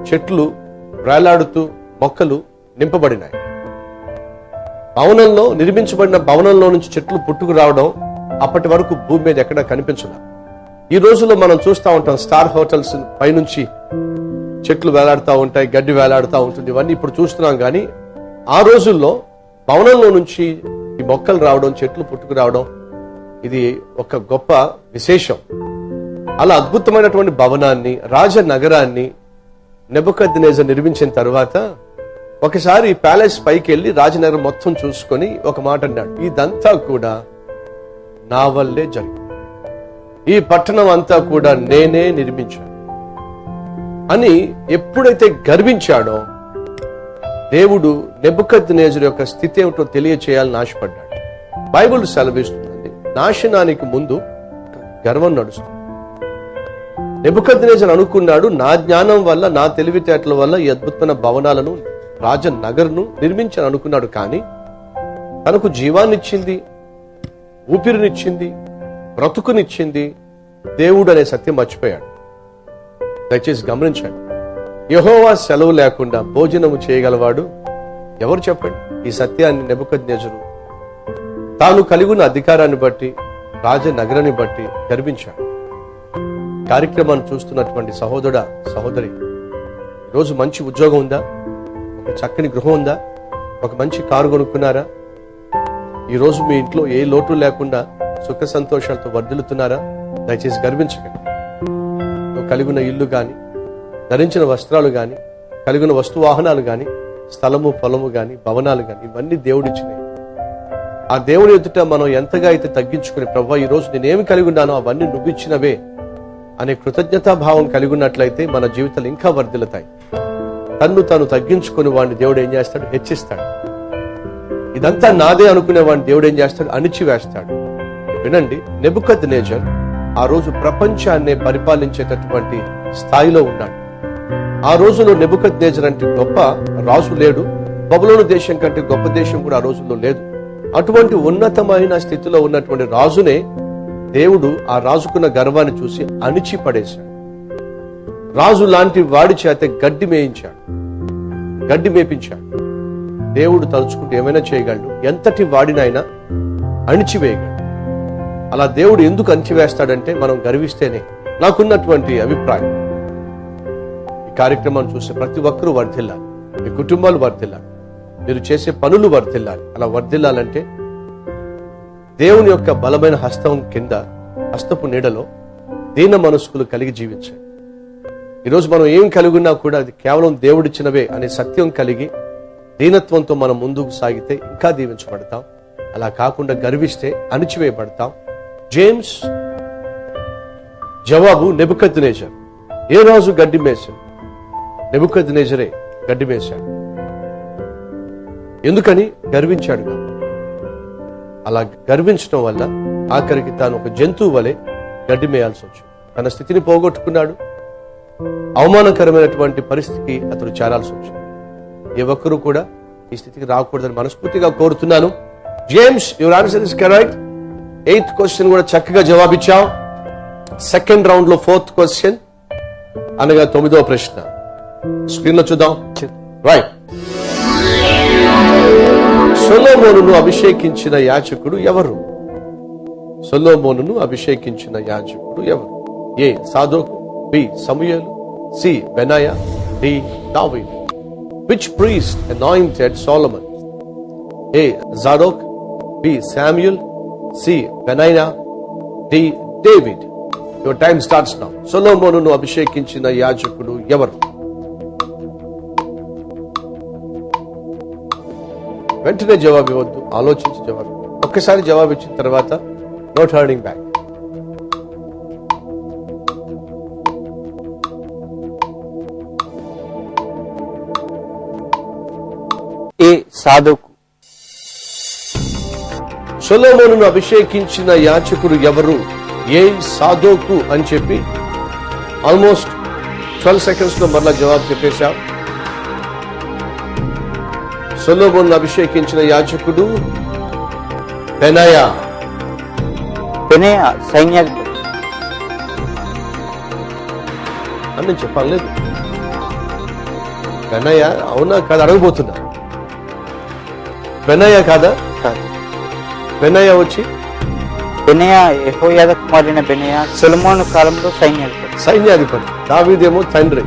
చెట్లు, వేలాడుతూ మొక్కలు నింపబడినాయి. భవనంలో నిర్మించబడిన భవనంలో నుంచి చెట్లు పుట్టుకు రావడం అప్పటి వరకు భూమి మీద ఎక్కడా కనిపించదు. ఈ రోజుల్లో మనం చూస్తూ ఉంటాం, స్టార్ హోటల్స్ పైనుంచి చెట్లు వేలాడుతూ ఉంటాయి, గడ్డి వేలాడుతూ ఉంటుంది. ఇవన్నీ ఇప్పుడు చూస్తున్నాం. కానీ ఆ రోజుల్లో భవనంలో నుంచి ఈ మొక్కలు రావడం, చెట్లు పుట్టుకు రావడం ఇది ఒక గొప్ప విశేషం. అలా అద్భుతమైనటువంటి భవనాన్ని, రాజనగరాన్ని నెబుకద్నెజర్ నిర్మించిన తర్వాత ఒకసారి ప్యాలెస్ పైకి వెళ్లి రాజనగరం మొత్తం చూసుకొని ఒక మాట అన్నాడు, ఇదంతా కూడా నా వల్లే జరిగింది, ఈ పట్టణం అంతా కూడా నేనే నిర్మించాను అని ఎప్పుడైతే గర్వించాడో దేవుడు నెబుకద్నెజర్ యొక్క స్థితి ఏమిటో తెలియచేయాలని ఆశపడ్డాడు. బైబిల్ సెలవిస్తుంది, నాశనానికి ముందు గర్వం నడుస్తుంది. నెబుకద్నెజర్ అనుకున్నాడు, నా జ్ఞానం వల్ల, నా తెలివితేటల వల్ల ఈ అద్భుతమైన భవనాలను, రాజనగర్ను నిర్మించాను అనుకున్నాడు. కానీ తనకు జీవాన్నిచ్చింది, ఊపిరినిచ్చింది, బ్రతుకునిచ్చింది దేవుడు అనే సత్యం మర్చిపోయాడు. దయచేసి గమనించండి, యెహోవా సెలవు లేకుండా భోజనము చేయగలవాడు ఎవరు చెప్పండి? ఈ సత్యాన్ని నెబుకద్నెజరు తాను కలిగి ఉన్న అధికారాన్ని బట్టి, రాజనగరాన్ని బట్టి గర్వించాడు. కార్యక్రమాన్ని చూస్తున్నటువంటి సహోదరుడా, సహోదరి, ఈరోజు మంచి ఉద్యోగం ఉందా? ఒక చక్కని గృహం ఉందా? ఒక మంచి కారు కొనుక్కున్నారా? ఈరోజు మీ ఇంట్లో ఏ లోటు లేకుండా సుఖ సంతోషాలతో వర్ధిల్లుతున్నారా? దయచేసి గర్వించకండి. నువ్వు కలిగిన ఇల్లు గాని, ధరించిన వస్త్రాలు గాని, కలిగిన వస్తు వాహనాలు గాని, స్థలము పొలము గాని, భవనాలు గాని, ఇవన్నీ దేవుడిచ్చినవి. ఆ దేవుడి ఎదుట మనం ఎంతగా అయితే తగ్గించుకుని, ప్రభువా ఈరోజు నేనేమి కలిగి ఉన్నానో అవన్నీ నువ్వు ఇచ్చినవే అనే కృతజ్ఞతాభావం కలిగి ఉన్నట్లయితే మన జీవితాలు ఇంకా వర్ధిల్లుతాయి. తన్ను తాను తగ్గించుకుని వాడిని దేవుడు ఏం చేస్తాడు? హెచ్చిస్తాడు. ఇదంతా నాదే అనుకునే వాడిని దేవుడు ఏం చేస్తాడు? అణిచివేస్తాడు. వినండి, నెబుకద్నెజర్ ఆ రోజు ప్రపంచాన్నే పరిపాలించేటటువంటి స్థాయిలో ఉన్నాడు. ఆ రోజులో నెబుకద్నెజర్ అంటే గొప్ప రాజు లేడు. బబులోను దేశం కంటే గొప్ప దేశం కూడా ఆ రోజుల్లో లేదు. అటువంటి ఉన్నతమైన స్థితిలో ఉన్నటువంటి రాజునే దేవుడు ఆ రాజుకున్న గర్వాన్ని చూసి అణిచి పడేశాడు. రాజు లాంటి వాడి చేత గడ్డి మేయించాడు, గడ్డి మేపించాడు. దేవుడు తలుచుకుంటూ ఏమైనా చేయగలడు, ఎంతటి వాడినైనా అణిచివేయగలడు. అలా దేవుడు ఎందుకు అణిచివేస్తాడంటే మనం గర్విస్తేనే. నాకున్నటువంటి అభిప్రాయం, ఈ కార్యక్రమాన్ని చూసే ప్రతి ఒక్కరూ వర్ధిల్లాలి, మీ కుటుంబాలు వర్ధిల్లాలి, మీరు చేసే పనులు వర్ధిల్లాలి. అలా వర్ధిల్లాలంటే దేవుని యొక్క బలమైన హస్తం కింద, హస్తపు నీడలో దీన మనస్కులు కలిగి జీవించాలి. ఈరోజు మనం ఏం కలిగి ఉన్నా కూడా అది కేవలం దేవుడిచ్చినవే అనే సత్యం కలిగి దీనత్వంతో మనం ముందుకు సాగితే ఇంకా దీవించబడతాం. అలా కాకుండా గర్విస్తే అణిచివేయబడతాం. జేమ్స్ జవాబు నెబుకద్నెజర్. ఏ రాజు గడ్డి మేశాడు? నెబుకద్నెజరే గడ్డి మేశాడు. ఎందుకని? గర్వించాడు కాబట్టి. అలా గర్వించడం వల్ల ఆఖరికి తాను ఒక జంతువు వలె గడ్డి మేయాల్సి వచ్చింది. తన స్థితిని పోగొట్టుకున్నాడు. అవమానకరమైనటువంటి పరిస్థితికి అతడు చేరాల్సి వచ్చింది. ఏ ఒక్కరూ కూడా ఈ స్థితికి రాకూడదని మనస్ఫూర్తిగా కోరుతున్నాను. James, your answer is correct. 8th question కూడా చక్కగా జవాబిచ్చావు. సెకండ్ రౌండ్ లో 4th క్వశ్చన్ అనగా 9వ ప్రశ్న స్క్రీన్ లో చూద్దాం. రైట్. సొలొమోనును అభిషేకించిన యాజకుడు ఎవరు? సొలొమోనును అభిషేకించిన యాజకుడు ఎవరు? ఏ సాదోకు, బి సమూయేలు, సి బెనాయా, డి దావీదు. Which priest anointed Solomon? A. Zadok, B. Samuel, C. Benaiah, D. David. Your time starts now. సొలొమోనును అభిషేకించిన యాజకుడు ఎవరు? వెంటనే జవాబు ఇవ్వద్దు, ఆలోచించి జవాబు. ఒక్కసారి జవాబు ఇచ్చిన తర్వాత నో టర్నింగ్ బ్యాక్. ఏ సాదోకు. సొలొమోనును అభిషేకించిన యాజకుడు ఎవరు? ఏ సాదోకు అని చెప్పి ఆల్మోస్ట్ 12 seconds లో మరలా జవాబు చెప్పేశావు. సొలొమోనును అభిషేకించిన యాజకుడు బెనాయా. బెనాయా సైన్యాధిపతి అని నేను చెప్పలేదు. బెనాయా అవునా కాదు అడగబోతున్నా. బెనాయా కాదా? కాదు. బెనాయా వచ్చి బెనాయా యెహోయాదా కుమారుడైన బెనాయా సొలొమోను కాలంలో సైన్యాధిపతి. దావీదేమో తండ్రి.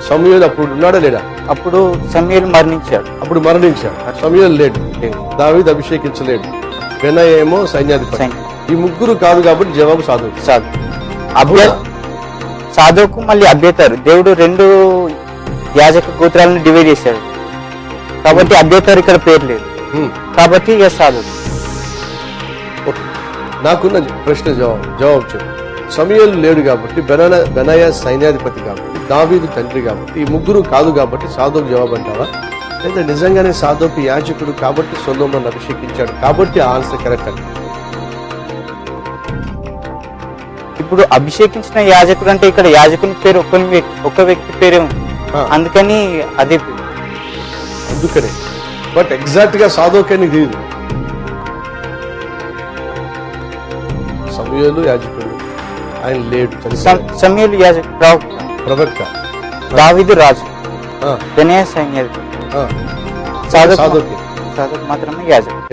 సమూయేలు అప్పుడు ఉన్నాడా లేడా? అప్పుడు సమూయేలు మరణించాడు. అప్పుడు మరణించాడు. సమూయేలు లేడు. దావీదు అభిషేకించలేడు. బెనాయా ఏమో సైన్యాధిపతి. ఈ ముగ్గురు కాదు కాబట్టి జవాబు సాదోకు. సాదోకు మళ్ళీ అబ్యేతారు. దేవుడు 2 యాజక గోత్రాలను డివైడ్ చేశాడు కాబట్టి అబ్యేతారు ఇక్కడ పేరు లేదు కాబట్టి సాదోకు. నాకున్న ప్రశ్న జవాబు చెప్పు. సమూయేలు లేడు కాబట్టి, బెనాయా సైన్యాధిపతి కాబట్టి, దావీదు తండ్రి కాబట్టి, ఈ ముగ్గురు కాదు కాబట్టి సాదోకు జవాబు అంటావా? లేదా నిజంగానే సాదోకు యాజకుడు కాబట్టి సొలొమోనును అభిషేకించాడు కాబట్టి ఆన్సర్ కరెక్ట్ అంట. ఇప్పుడు అభిషేకించిన యాజకుడు అంటే ఇక్కడ యాజకుని పేరు ఒక వ్యక్తి పేరే ఉంది, అందుకని అదే పేరు. అందుకనే బట్ ఎగ్జాక్ట్ గా సాదోకని తెలియదు. సమూయేలు యాజకుడు, ఆయన లేడు. సమూయేలు ప్రవక్త, దావీదు రాజు, బెనాయా సైన్యాధిపతి, సాదోకు మాత్రమే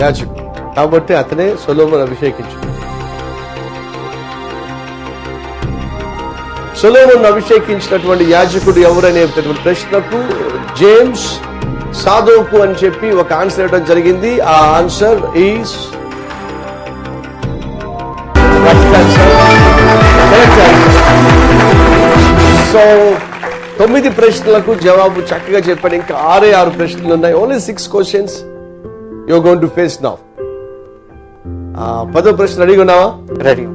యాజకుడు కాబట్టి అతనే సొలొమోను అభిషేకించాడు. సొలొమోను అభిషేకించినటువంటి యాజకుడు ఎవరనే ప్రశ్నకు జేమ్స్ సాధోకు అని చెప్పి ఒక ఆన్సర్ ఇవ్వడం జరిగింది. ఆ ఆన్సర్ ఈస్ సో 9 ప్రశ్నలకు జవాబు చక్కగా చెప్పాడు. ఇంకా 6 ప్రశ్నలు ఉన్నాయి. Only 6 questions you are going to face now. 10వ ప్రశ్న రెడీగా ఉన్నావా? రెడీ.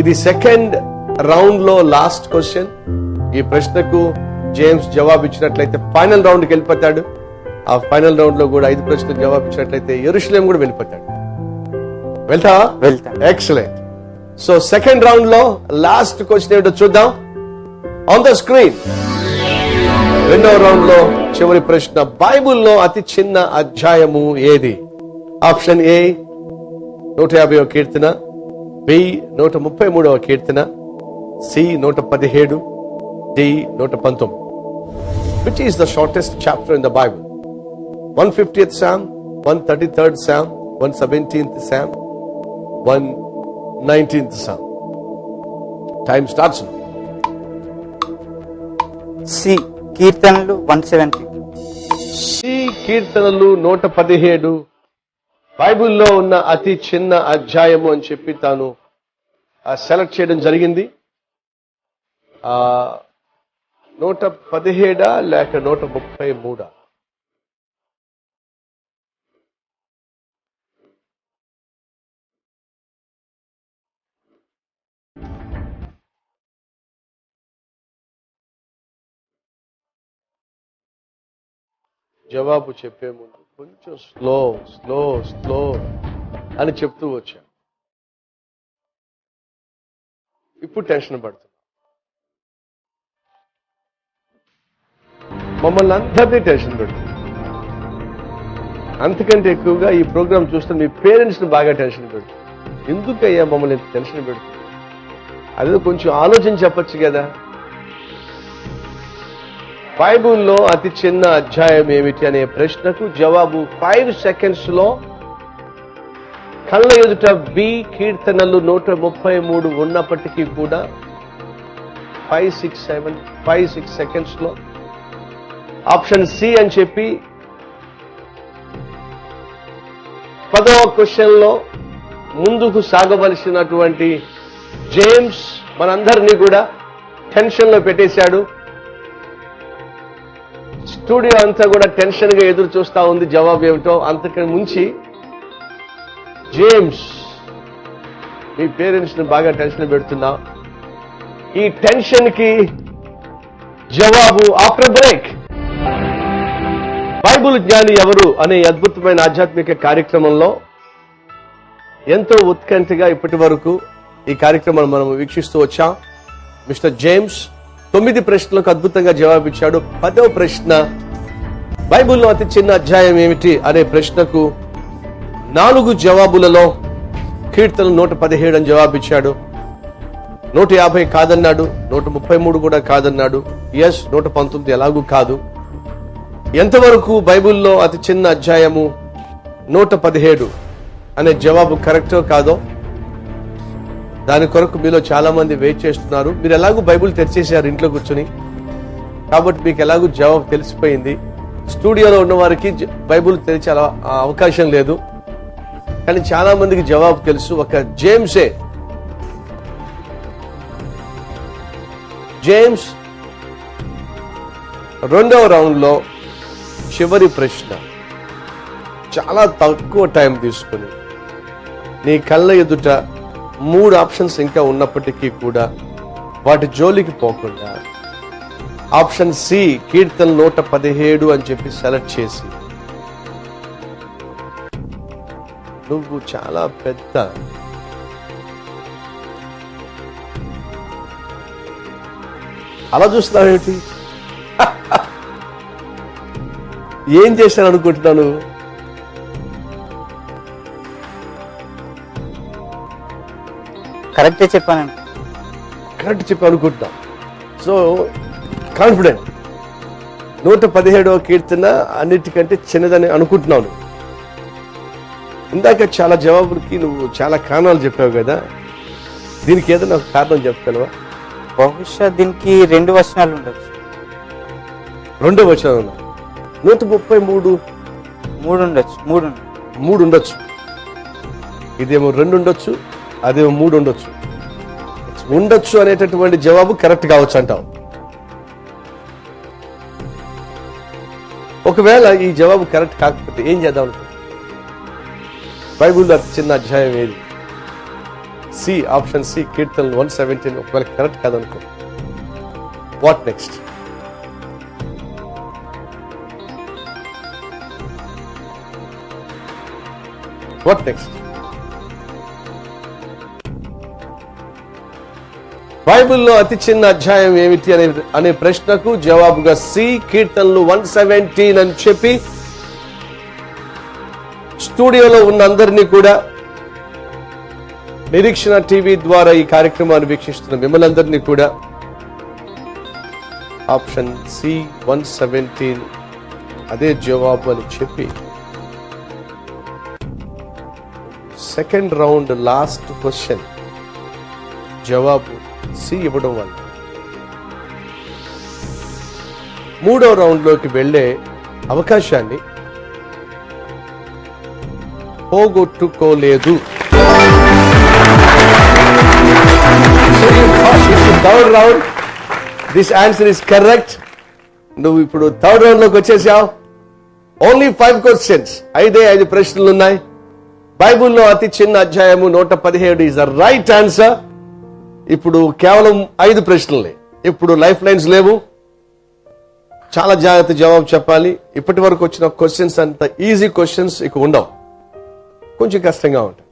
ఇది సెకండ్ రౌండ్ లో లాస్ట్ క్వశ్చన్. ఈ ప్రశ్నకు జేమ్స్ జవాబు ఇచ్చినట్లయితే ఫైనల్ రౌండ్ కి వెళ్ళిపోతాడు. ఆ ఫైనల్ రౌండ్ లో కూడా 5 ప్రశ్నలకు జవాబు ఇచ్చినట్లయితే యెరూషలేం కూడా వెళ్ళిపోతాడు. వెళ్తావా? వెళ్తాను. ఎక్సలెంట్. సో సెకండ్ రౌండ్ లో లాస్ట్ క్వశ్చన్ ఏమిటో చూద్దాం. ఆన్ ద స్క్రీన్ రెండవ రౌండ్ లో చివరి ప్రశ్న, బైబిల్లో అతి చిన్న అధ్యాయము ఏది? ఆప్షన్ ఏ 150వ కీర్తన, బి 133వ కీర్తన, C 117, D 119. Which is the shortest chapter in the Bible? 150th Psalm, 133rd Psalm, 117th Psalm, 119th Psalm. Time starts now. C కీర్తనలు 170. సి కీర్తనలు 117 బైబిల్లో ఉన్న అతి చిన్న అధ్యాయము అని చెప్పి తాను సెలెక్ట్ చేయడం జరిగింది. 117 లేక 133? జవాబు చెప్పే ముందు కొంచెం స్లో స్లో స్లో అని చెప్తూ వచ్చా. ఇప్పుడు టెన్షన్ పడుతున్నా. మమ్మల్ని అందరినీ టెన్షన్ పెడుతుంది. అంతకంటే ఎక్కువగా ఈ ప్రోగ్రామ్ చూస్తే మీ పేరెంట్స్ ని బాగా టెన్షన్ పెడుతుంది. ఎందుకయ్యా మమ్మల్ని టెన్షన్ పెడుతుంది? అదే కొంచెం ఆలోచన చెప్పచ్చు కదా. బైబిల్లో అతి చిన్న అధ్యాయం ఏమిటి అనే ప్రశ్నకు జవాబు 5 సెకండ్స్ లో కళ్ళ ఎదుట బి కీర్తనలు 133 ఉన్నప్పటికీ కూడా 5-6 సెకండ్స్ లో ఆప్షన్ సి అని చెప్పి 10వ క్వశ్చన్ లో ముందుకు సాగవలసినటువంటి జేమ్స్ మనందరినీ కూడా టెన్షన్ లో పెట్టేశాడు. స్టూడియో అంతా కూడా టెన్షన్ గా ఎదురు చూస్తా ఉంది జవాబు ఏమిటో. అంతకని ముంచి జేమ్స్, మీ పేరెంట్స్ ని బాగా టెన్షన్ పెడుతున్నా. ఈ టెన్షన్ కి జవాబు ఆఫ్టర్ బ్రేక్. బైబిల్ జ్ఞాని ఎవరు అనే అద్భుతమైన ఆధ్యాత్మిక కార్యక్రమంలో ఎంతో ఉత్కంఠగా ఇప్పటి వరకు ఈ కార్యక్రమాన్ని మనం వీక్షిస్తూ వచ్చాం. మిస్టర్ జేమ్స్ 9 ప్రశ్నలకు అద్భుతంగా జవాబిచ్చాడు. 10వ ప్రశ్న, బైబిల్లో అతి చిన్న అధ్యాయం ఏమిటి అనే ప్రశ్నకు 4 జవాబులలో కీర్తన 117 అని జవాబిచ్చాడు. 150 కాదన్నాడు, 133 కూడా కాదన్నాడు, 119 ఎలాగూ కాదు. ఎంతవరకు బైబిల్లో అతి చిన్న అధ్యాయము 117 అనే జవాబు కరెక్టో కాదో దాని కొరకు మీలో చాలా మంది వెయిట్ చేస్తున్నారు. మీరు ఎలాగూ బైబిల్ తెరిచేశారు ఇంట్లో కూర్చొని, కాబట్టి మీకు ఎలాగూ జవాబు తెలిసిపోయింది. స్టూడియోలో ఉన్న వారికి బైబిల్ తెరిచే అవకాశం లేదు, కానీ చాలా మందికి జవాబు తెలుసు. ఒక జేమ్స్ రెండవ రౌండ్ లో చివరి ప్రశ్న చాలా తక్కువ టైం తీసుకుని నీ కళ్ళ ఎదుట 3 ఆప్షన్స్ ఇంకా ఉన్నప్పటికీ కూడా వాటి జోలికి పోకుండా ఆప్షన్ సి కీర్తన 117 అని చెప్పి సెలెక్ట్ చేసి నువ్వు చాలా పెద్ద అలా చూస్తున్నావేంటి? ఏం చేశాను అనుకుంటున్నాను? కరెక్ట్ చెప్పానండి. కరెక్ట్ చెప్పి అనుకుంటున్నా. So confident. 117వ కీర్తన అన్నిటికంటే చిన్నదని అనుకుంటున్నాను. ఇందాక చాలా జవాబులకి నువ్వు చాలా కారణాలు చెప్పావు కదా, దీనికి ఏదైనా ఒక కారణం చెప్పగలవా? బహుశా దీనికి 2 వచనాలు ఉండొచ్చు. 2 వచనాలు. 133 మూడు ఉండొచ్చు. మూడు ఉండొచ్చు. ఇదేమో 2 ఉండొచ్చు, అదేమో 3 ఉండొచ్చు. ఉండొచ్చు అనేటటువంటి జవాబు కరెక్ట్ కావచ్చు అంటావు. ఒకవేళ ఈ జవాబు కరెక్ట్ కాకపోతే ఏం చేద్దాం అనుకో? బైబిల్లో చిన్న అధ్యాయం ఏది? సి, ఆప్షన్ సి, కీర్తనలు 117. ఒకవేళ కరెక్ట్ కాదనుకో, వాట్ నెక్స్ట్? What next? బైబిల్లో అతి చిన్న అధ్యాయం ఏమిటి అనే ప్రశ్నకు జవాబుగా సి, కీర్తనలు 117 అని చెప్పి స్టూడియోలో ఉన్న అందరినీ కూడా, నిరీక్షణ టీవీ ద్వారా ఈ కార్యక్రమాన్ని వీక్షిస్తున్న మిమ్మల్ని అందరినీ కూడా ఆప్షన్ సి 117 అదే జవాబు అని చెప్పి సెకండ్ రౌండ్ లాస్ట్ క్వశ్చన్ జవాబు సి ఇవ్వడం వల్ల మూడో రౌండ్ లోకి వెళ్లే అవకాశాన్ని పోగొట్టుకోలేదు. Third round, this answer is correct. నువ్వు ఇప్పుడు థర్డ్ రౌండ్ లోకి వచ్చేసావు. ఓన్లీ 5 క్వశ్చన్స్, 5 ప్రశ్నలు ఉన్నాయి. బైబిల్లో అతి చిన్న అధ్యాయము 117 ఇస్ ద రైట్ ఆన్సర్. ఇప్పుడు కేవలం 5 ప్రశ్నలే. ఇప్పుడు లైఫ్ లైన్స్ లేవు, చాలా జాగ్రత్త జవాబు చెప్పాలి. ఇప్పటి వరకు వచ్చిన క్వశ్చన్స్ అంత ఈజీ క్వశ్చన్స్ ఇక ఉండవు, కొంచెం కష్టంగా ఉంటాయి.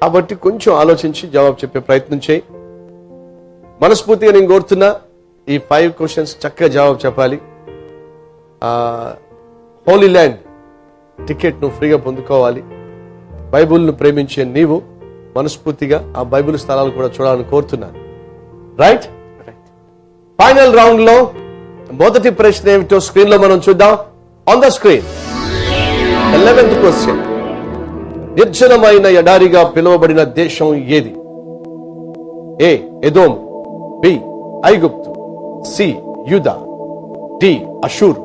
కాబట్టి కొంచెం ఆలోచించి జవాబు చెప్పే ప్రయత్నం చేయి. మనస్ఫూర్తిగా నేను కోరుతున్నా, ఈ 5 క్వశ్చన్స్ చక్కగా జవాబు చెప్పాలి. హోలీ ల్యాండ్ టికెట్ నువ్వు ఫ్రీగా పొందుకోవాలి. బైబిల్ను ప్రేమించే నీవు మనస్ఫూర్తిగా ఆ బైబిల్ స్థలాలు కూడా చూడాలని కోరుతున్నాను. రైట్? ఫైనల్ రౌండ్ లో మొదటి ప్రశ్న ఏమిటో స్క్రీన్ లో మనం చూద్దాం. On the screen 11th question. నిర్జనమైన ఎడారిగా పిలువబడిన దేశం ఏది? ఏ ఎదోము, బి ఐగుప్తు, సి యూదా, డి అషూర్.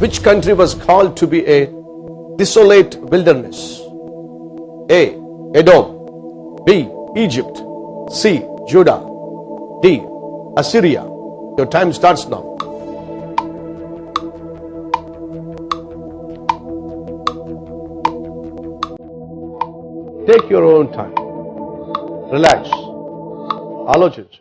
Which country was called to be a desolate wilderness? A. Edom, B. Egypt, C. Judah, D. Assyria. Your time starts now. Take your own time. Relax. ఆలోచించు.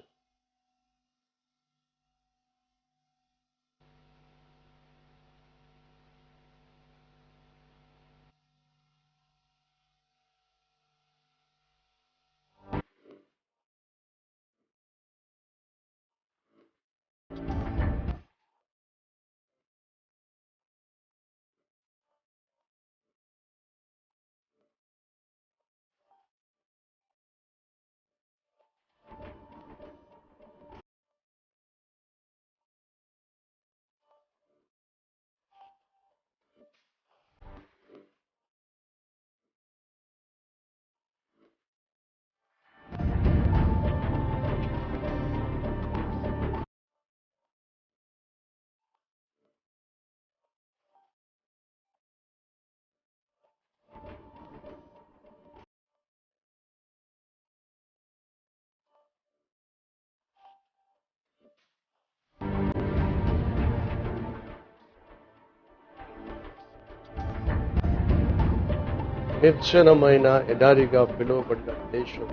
నిర్జనమైన ఎడారిగా పిలువబడిన దేశం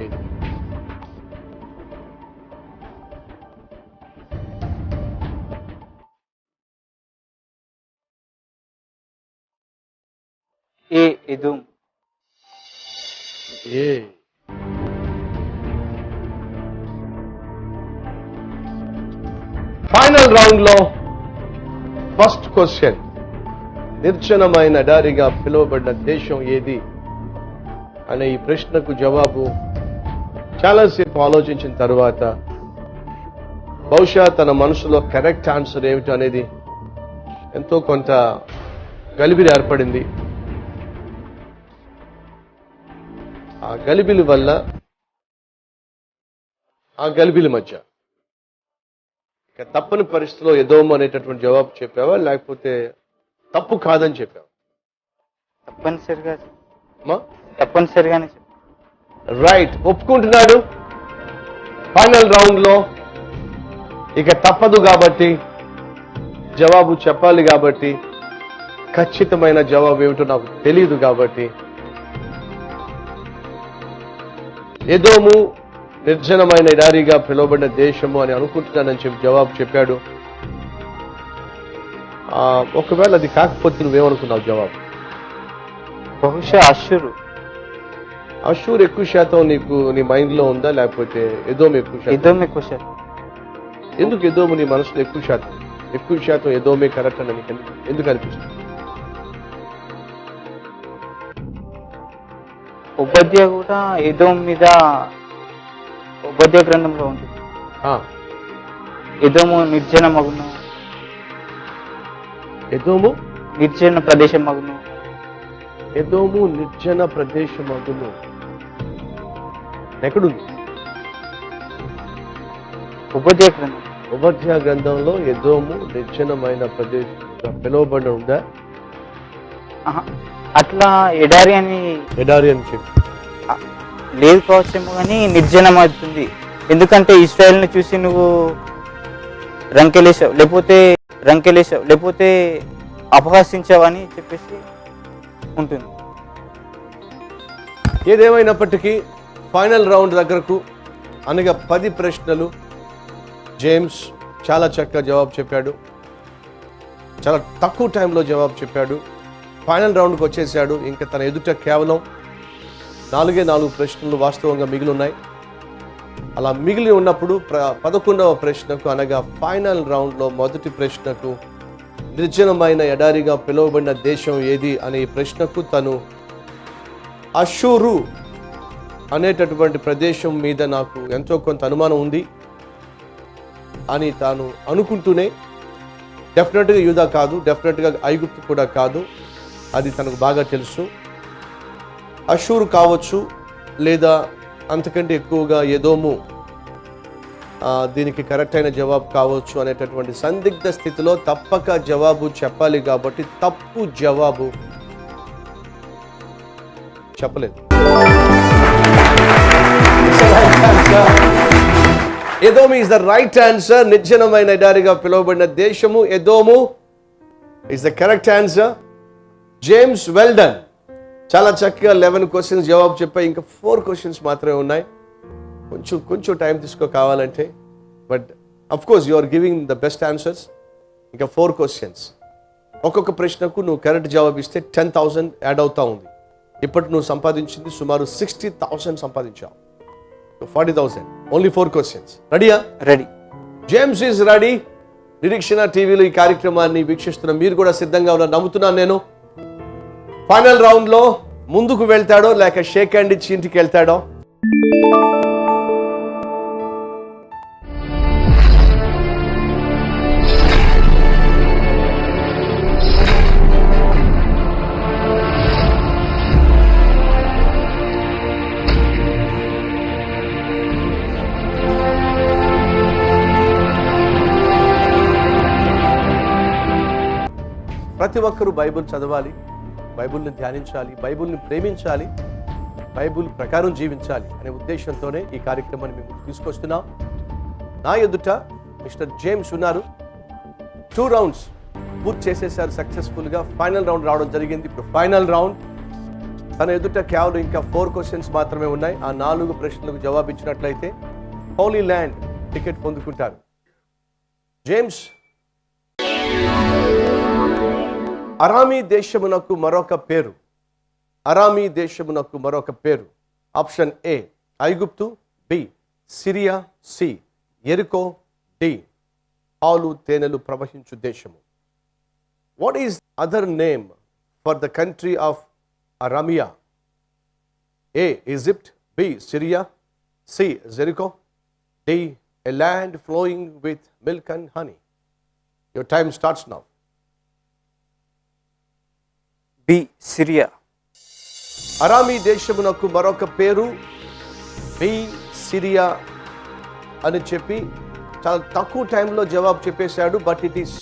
ఏది? ఏ ఎదోం. ఏ ఫైనల్ రౌండ్ లో first question. నిర్జనమైన ఎడారిగా పిలువబడిన దేశం ఏది అనే ఈ ప్రశ్నకు జవాబు చాలాసేపు ఆలోచించిన తర్వాత బహుశా తన మనసులో కరెక్ట్ ఆన్సర్ ఏమిటో అనేది ఎంతో కొంత గలిబిలి ఏర్పడింది. ఆ గలిబిలి వల్ల, ఆ గలిబిలి మధ్య ఇక తప్పని పరిస్థితిలో ఎదోము అనేటటువంటి జవాబు చెప్పావా, లేకపోతే తప్పు కాదని చెప్పావా? తప్పనిసరిగా అమ్మా తప్పనిసరిగానే రైట్, ఒప్పుకుంటున్నాడు. ఫైనల్ రౌండ్ లో ఇక తప్పదు కాబట్టి, జవాబు చెప్పాలి కాబట్టి, ఖచ్చితమైన జవాబు ఏమిటో నాకు తెలియదు కాబట్టి, ఎదోము నిర్జనమైన ఎడారిగా పిలువబడిన దేశము అని అనుకుంటున్నానని చెప్పి జవాబు చెప్పాడు. ఒకవేళ అది కాకపోతే నువ్వేమనుకున్నావు జవాబు? బహుశా అశ్షూరు. అశ్షూర్ ఎక్కువ శాతం నీకు నీ మైండ్ లో ఉందా, లేకపోతే ఎదోము ఎక్కువ శాతం? ఎదోము ఎక్కువ శాతం. ఎందుకు ఎదోము నీ మనసులో ఎక్కువ శాతం ఎదోమే కరెక్ట్ అని నీకు ఎందుకు అనిపిస్తుంది? ఉపధ్యాయ కూడా ఎదోము మీద ఉపధ్యాయ గ్రంథంలో ఉంటుంది. ఎదోము నిర్జన మగును, ఎదోము నిర్జన ప్రదేశం మగును, ఎదోము నిర్జన ప్రదేశం మగును ఎక్కడుంది? ఉపధ్యాయ గ్రంథం. ఉపధ్యాయ గ్రంథంలో ఎదోము నిర్జనమైన ప్రదేశంగా పిలువబడి ఉందా? అట్లా ఎడారి అని చెప్పి లేదు కావచ్చేమో కానీ నిర్జనం అవుతుంది. ఎందుకంటే ఇస్రాయల్ని చూసి నువ్వు రంకెలేసావు, లేకపోతే అపహసించావు అని చెప్పేసి ఉంటుంది. ఏదేమైనప్పటికీ ఫైనల్ రౌండ్ దగ్గరకు అనగా 10 ప్రశ్నలు జేమ్స్ చాలా చక్కగా జవాబు చెప్పాడు. చాలా తక్కువ టైంలో జవాబు చెప్పాడు. ఫైనల్ రౌండ్కి వచ్చేసాడు. ఇంకా తన ఎదుట కేవలం 4 ప్రశ్నలు వాస్తవంగా మిగిలి ఉన్నాయి. అలా మిగిలి ఉన్నప్పుడు 11వ ప్రశ్నకు అనగా ఫైనల్ రౌండ్లో మొదటి ప్రశ్నకు నిర్జనమైన ఎడారిగా పిలువబడిన దేశం ఏది అనే ఈ ప్రశ్నకు తను అశ్షూరు అనేటటువంటి ప్రదేశం మీద నాకు ఎంతో కొంత అనుమానం ఉంది అని తాను అనుకుంటూనే, డెఫినెట్గా యూదా కాదు, డెఫినెట్గా ఐగుప్తు కూడా కాదు, అది తనకు బాగా తెలుసు. అశ్షూరు కావచ్చు, లేదా అంతకంటే ఎక్కువగా ఎదోము దీనికి కరెక్ట్ అయిన జవాబు కావచ్చు అనేటటువంటి సందిగ్ధ స్థితిలో తప్పక జవాబు చెప్పాలి కాబట్టి తప్పు జవాబు చెప్పలేదు. ఎదోము ఈజ్ ద రైట్ ఆన్సర్. నిర్జనమైన ఎడారిగా పిలువబడిన దేశము ఎదోము is the correct answer. James well done. చాలా చక్కగా 11 క్వశ్చన్స్ జవాబు చెప్పాయి. ఇంకా 4 క్వశ్చన్స్ మాత్రమే ఉన్నాయి. కొంచెం టైం తీసుకో కావాలంటే, but of course you are giving the best answers. ఇంకా 4 క్వశ్చన్స్. ఒక్కొక్క ప్రశ్నకు నువ్వు కరెక్ట్ జవాబు ఇస్తే 10,000 యాడ్ అవుతా ఉంది. ఇప్పటి నువ్వు సంపాదించింది సుమారు 60,000 సంపాదించావు. 40,000. Only 4 questions. రెడీయా? రెడీ. James is ready. నిరీక్షణ టీవీలో ఈ కార్యక్రమాన్ని వీక్షిస్తున్న మీరు కూడా సిద్ధంగా ఉన్నారు నమ్ముతున్నాను నేను. ఫైనల్ రౌండ్ లో ముందుకు వెళ్తాడో లేక షేక్ హ్యాండ్ ఇచ్చి ఇంటికి వెళ్తాడో? ప్రతి ఒక్కరూ బైబిల్ చదవాలి, బైబిల్ని ధ్యానించాలి, బైబిల్ని ప్రేమించాలి, బైబిల్ ప్రకారం జీవించాలి అనే ఉద్దేశంతోనే ఈ కార్యక్రమాన్ని మేము తీసుకొస్తున్నాం. నా ఎదుట మిస్టర్ జేమ్స్ ఉన్నారు. 2 రౌండ్స్ పూర్తి చేసేసారు సక్సెస్ఫుల్గా. ఫైనల్ రౌండ్ రావడం జరిగింది. ఇప్పుడు ఫైనల్ రౌండ్. తన ఎదుట కేవలం ఇంకా 4 క్వశ్చన్స్ మాత్రమే ఉన్నాయి. ఆ 4 ప్రశ్నలకు జవాబిచ్చినట్లయితే హోలీ ల్యాండ్ టికెట్ పొందుకుంటారు. జేమ్స్, అరామీ దేశమునకు మరొక పేరు. అరామీ దేశమునకు మరొక పేరు. ఆప్షన్ ఏ ఐగుప్తు, బి సిరియా, సి ఎరికో, డి పాలు తేనెలు ప్రవహించు దేశము. What is other name for the country of Aramia? A Egypt, B Syria, C Jericho, D a land flowing with milk and honey. Your time starts now. B Syria. అరామీ దేశమునకు మరొక పేరు B Syria అని చెప్పి చాలా తక్కువ టైంలో జవాబు చెప్పేశాడు. బట్ ఇట్ ఈస్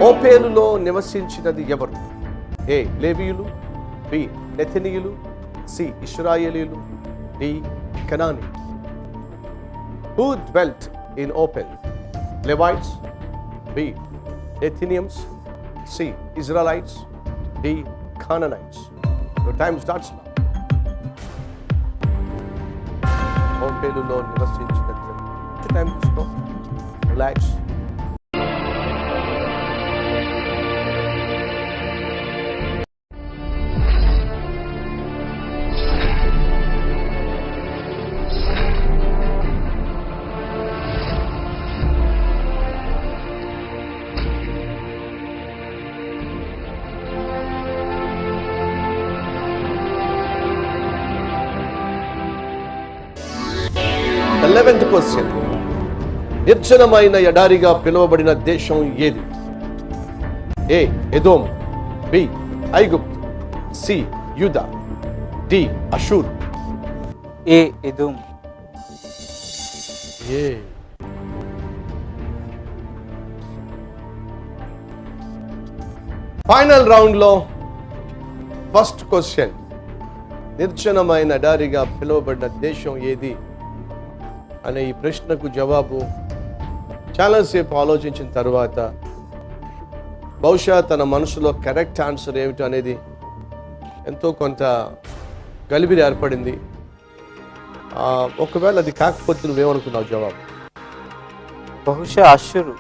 ఓపేలులో నివసించినది ఎవరు? ఏ లేవీయులు, బి నెథనీయులు, సి ఇశ్రాయేలీయులు, డి కనానీ. Who dwelt in Ophel? Levites, B Nethinims, C Israelites, D Canaanites. Your time starts now. ఓపేలులో నివసించినది ఎవరు? టైం తీసుకో, రిలాక్స్. The 11th question. నిర్జనమైన ఎడారిగా పిలువబడిన దేశం ఏది? ఏ ఎదోమ్, బి ఐగుప్తు, సి యూదా, డి అషూర్. ఏ ఎదోమ్. ఏ ఫైనల్ రౌండ్ లో ఫస్ట్ క్వశ్చన్. నిర్జనమైన ఎడారిగా పిలువబడిన దేశం ఏది అనే ఈ ప్రశ్నకు జవాబు చాలాసేపు ఆలోచించిన తర్వాత బహుశా తన మనసులో కరెక్ట్ ఆన్సర్ ఏమిటి అనేది ఎంతో కొంత గలిబిలి ఏర్పడింది. ఒకవేళ అది కాకపోతే నువ్వేమనుకున్నావు జవాబు? బహుశా అషూరు.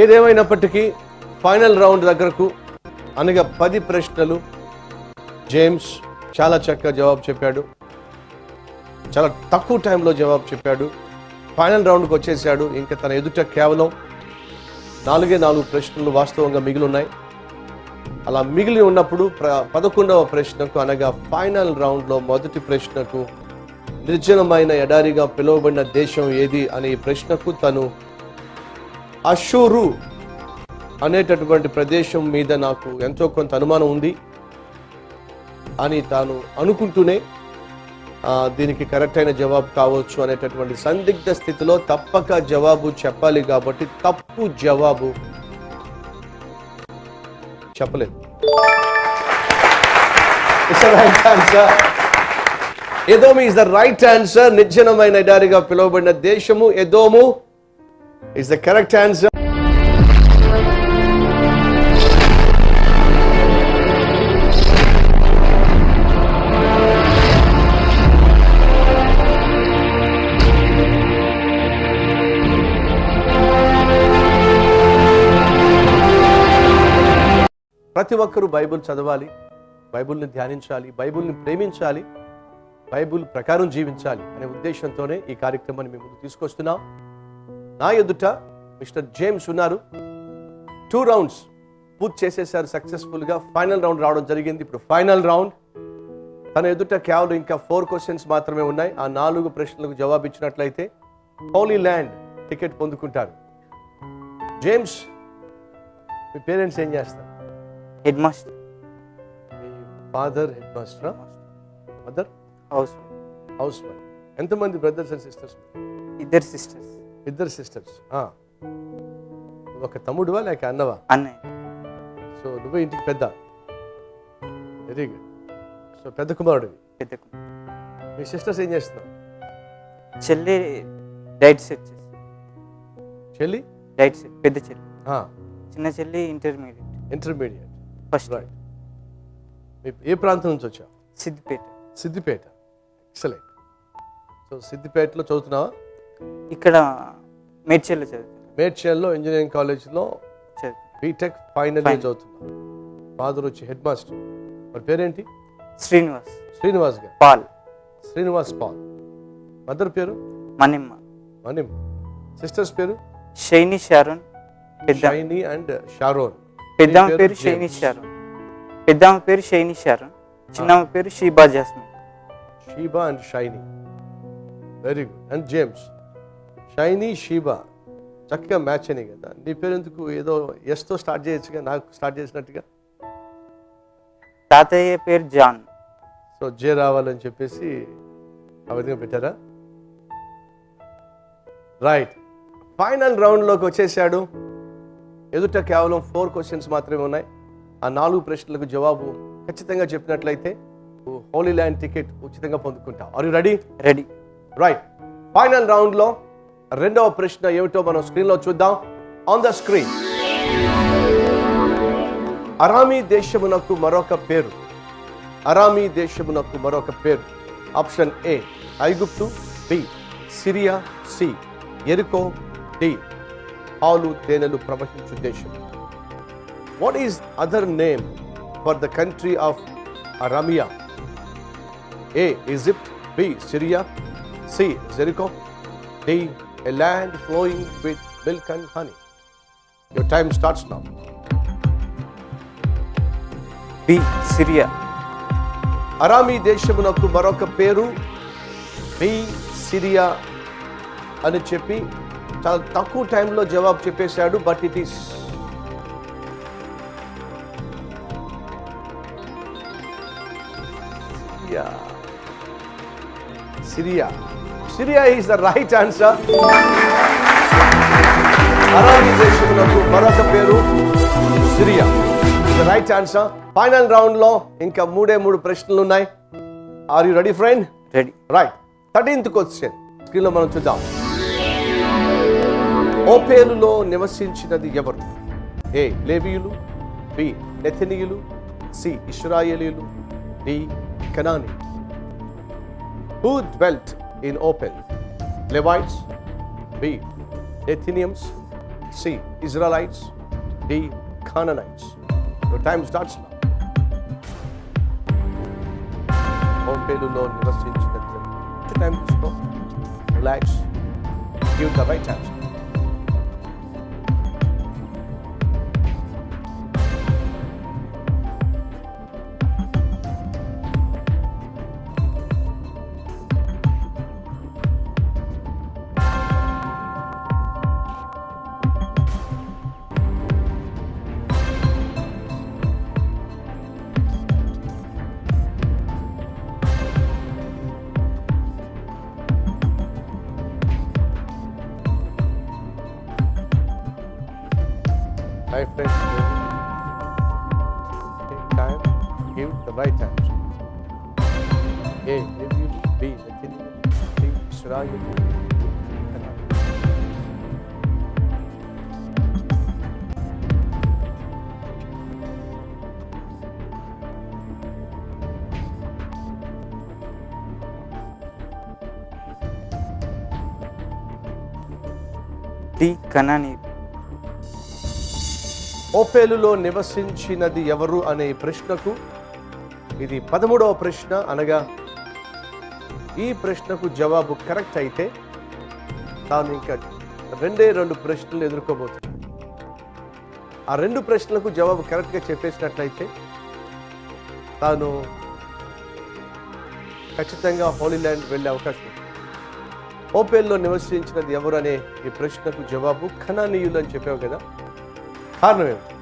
ఏదేమైనప్పటికీ ఫైనల్ రౌండ్ దగ్గరకు అనగా 10 ప్రశ్నలు జేమ్స్ చాలా చక్కగా జవాబు చెప్పాడు. చాలా తక్కువ టైంలో జవాబు చెప్పాడు. ఫైనల్ రౌండ్కి వచ్చేసాడు. ఇంకా తన ఎదుట కేవలం 4 ప్రశ్నలు వాస్తవంగా మిగిలి ఉన్నాయి. అలా మిగిలి ఉన్నప్పుడు 11వ ప్రశ్నకు అనగా ఫైనల్ రౌండ్లో మొదటి ప్రశ్నకు నిర్జనమైన ఎడారిగా పిలువబడిన దేశం ఏది అనే ఈ ప్రశ్నకు తను అషూరు అనేటటువంటి ప్రదేశం మీద నాకు ఎంతో కొంత అనుమానం ఉంది అని తాను అనుకుంటూనే దీనికి కరెక్ట్ అయిన జవాబు కావచ్చు అనేటటువంటి సందిగ్ధ స్థితిలో తప్పక జవాబు చెప్పాలి కాబట్టి తప్పు జవాబు చెప్పలేదు. ఎదోము ఇస్ ద రైట్ ఆన్సర్. నిర్జనమైన ఎడారిగా పిలువబడిన దేశము ఎదోము ఇస్ ద కరెక్ట్ ఆన్సర్. ప్రతి ఒక్కరూ బైబిల్ చదవాలి, బైబిల్ని ధ్యానించాలి, బైబిల్ని ప్రేమించాలి, బైబిల్ ప్రకారం జీవించాలి అనే ఉద్దేశంతోనే ఈ కార్యక్రమాన్ని మేము ముందు తీసుకొస్తున్నాం. నా ఎదుట మిస్టర్ జేమ్స్ ఉన్నారు. 2 రౌండ్స్ పూర్తి చేసేసారు సక్సెస్ఫుల్గా. ఫైనల్ రౌండ్ రావడం జరిగింది. ఇప్పుడు ఫైనల్ రౌండ్. తన ఎదుట కేవలం ఇంకా 4 క్వశ్చన్స్ మాత్రమే ఉన్నాయి. ఆ 4 ప్రశ్నలకు జవాబు ఇచ్చినట్లయితే హోలీ ల్యాండ్ టికెట్ పొందుకుంటారు. జేమ్స్, మీ పేరెంట్స్ ఏం చేస్తారు? Head master. మీ ఫాదర్ హెడ్ మాస్టరా? Mother house wife. ఎంతమంది brothers and sisters? 2 sisters. 2 sisters. ఒక తమ్ముడువా లేక అన్నవా? అన్నయ్య. సో నువ్వే ఇంటికి పెద్ద. Very good. సో పెద్ద కుమారుడివి. పెద్ద మీ సిస్టర్స్ ఏం చేస్తున్నావు? చెల్లి డైట్ సెట్ చేసి. చెల్లి డైట్ సెట్. పెద్ద చెల్లి చిన్న చెల్లి ఇంటర్మీడియట్ ఇంటర్మీడియట్. First right. ఏ ప్రాంతం నుంచి వచ్చావు? సిద్దిపేట. సిద్దిపేట. ఎక్సలెంట్. సో సిద్దిపేటలో చదువుతున్నావా? ఇక్కడ మేడ్చల్లో చదువుతాను. మేడ్చల్లో ఇంజనీరింగ్ కాలేజ్లో బీటెక్ ఫైనల్ ఇయర్ Final. చదువుతున్నావు. ఫాదర్ వచ్చి హెడ్ మాస్టర్. మరి పేరేంటి? శ్రీనివాస్ శ్రీనివాస్ గారు. Paul Srinivas Paul. మదర్ పేరు? మనిమ్మ. మనిమ్. సిస్టర్స్ పేరు? Saini Sharon. Shiny and Sharon. పెద్దమ్మ నీ పేరు జేమ్స్. షైని షారోన్. పెద్దమ్మ పేరు షైని షారోన్. చిన్నమ్మ పేరు Sheeba Jasmine. Sheeba and Shiny. Very good. And James. Shiny, Sheeba చక్కగా మ్యాచ్ అయినాయి కదా. నీ పేరు ఎందుకు ఏదో ఎస్తో స్టార్ట్ చేయొచ్చుగా, నాకు స్టార్ట్ చేసినట్టుగా? తాతయ్య పేరు జాన్. సో జే రావాలని చెప్పేసి ఆ విధంగా పెట్టారా? రైట్. ఫైనల్ రౌండ్లోకి వచ్చేసాడు. ఎదుట కేవలం 4 క్వశ్చన్స్ మాత్రమే ఉన్నాయి. ఆ 4 ప్రశ్నలకు జవాబు ఖచ్చితంగా చెప్పినట్లయితే హోలీ ల్యాండ్ టికెట్ ఉచితంగా పొందుకుంటాం. Are you ready? Ready. Right. Final రౌండ్లో రెండవ ప్రశ్న ఏమిటో మనం స్క్రీన్లో చూద్దాం. On the screen. అరామీ దేశమునకు మరొక పేరు. అరామీ దేశమునకు మరొక పేరు. ఆప్షన్ ఏ ఐగుప్తు, బి సిరియా, సి ఎరికో, డి పాలు తేనెలు ప్రవహించు దేశం. What is other name for the country of Aramia? A Egypt, B Syria, C Jericho, D a land flowing with milk and honey. Your time starts now. B Syria. అరామీ దేశమునకు మరొక పేరు B Syria అని చెప్పి చాలా తక్కువ టైంలో జవాబు చెప్పేశాడు. But it is Syria. Syria. Syria is the right answer. అరాబీ దేశమునకు మరొక పేరు Syria. The right answer. Final round లో ఇంకా 3 ప్రశ్నలు ఉన్నాయి. Are you ready friend? Ready. Right. 13th question screen లో మనం చూద్దాం. ఓపేలులో నివసించినది ఎవరు? ఏ లేవీయులు, బి నెథనీయులు, సి ఇశ్రాయేలీయులు, డి కనానీ. Who dwelt in Opel? Levites, B Nethinians, C Israelites, D Canaanites. Your time starts now. ఓపేలులో నివసించినట్లు. టైం తీసుకో. Relax. Give the right answer. My friends, take time, give the right answer. A. Levium, B. Nethinium, C. Israel, D. Canaan. D కనానీ. ఓపేలులో నివసించినది ఎవరు అనే ప్రశ్నకు ఇది 13వ ప్రశ్న. అనగా ఈ ప్రశ్నకు జవాబు కరెక్ట్ అయితే తాను ఇంకా 2 ప్రశ్నలు ఎదుర్కోబోతుంది. ఆ 2 ప్రశ్నలకు జవాబు కరెక్ట్గా చెప్పేసినట్లయితే తాను ఖచ్చితంగా హోలీ ల్యాండ్ వెళ్ళే అవకాశం ఉంది. ఓపేల్లో నివసించినది ఎవరు అనే ఈ ప్రశ్నకు జవాబు కనానీయులు అని చెప్పావు కదా. కారణం ఏమిటి?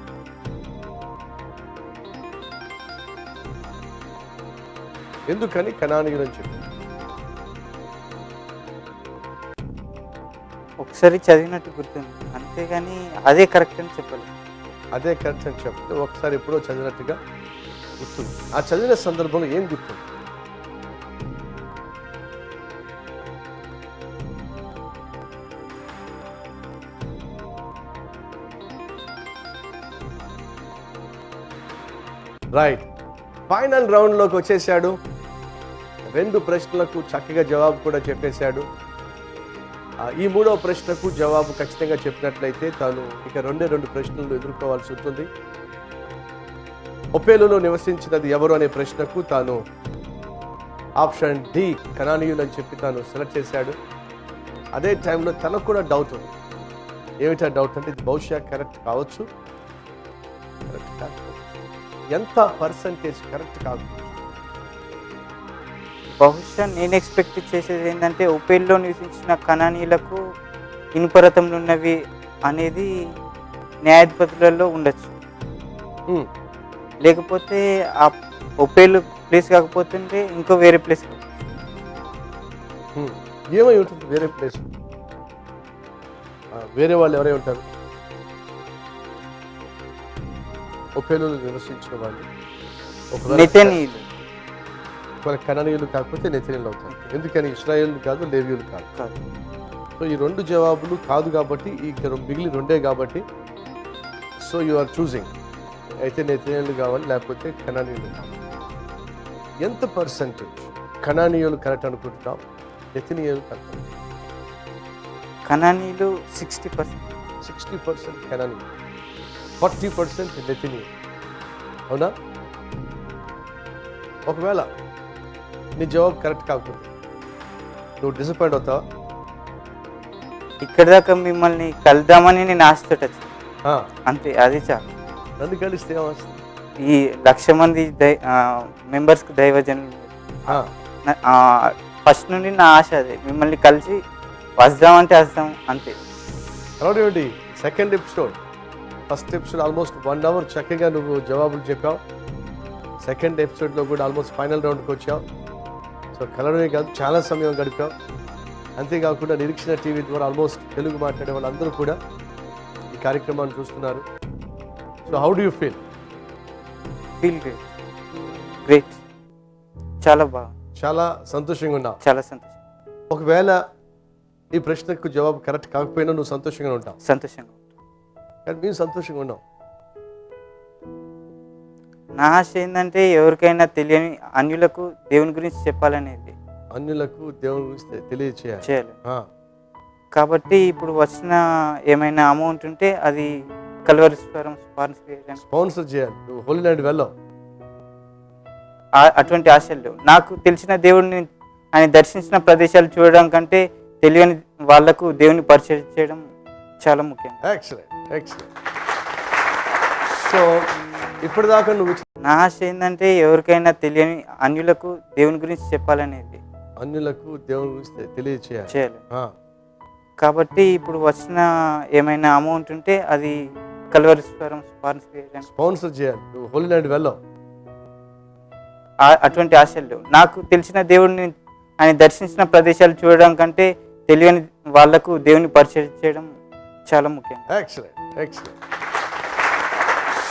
ఎందుకని కనానీయులు అని చెప్పావు? ఒకసారి చదివినట్టు గుర్తుంది, అంతేగాని అదే కరెక్ట్ అని చెప్పలేదు. అదే కరెక్ట్ అని చెప్తే ఒకసారి ఎప్పుడో చదివినట్టుగా గుర్తుంది. ఆ చదివిన సందర్భంలో ఏం గుర్తుంది? రైట్, ఫైనల్ రౌండ్లోకి వచ్చేసాడు. 2 ప్రశ్నలకు చక్కగా జవాబు కూడా చెప్పేశాడు. ఈ 3వ ప్రశ్నకు జవాబు ఖచ్చితంగా చెప్పినట్లయితే తాను ఇక 2 ప్రశ్నలు ఎదుర్కోవాల్సి ఉంటుంది. ఒపేలులో నివసించినది ఎవరు అనే ప్రశ్నకు తాను ఆప్షన్ డి కనానీయులు అని చెప్పి తాను సెలెక్ట్ చేశాడు. అదే టైంలో తనకు కూడా డౌట్ ఉంది. ఏమిటా డౌట్ అంటే ఇది బహుశా కరెక్ట్ కావచ్చు, కరెక్ట్ కాకపోవచ్చు. ఎంత పర్సంటేజ్ కరెక్ట్ కాకపోవచ్చు? బహుశా నేను ఎక్స్పెక్ట్ చేసేది ఏంటంటే ఒపేల్లో నివసించిన కనానీయులకు ఇనుపరథంలు ఉన్నవి అనేది న్యాయాధిపతులలో ఉండొచ్చు. లేకపోతే ఆ ఒపేలు ప్లేస్ కాకపోతుంటే ఇంకో వేరే ప్లేస్. ఏమై ఉంటుంది వేరే ప్లేస్? వేరే వాళ్ళు ఎవరై ఉంటారు? ఒపేలు నివసించిన వాళ్ళు నెతనీయులు. కనానీయులు కాకపోతే నెతనీయులు అవుతారు. ఎందుకని? ఇశ్రాయేలు కాదు, లేవీయులు కాదు. సో ఈ 2 జవాబులు కాదు కాబట్టి ఇక మిగిలి 2 కాబట్టి సో యు ఆర్ చూసింగ్. అయితే నెతనీయులు కావాలి లేకపోతే కనానీయులు కావాలి. ఎంత పర్సంటేజ్ కనానీయులు కరెక్ట్ అనుకుంటున్నాం, నెతనీయులు కరెక్ట్? కనానీయులు 60%. 60% కనానీయులు, 40% నెతనీయులు. అవునా? ఒకవేళ నీ జవాబు కరెక్ట్ కాకపోతే నువ్వు డిసప్పాయింట్ అవుతావా? ఇక్కడ దాకా మిమ్మల్ని కలుద్దామని నేను ఆశతోటి వచ్చాను, అంతే. అది చాలు. నన్ను కలిస్తే ఏమొస్తుంది? ఈ 1,00,000 మంది మెంబర్స్కి దైవజనులు ఫస్ట్ నుండి నా ఆశ అదే, మిమ్మల్ని కలిసి వస్తామంటే వస్తాం, అంతే. తర్వాత ఏమిటి? Second episode, first episode almost 1 hour చక్కగా నువ్వు జవాబులు చెప్పావు. సెకండ్ ఎపిసోడ్లో కూడా ఆల్మోస్ట్ ఫైనల్ రౌండ్కి వచ్చావు. సో కలవడమే కాదు, చాలా సమయం గడిపావు. అంతేకాకుండా నిరీక్షణ టీవీ ద్వారా ఆల్మోస్ట్ తెలుగు మాట్లాడే వాళ్ళందరూ కూడా ఈ కార్యక్రమాన్ని చూస్తున్నారు. So how do you feel? Feel great. చాలా బాగా, చాలా సంతోషంగా ఉన్నావు. చాలా సంతోషం. ఒకవేళ ఈ ప్రశ్నకు జవాబు కరెక్ట్ కాకపోయినా నువ్వు సంతోషంగా ఉంటావు? సంతోషంగా. కానీ మేము సంతోషంగా ఉన్నాం. నా ఆశ ఏంటంటే ఎవరికైనా తెలియని అన్యులకు దేవుని గురించి చెప్పాలనేది. అన్యులకు దేవుని గురించి తెలియచేయాలి. కాబట్టి ఇప్పుడు వచ్చిన ఏమైనా అమౌంట్ ఉంటే అది కల్వరి స్పాన్సర్ చేయాలి. నువ్వు హోలీ ల్యాండ్ వెళ్ళావు. అటువంటి ఆశలు లేవు. నాకు తెలిసిన దేవుడిని ఆయన దర్శించిన ప్రదేశాలు చూడడం కంటే తెలియని వాళ్లకు దేవుని పరిచయం చేయడం చాలా ముఖ్యం. సో ఇప్పటిదాకా నువ్వు నా ఆశ ఏంటంటే ఎవరికైనా తెలియని అన్యులకు దేవుని గురించి చెప్పాలనేది. అన్యులకు దేవుని గురించి తెలియచేయాలి. కాబట్టి ఇప్పుడు వచ్చిన ఏమైనా అమౌంట్ ఉంటే అది కల్వరి స్పాన్సర్ చేయాలి. నువ్వు హోలీ ల్యాండ్ వెళ్ళావు. అటువంటి ఆశలు లేవు. నాకు తెలిసిన దేవుడిని ఆయన దర్శించిన ప్రదేశాలు చూడడం కంటే తెలియని వాళ్లకు దేవుని పరిచయం చేయడం చాలా ముఖ్యం.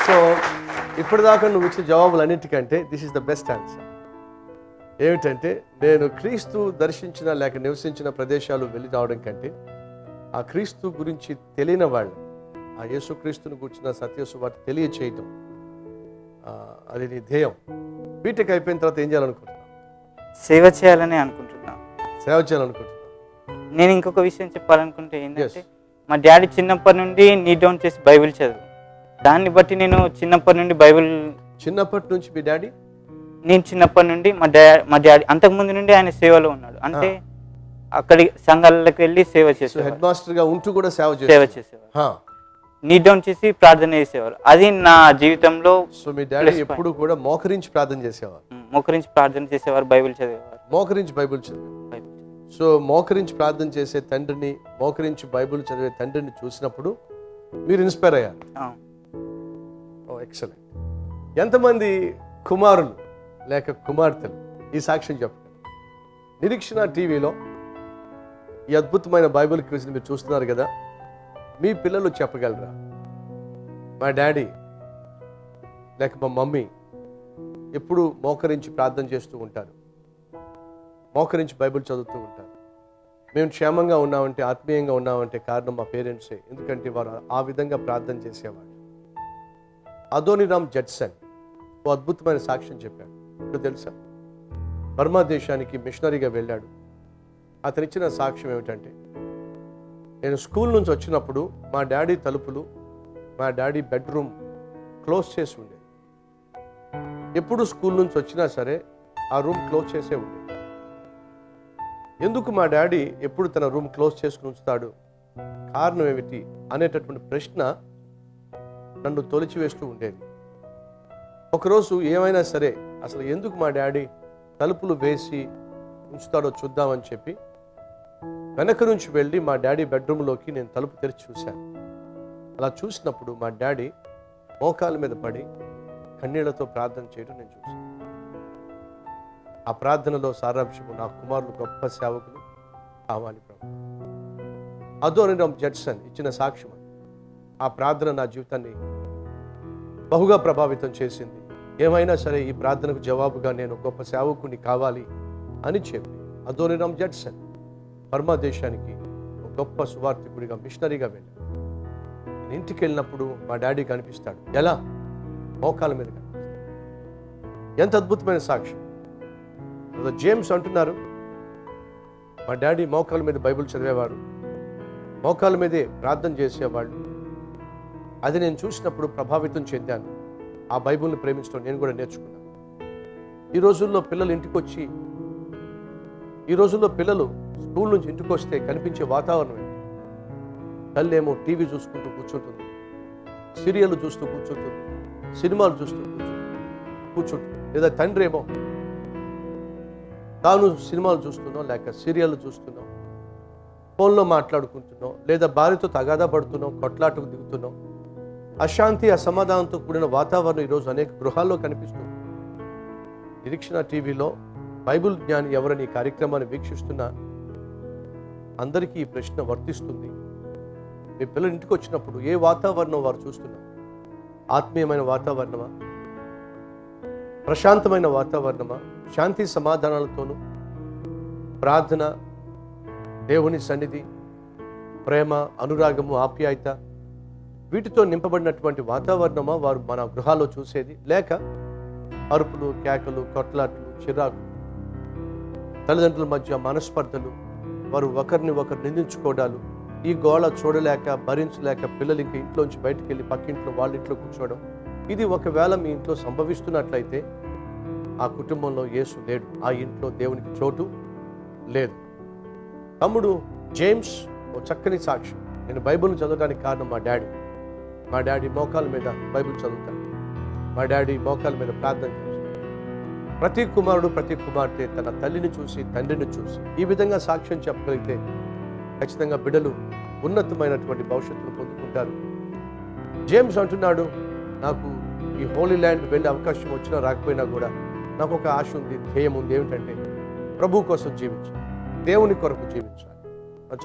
సో ఇప్పటిదాకా నువ్వు ఇచ్చిన జవాబులన్నిటికంటే this is the best answer. ఏమిటంటే నేను క్రీస్తు దర్శించిన లేక నివసించిన ప్రదేశాలు వెళ్ళి రావడం కంటే ఆ క్రీస్తు గురించి తెలియని వాళ్ళు ఆ యేసుక్రీస్తుని గురించిన సత్యసువార్త తెలియచేయటం, అది నీ ధ్యేయం. బీటెక్ అయిపోయిన తర్వాత ఏం చేయాలనుకుంటున్నావు? సేవ చేయాలని అనుకుంటున్నాను. సేవ చేయాలనుకుంటున్నాను. నేను ఇంకొక విషయం చెప్పాలనుకుంటే ఏంటంటే మా డాడీ చిన్నప్పటి నుండి నీ డౌన్ చేసి బైబిల్ చదువు. దాన్ని బట్టి నేను చిన్నప్పటి నుండి బైబిల్. చిన్నప్పటి నుంచి మీ డాడీ? నేను చిన్నప్పటి నుండి మా డాడీ అంతకుముందు నుండి ఆయన సేవలో ఉన్నాడు. అంటే అక్కడి సంఘాలకు వెళ్ళి సేవ చేసేవారు. హెడ్ మాస్టర్ గా ఉంటూ కూడా సేవ చేసేవారు. నీ డౌన్ చేసి ప్రార్థన చేసేవారు. అది నా జీవితంలో. సో మీ డాడీ ఎప్పుడు కూడా మోకరించి ప్రార్థన చేసేవారు. మోకరించి ప్రార్థన చేసేవారు, బైబిల్ చదివేవారు. మోకరించి బైబిల్ చదివేవారు. సో మోకరించి ప్రార్థన చేసే తండ్రిని, మోకరించి బైబిల్ చదివే తండ్రిని చూసినప్పుడు మీరు ఇన్స్పైర్ అయ్యారు. ఎక్సలెంట్. ఎంతమంది కుమారులు లేక కుమార్తెలు ఈ సాక్ష్యం చెప్పండి. నిరీక్షణ టీవీలో ఈ అద్భుతమైన బైబిల్ క్విజ్ని మీరు చూస్తున్నారు కదా, మీ పిల్లలు చెప్పగలరా మా డాడీ లేక మా మమ్మీ ఎప్పుడు మోకరించి ప్రార్థన చేస్తూ ఉంటారు, మోకరించి బైబిల్ చదువుతూ ఉంటారు, మేము క్షేమంగా ఉన్నామంటే, ఆత్మీయంగా ఉన్నామంటే కారణం మా పేరెంట్సే. ఎందుకంటే వారు ఆ విధంగా ప్రార్థన చేసేవారు. అదోనిరామ్ జడ్సన్ ఓ అద్భుతమైన సాక్ష్యం చెప్పాడు. ఇప్పుడు తెలుసా, బర్మా దేశానికి మిషనరీగా వెళ్ళాడు. అతను ఇచ్చిన సాక్ష్యం ఏమిటంటే, నేను స్కూల్ నుంచి వచ్చినప్పుడు మా డాడీ తలుపులు, మా డాడీ బెడ్రూమ్ క్లోజ్ చేసి ఉండేది. ఎప్పుడు స్కూల్ నుంచి వచ్చినా సరే ఆ రూమ్ క్లోజ్ చేసే ఉండేది. ఎందుకు మా డాడీ ఎప్పుడు తన రూమ్ క్లోజ్ చేసుకుని ఉంచుతాడు, కారణం ఏమిటి అనేటటువంటి ప్రశ్న నన్ను తొలిచివేస్తూ ఉండేది. ఒకరోజు ఏమైనా సరే అసలు ఎందుకు మా డాడీ తలుపులు వేసి ఉంచుతాడో చూద్దామని చెప్పి వెనక నుంచి వెళ్ళి మా డాడీ బెడ్రూమ్లోకి నేను తలుపు తెరిచి చూశాను. అలా చూసినప్పుడు మా డాడీ మోకాల మీద పడి కన్నీళ్లతో ప్రార్థన చేయడం నేను చూశాను. ఆ ప్రార్థనలో సారాంశము, నా కుమారులు గొప్ప సేవకులు కావాలి ప్రభు. అదోనిరామ్ జడ్సన్ ఇచ్చిన సాక్ష్యం. ఆ ప్రార్థన నా జీవితాన్ని బహుగా ప్రభావితం చేసింది. ఏమైనా సరే ఈ ప్రార్థనకు జవాబుగా నేను గొప్ప సేవకుని కావాలి అని చెప్పి అదోనిరామ్ జడ్సన్ బర్మా దేశానికి ఒక గొప్ప సువార్థికుడిగా, మిషనరీగా వెళ్ళాడు. నేను ఇంటికి వెళ్ళినప్పుడు మా డాడీ కనిపిస్తాడు. ఎలా? మోకాల మీద కనిపిస్తాడు. ఎంత అద్భుతమైన సాక్ష్యం. జేమ్స్ అంటున్నారు, మా డాడీ మోకాల మీద బైబిల్ చదివేవారు, మోకాల మీదే ప్రార్థన చేసేవాళ్ళు. అది నేను చూసినప్పుడు ప్రభావితం చెందాను. ఆ బైబిల్ని ప్రేమించడం నేను కూడా నేర్చుకున్నాను. ఈ రోజుల్లో పిల్లలు స్కూల్ నుంచి ఇంటికి వస్తే కనిపించే వాతావరణం ఏంటి? తల్లి ఏమో టీవీ చూసుకుంటూ కూర్చుంటుంది, సీరియల్ చూస్తూ కూర్చుంటుంది, సినిమాలు చూస్తూ కూర్చుంటుంది. లేదా తండ్రి ఏమో తాను సినిమాలు చూస్తున్నాం, లేక సీరియల్ చూస్తున్నాం, ఫోన్లో మాట్లాడుకుంటున్నాం, లేదా భార్యతో తగాదా పడుతున్నాం, కొట్లాటకు దిగుతున్నాం. అశాంతి, అసమాధానంతో కూడిన వాతావరణం ఈరోజు అనేక గృహాల్లో కనిపిస్తుంది. నిరీక్షణ టీవీలో బైబిల్ జ్ఞాని ఎవరని కార్యక్రమాన్ని వీక్షిస్తున్నా అందరికీ ఈ ప్రశ్న వర్తిస్తుంది. మీ పిల్లలు ఇంటికి వచ్చినప్పుడు ఏ వాతావరణం వారు చూస్తున్నారు? ఆత్మీయమైన వాతావరణమా, ప్రశాంతమైన వాతావరణమా, శాంతి సమాధానాలతోనూ ప్రార్థన, దేవుని సన్నిధి, ప్రేమ, అనురాగము, ఆప్యాయత వీటితో నింపబడినటువంటి వాతావరణమా వారు మన గృహాల్లో చూసేది? లేక అరుపులు, కేకలు, కొట్లాట్లు, చిరాకు, తల్లిదండ్రుల మధ్య మనస్పర్ధలు, వారు ఒకరిని ఒకరు నిందించుకోవడాలు, ఈ గోళ చూడలేక భరించలేక పిల్లలు ఇంక ఇంట్లోంచి బయటకు వెళ్ళి పక్కింట్లో వాళ్ళ ఇంట్లో కూర్చోవడం. ఇది ఒకవేళ మీ ఇంట్లో సంభవిస్తున్నట్లయితే ఆ కుటుంబంలో యేసు లేడు, ఆ ఇంట్లో దేవునికి చోటు లేదు. తమ్ముడు జేమ్స్ ఓ చక్కని సాక్ష్యం. నేను బైబిల్ని చదవడానికి కారణం మా డాడీ మోకాల మీద బైబిల్ చదువుతాడు. మా డాడీ మోకాల మీద ప్రార్థన చేస్తాడు. ప్రతి కుమారుడు, ప్రతి కుమార్తె తన తల్లిని చూసి, తండ్రిని చూసి ఈ విధంగా సాక్ష్యం చెప్పగలిగితే ఖచ్చితంగా బిడ్డలు ఉన్నతమైనటువంటి భవిష్యత్తును పొందుకుంటారు. జేమ్స్ అంటున్నాడు, నాకు ఈ హోలీ ల్యాండ్ వెళ్ళే అవకాశం వచ్చినా రాకపోయినా కూడా నాకు ఒక ఆశ ఉంది, ధ్యేయం ఉంది. ఏమిటంటే ప్రభు కోసం జీవించాలి, దేవుని కొరకు జీవించాలి.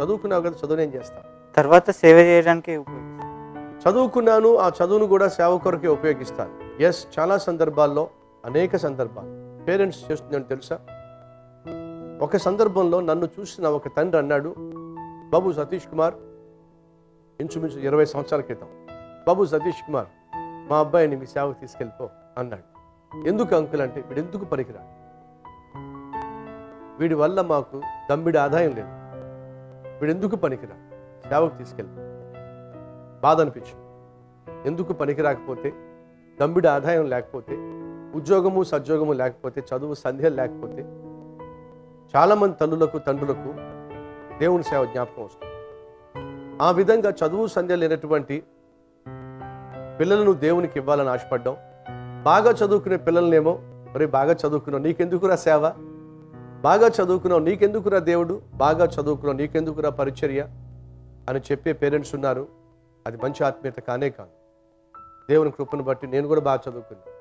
చదువుకున్నావు కదా, చదువునేం చేస్తాను, తర్వాత సేవ చేయడానికి చదువుకున్నాను, ఆ చదువును కూడా సేవ కొరకే ఉపయోగిస్తాను. ఎస్, చాలా సందర్భాల్లో, అనేక సందర్భాలు పేరెంట్స్ చేస్తుందని తెలుసా. ఒక సందర్భంలో నన్ను చూసిన ఒక తండ్రి అన్నాడు, బాబు సతీష్ కుమార్, ఇంచుమించు 20 సంవత్సరాల క్రితం, బాబు సతీష్ కుమార్, మా అబ్బాయిని మీ సేవకు తీసుకెళ్ళిపో అన్నాడు. ఎందుకు అంకుల్ అంటే, వీడు ఎందుకు పనికిరాడు, వీడి వల్ల మాకు దమ్మిడి ఆదాయం లేదు, వీడు ఎందుకు పనికిరాడు, సేవకు తీసుకెళ్ళి. బాధ అనిపించింది. ఎందుకు పనికి రాకపోతే, దమ్మిడి ఆదాయం లేకపోతే, ఉద్యోగము సద్యోగము లేకపోతే, చదువు సంధ్యలు లేకపోతే చాలామంది తల్లులకు, తండ్రులకు దేవుని సేవ జ్ఞాపకం వస్తుంది. ఆ విధంగా చదువు సంధ్య లేనటువంటి పిల్లలను దేవునికి ఇవ్వాలని ఆశపడ్డాం. బాగా చదువుకునే పిల్లలనేమో, మరి బాగా చదువుకున్నావు నీకెందుకురా సేవ, బాగా చదువుకున్నావు నీకెందుకురా దేవుడు, బాగా చదువుకున్నావు నీకెందుకురా పరిచర్య అని చెప్పే పేరెంట్స్ ఉన్నారు. అది మంచి ఆత్మీయత కానే కాదు. దేవుని కృపను బట్టి నేను కూడా బాగా చదువుకున్నాను.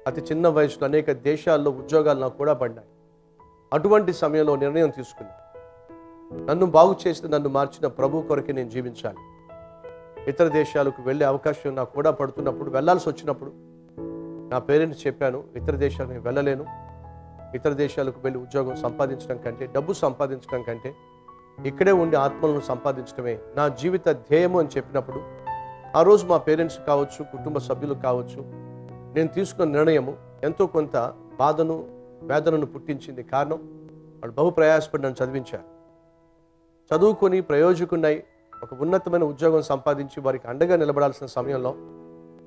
అతి చిన్న వయసులో అనేక దేశాల్లో ఉద్యోగాలు నాకు కూడా పడ్డాయి. అటువంటి సమయంలో నిర్ణయం తీసుకున్నాను, నన్ను బాగు చేసి నన్ను మార్చిన ప్రభు కొరకే నేను జీవించాలి. ఇతర దేశాలకు వెళ్ళే అవకాశం నాకు కూడా పడుతున్నప్పుడు, వెళ్ళాల్సి వచ్చినప్పుడు నా పేరెంట్స్ చెప్పాను, ఇతర దేశాలకు వెళ్ళలేను. ఇతర దేశాలకు వెళ్ళి ఉద్యోగం సంపాదించడం కంటే, డబ్బు సంపాదించడం కంటే ఇక్కడే ఉండి ఆత్మలను సంపాదించడమే నా జీవిత ధ్యేయము అని చెప్పినప్పుడు, ఆ రోజు మా పేరెంట్స్ కావచ్చు, కుటుంబ సభ్యులు కావచ్చు, నేను తీసుకున్న నిర్ణయము ఎంతో కొంత బాధను వేదనను పుట్టించింది. కారణం, వాడు బహు ప్రయాసపడి నన్ను చదివించారు. చదువుకొని ప్రయోజకుడినై ఒక ఉన్నతమైన ఉద్యోగం సంపాదించి వారికి అండగా నిలబడాల్సిన సమయంలో,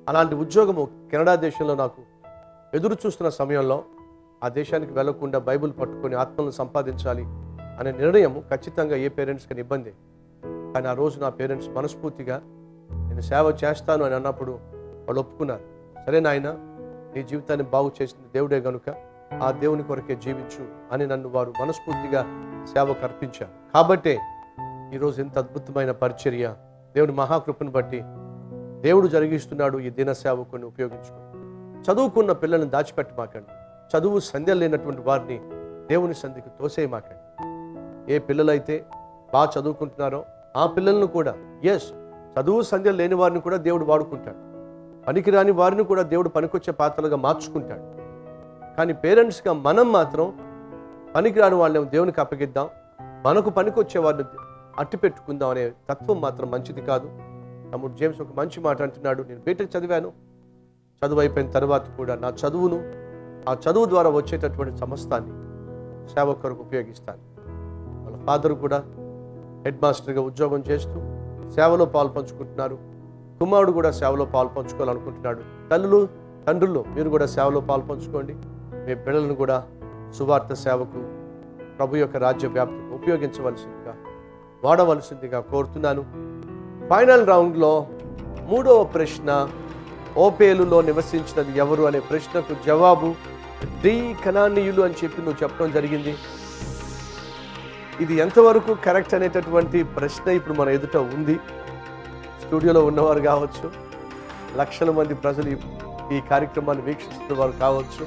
అలాంటి ఉద్యోగము కెనడా దేశంలో నాకు ఎదురు చూస్తున్న సమయంలో ఆ దేశానికి వెళ్లకుండా బైబిల్ పట్టుకొని ఆత్మలను సంపాదించాలి అనే నిర్ణయం ఖచ్చితంగా ఏ పేరెంట్స్కి ఇబ్బంది. కానీ ఆ రోజు నా పేరెంట్స్ మనస్ఫూర్తిగా నేను సేవ చేస్తాను అని అన్నప్పుడు వాళ్ళు ఒప్పుకున్నారు. సరే నాయన, నీ జీవితాన్ని బాగు చేసింది దేవుడే గనుక ఆ దేవుని కొరకే జీవించు అని నన్ను వారు మనస్ఫూర్తిగా సేవకు అర్పించారు. కాబట్టే ఈరోజు ఎంత అద్భుతమైన పరిచర్య దేవుని మహాకృపను బట్టి దేవుడు జరిగిస్తున్నాడు. ఈ దిన సేవకుని ఉపయోగించుకుని చదువుకున్న పిల్లల్ని దాచిపెట్టమాకండి. చదువు సంధ్యలు లేనటువంటి వారిని దేవుని సంధికి తోసేయమాకండి. ఏ పిల్లలైతే బాగా చదువుకుంటున్నారో ఆ పిల్లలను కూడా, చదువు సంధ్యలు లేని వారిని కూడా దేవుడు వాడుకుంటాడు. పనికిరాని వారిని కూడా దేవుడు పనికొచ్చే పాత్రలుగా మార్చుకుంటాడు. కానీ పేరెంట్స్గా మనం మాత్రం పనికిరాని వాళ్ళని దేవునికి అప్పగిద్దాం, మనకు పనికొచ్చే వారిని అట్టి పెట్టుకుందాం అనే తత్వం మాత్రం మంచిది కాదు. తమ్ముడు జేమ్స్ ఒక మంచి మాట అంటున్నాడు, నేను బీటెక్ చదివాను, చదువు అయిపోయిన తర్వాత కూడా నా చదువును, ఆ చదువు ద్వారా వచ్చేటటువంటి సమస్తాన్ని సేవ కొరకు ఉపయోగిస్తాను. వాళ్ళ ఫాదర్ కూడా హెడ్ మాస్టర్గా ఉద్యోగం చేస్తూ సేవలో పాలు పంచుకుంటున్నారు. కుమారుడు కూడా సేవలో పాలు పంచుకోవాలనుకుంటున్నాడు. తల్లులు, తండ్రులు, మీరు కూడా సేవలో పాలు పంచుకోండి. మీ పిల్లలను కూడా సువార్త సేవకు, ప్రభు యొక్క రాజ్య వ్యాప్తికి ఉపయోగించవలసిందిగా, వాడవలసిందిగా కోరుతున్నాను. ఫైనల్ రౌండ్లో 3వ ప్రశ్న, ఓపేలులో నివసించినది ఎవరు అనే ప్రశ్నకు జవాబు డి కనానీయులు అని చెప్పి నువ్వు చెప్పడం జరిగింది. ఇది ఎంతవరకు కరెక్ట్ అనేటటువంటి ప్రశ్న ఇప్పుడు మన ఎదుట ఉంది. స్టూడియోలో ఉన్నవారు కావచ్చు, లక్షల మంది ప్రజలు ఈ కార్యక్రమాన్ని వీక్షిస్తున్న వారు కావచ్చు,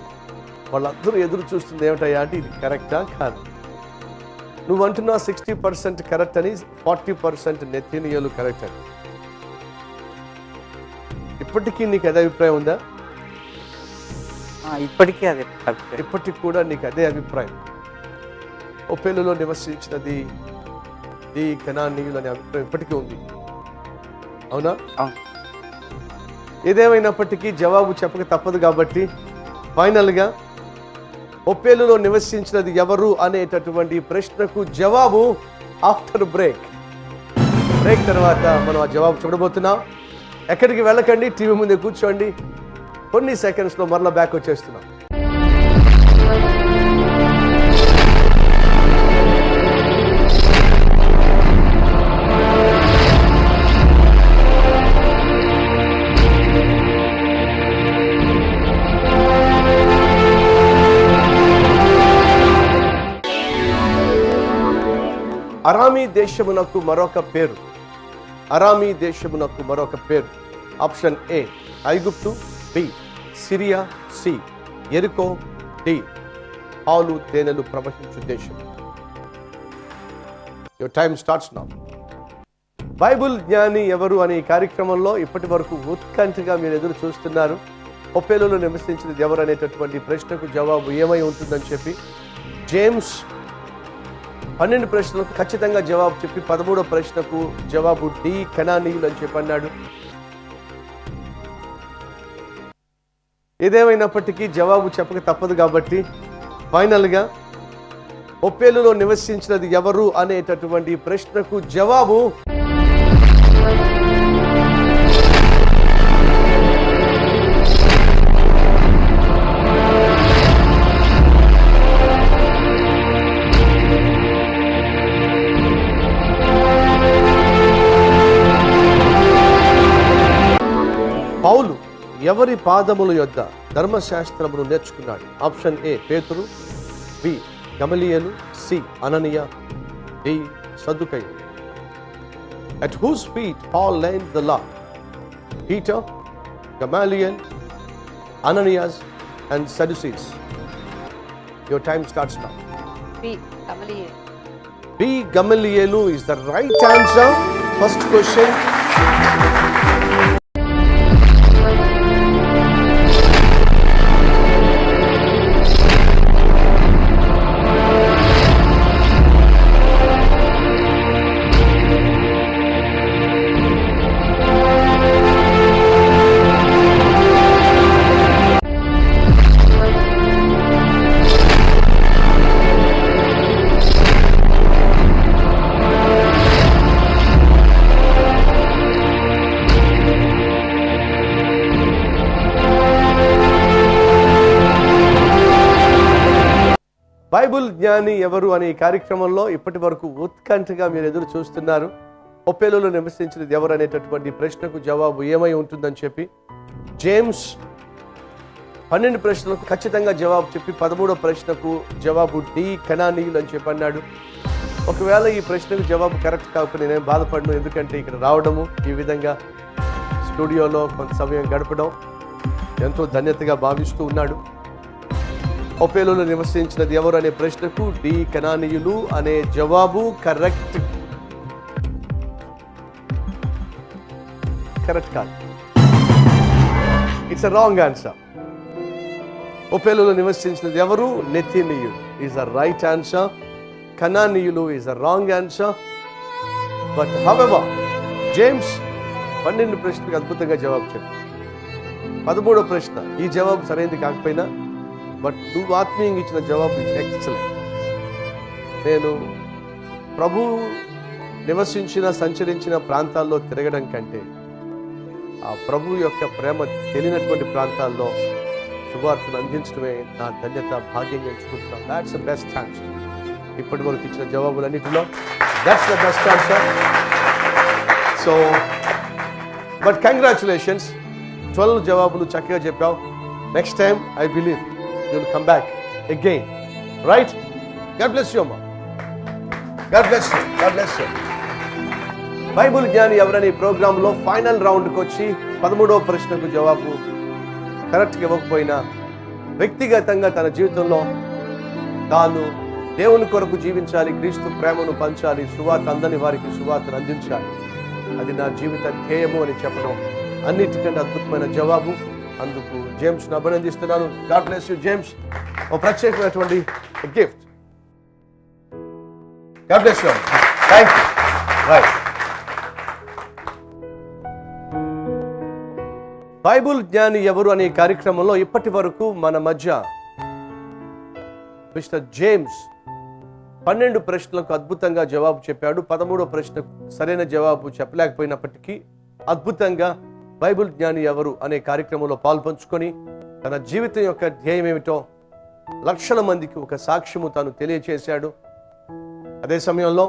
వాళ్ళందరూ ఎదురు చూస్తుంది ఏమిటయ్యా అంటే ఇది కరెక్టా కాదు. నువ్వు అంటున్నా 60% కరెక్ట్ అని, 40% నెథనీయులు కరెక్ట్ అని. ఇప్పటికీ నీకు అదే అభిప్రాయం ఉందా? ఇప్పటికీ అదే, ఇప్పటికి కూడా నీకు అదే అభిప్రాయం? ఓపేలులో నివసించినది ఈ కనానీయులు అనే అభిప్రాయం ఇప్పటికీ ఉంది, అవునా? ఏదేమైనప్పటికీ జవాబు చెప్పక తప్పదు. కాబట్టి ఫైనల్గా ఓపేలులో నివసించినది ఎవరు అనేటటువంటి ప్రశ్నకు జవాబు ఆఫ్టర్ బ్రేక్ తర్వాత మనం ఆ జవాబు చూడబోతున్నాం. ఎక్కడికి వెళ్ళకండి, టీవీ ముందే కూర్చోండి. కొన్ని సెకండ్స్లో మరలా బ్యాక్ వచ్చేస్తున్నాం. అరామీ దేశమునకు మరొక పేరు. అరామీ దేశమునకు మరొక పేరు. ఆప్షన్ ఏ ఐగుప్తు, బి సిరియా, సి ఎరికో, డి పాలు తేనెలు ప్రవహించు దేశం. Your time starts now. Bible జ్ఞాని ఎవరు అనే ఈ కార్యక్రమంలో ఇప్పటి వరకు ఉత్కంఠగా మీరు ఎదురు చూస్తున్నారు. ఓపేలులో నివసించినది ఎవరు అనేటటువంటి ప్రశ్నకు జవాబు ఏమై ఉంటుందని చెప్పి జేమ్స్ 12 ప్రశ్నలకు ఖచ్చితంగా జవాబు చెప్పి 13వ ప్రశ్నకు జవాబు డి కనానీయులు అని చెప్పి అన్నాడు. ఏదేమైనప్పటికీ జవాబు చెప్పక తప్పదు. కాబట్టి ఫైనల్గా ఓపేలులో నివసించినది ఎవరు అనేటటువంటి ప్రశ్నకు జవాబు పౌలు ఎవరి పాదముల యొద్ద ధర్మశాస్త్రమును నేర్చుకున్నాడు? ఆప్షన్ ఏ పేతురు, బి గమలియేలు, సి అననీయ, డి సద్దుకయ్యులు. At whose feet Paul learned the law? Peter, Gamaliel, Ananias and Sadducees. Your time starts now. B. Gamaliel. B. Gamalielu is the right answer. First question. Bible జ్ఞాని ఎవరు అనే ఈ కార్యక్రమంలో ఇప్పటి వరకు ఉత్కంఠగా మీరు ఎదురు చూస్తున్నారు. ఒప్పేలులో నివసించినది ఎవరు అనేటటువంటి ప్రశ్నకు జవాబు ఏమై ఉంటుందని చెప్పి జేమ్స్ 12 ప్రశ్నలకు ఖచ్చితంగా జవాబు చెప్పి 13వ ప్రశ్నకు జవాబు డి కనానీయులు అని చెప్పి అన్నాడు. ఒకవేళ ఈ ప్రశ్నకు జవాబు కరెక్ట్ కాకపోతే నేను బాధపడను, ఎందుకంటే ఇక్కడ రావడము, ఈ విధంగా స్టూడియోలో కొంత సమయం గడపడం ఎంతో ధన్యతగా భావిస్తూ ఉన్నాడు. ఒప్పేలులో నివసించినది ఎవరు అనే ప్రశ్నకు డి కనానీయులు అనే జవాబు కరెక్ట్ కాదు. It's a wrong answer. ఒప్పేలులో నివసించినది ఎవరు? నెతనీయులు ఈజ్ అ రైట్ ఆన్సర్. కనానీయులు is a wrong answer. But however James 12 ప్రశ్నకు అద్భుతంగా జవాబు చెప్పాడు. 13వ ప్రశ్న ఈ జవాబు సరైనది కాకపోయినా బట్ నువ్వు ఆత్మీయంగా ఇచ్చిన జవాబు ఇస్ ఎక్సలెంట్. నేను ప్రభు నివసించిన సంచరించిన ప్రాంతాల్లో తిరగడం కంటే ఆ ప్రభు యొక్క ప్రేమ తెలియనటువంటి ప్రాంతాల్లో శుభార్తను అందించడమే నా ధన్యత, భాగ్యంగా ఎంచుకుంటున్నాను. That's the best answer. ఇప్పటి వరకు ఇచ్చిన జవాబులన్నిటిలో that's the best answer. So but congratulations, 12 జవాబులు చక్కగా చెప్పావు. Next time I believe you will come back again, right? God bless you అమ్మా. God bless you. God bless you. Bible జ్ఞాని ఎవరని ప్రోగ్రాంలో ఫైనల్ రౌండ్కి వచ్చి 13వ ప్రశ్నకు జవాబు కరెక్ట్గా ఇవ్వకపోయినా వ్యక్తిగతంగా తన జీవితంలో తాను దేవుని కొరకు జీవించాలి, క్రీస్తు ప్రేమను పంచాలి, సువార్త అందని వారికి సువార్తను అందించాలి, అది నా జీవిత ధ్యేయము అని చెప్పడం అన్నిటికంటే అద్భుతమైన జవాబు. అందుకు జేమ్స్ను అభినందిస్తున్నాను. God bless you James. ఒక ప్రత్యేకమైనటువంటి gift. God bless you. Thank you. Right. Bible జ్ఞాని ఎవరు అనే కార్యక్రమంలో ఇప్పటి వరకు మన మధ్య మిస్టర్ జేమ్స్ 12 ప్రశ్నలకు అద్భుతంగా జవాబు చెప్పాడు. 13వ ప్రశ్నకు సరైన జవాబు చెప్పలేకపోయినప్పటికీ అద్భుతంగా బైబిల్ జ్ఞాని ఎవరు అనే కార్యక్రమంలో పాల్పంచుకొని తన జీవితం యొక్క ధ్యేయం ఏమిటో లక్షల మందికి ఒక సాక్ష్యము తాను తెలియచేశాడు. అదే సమయంలో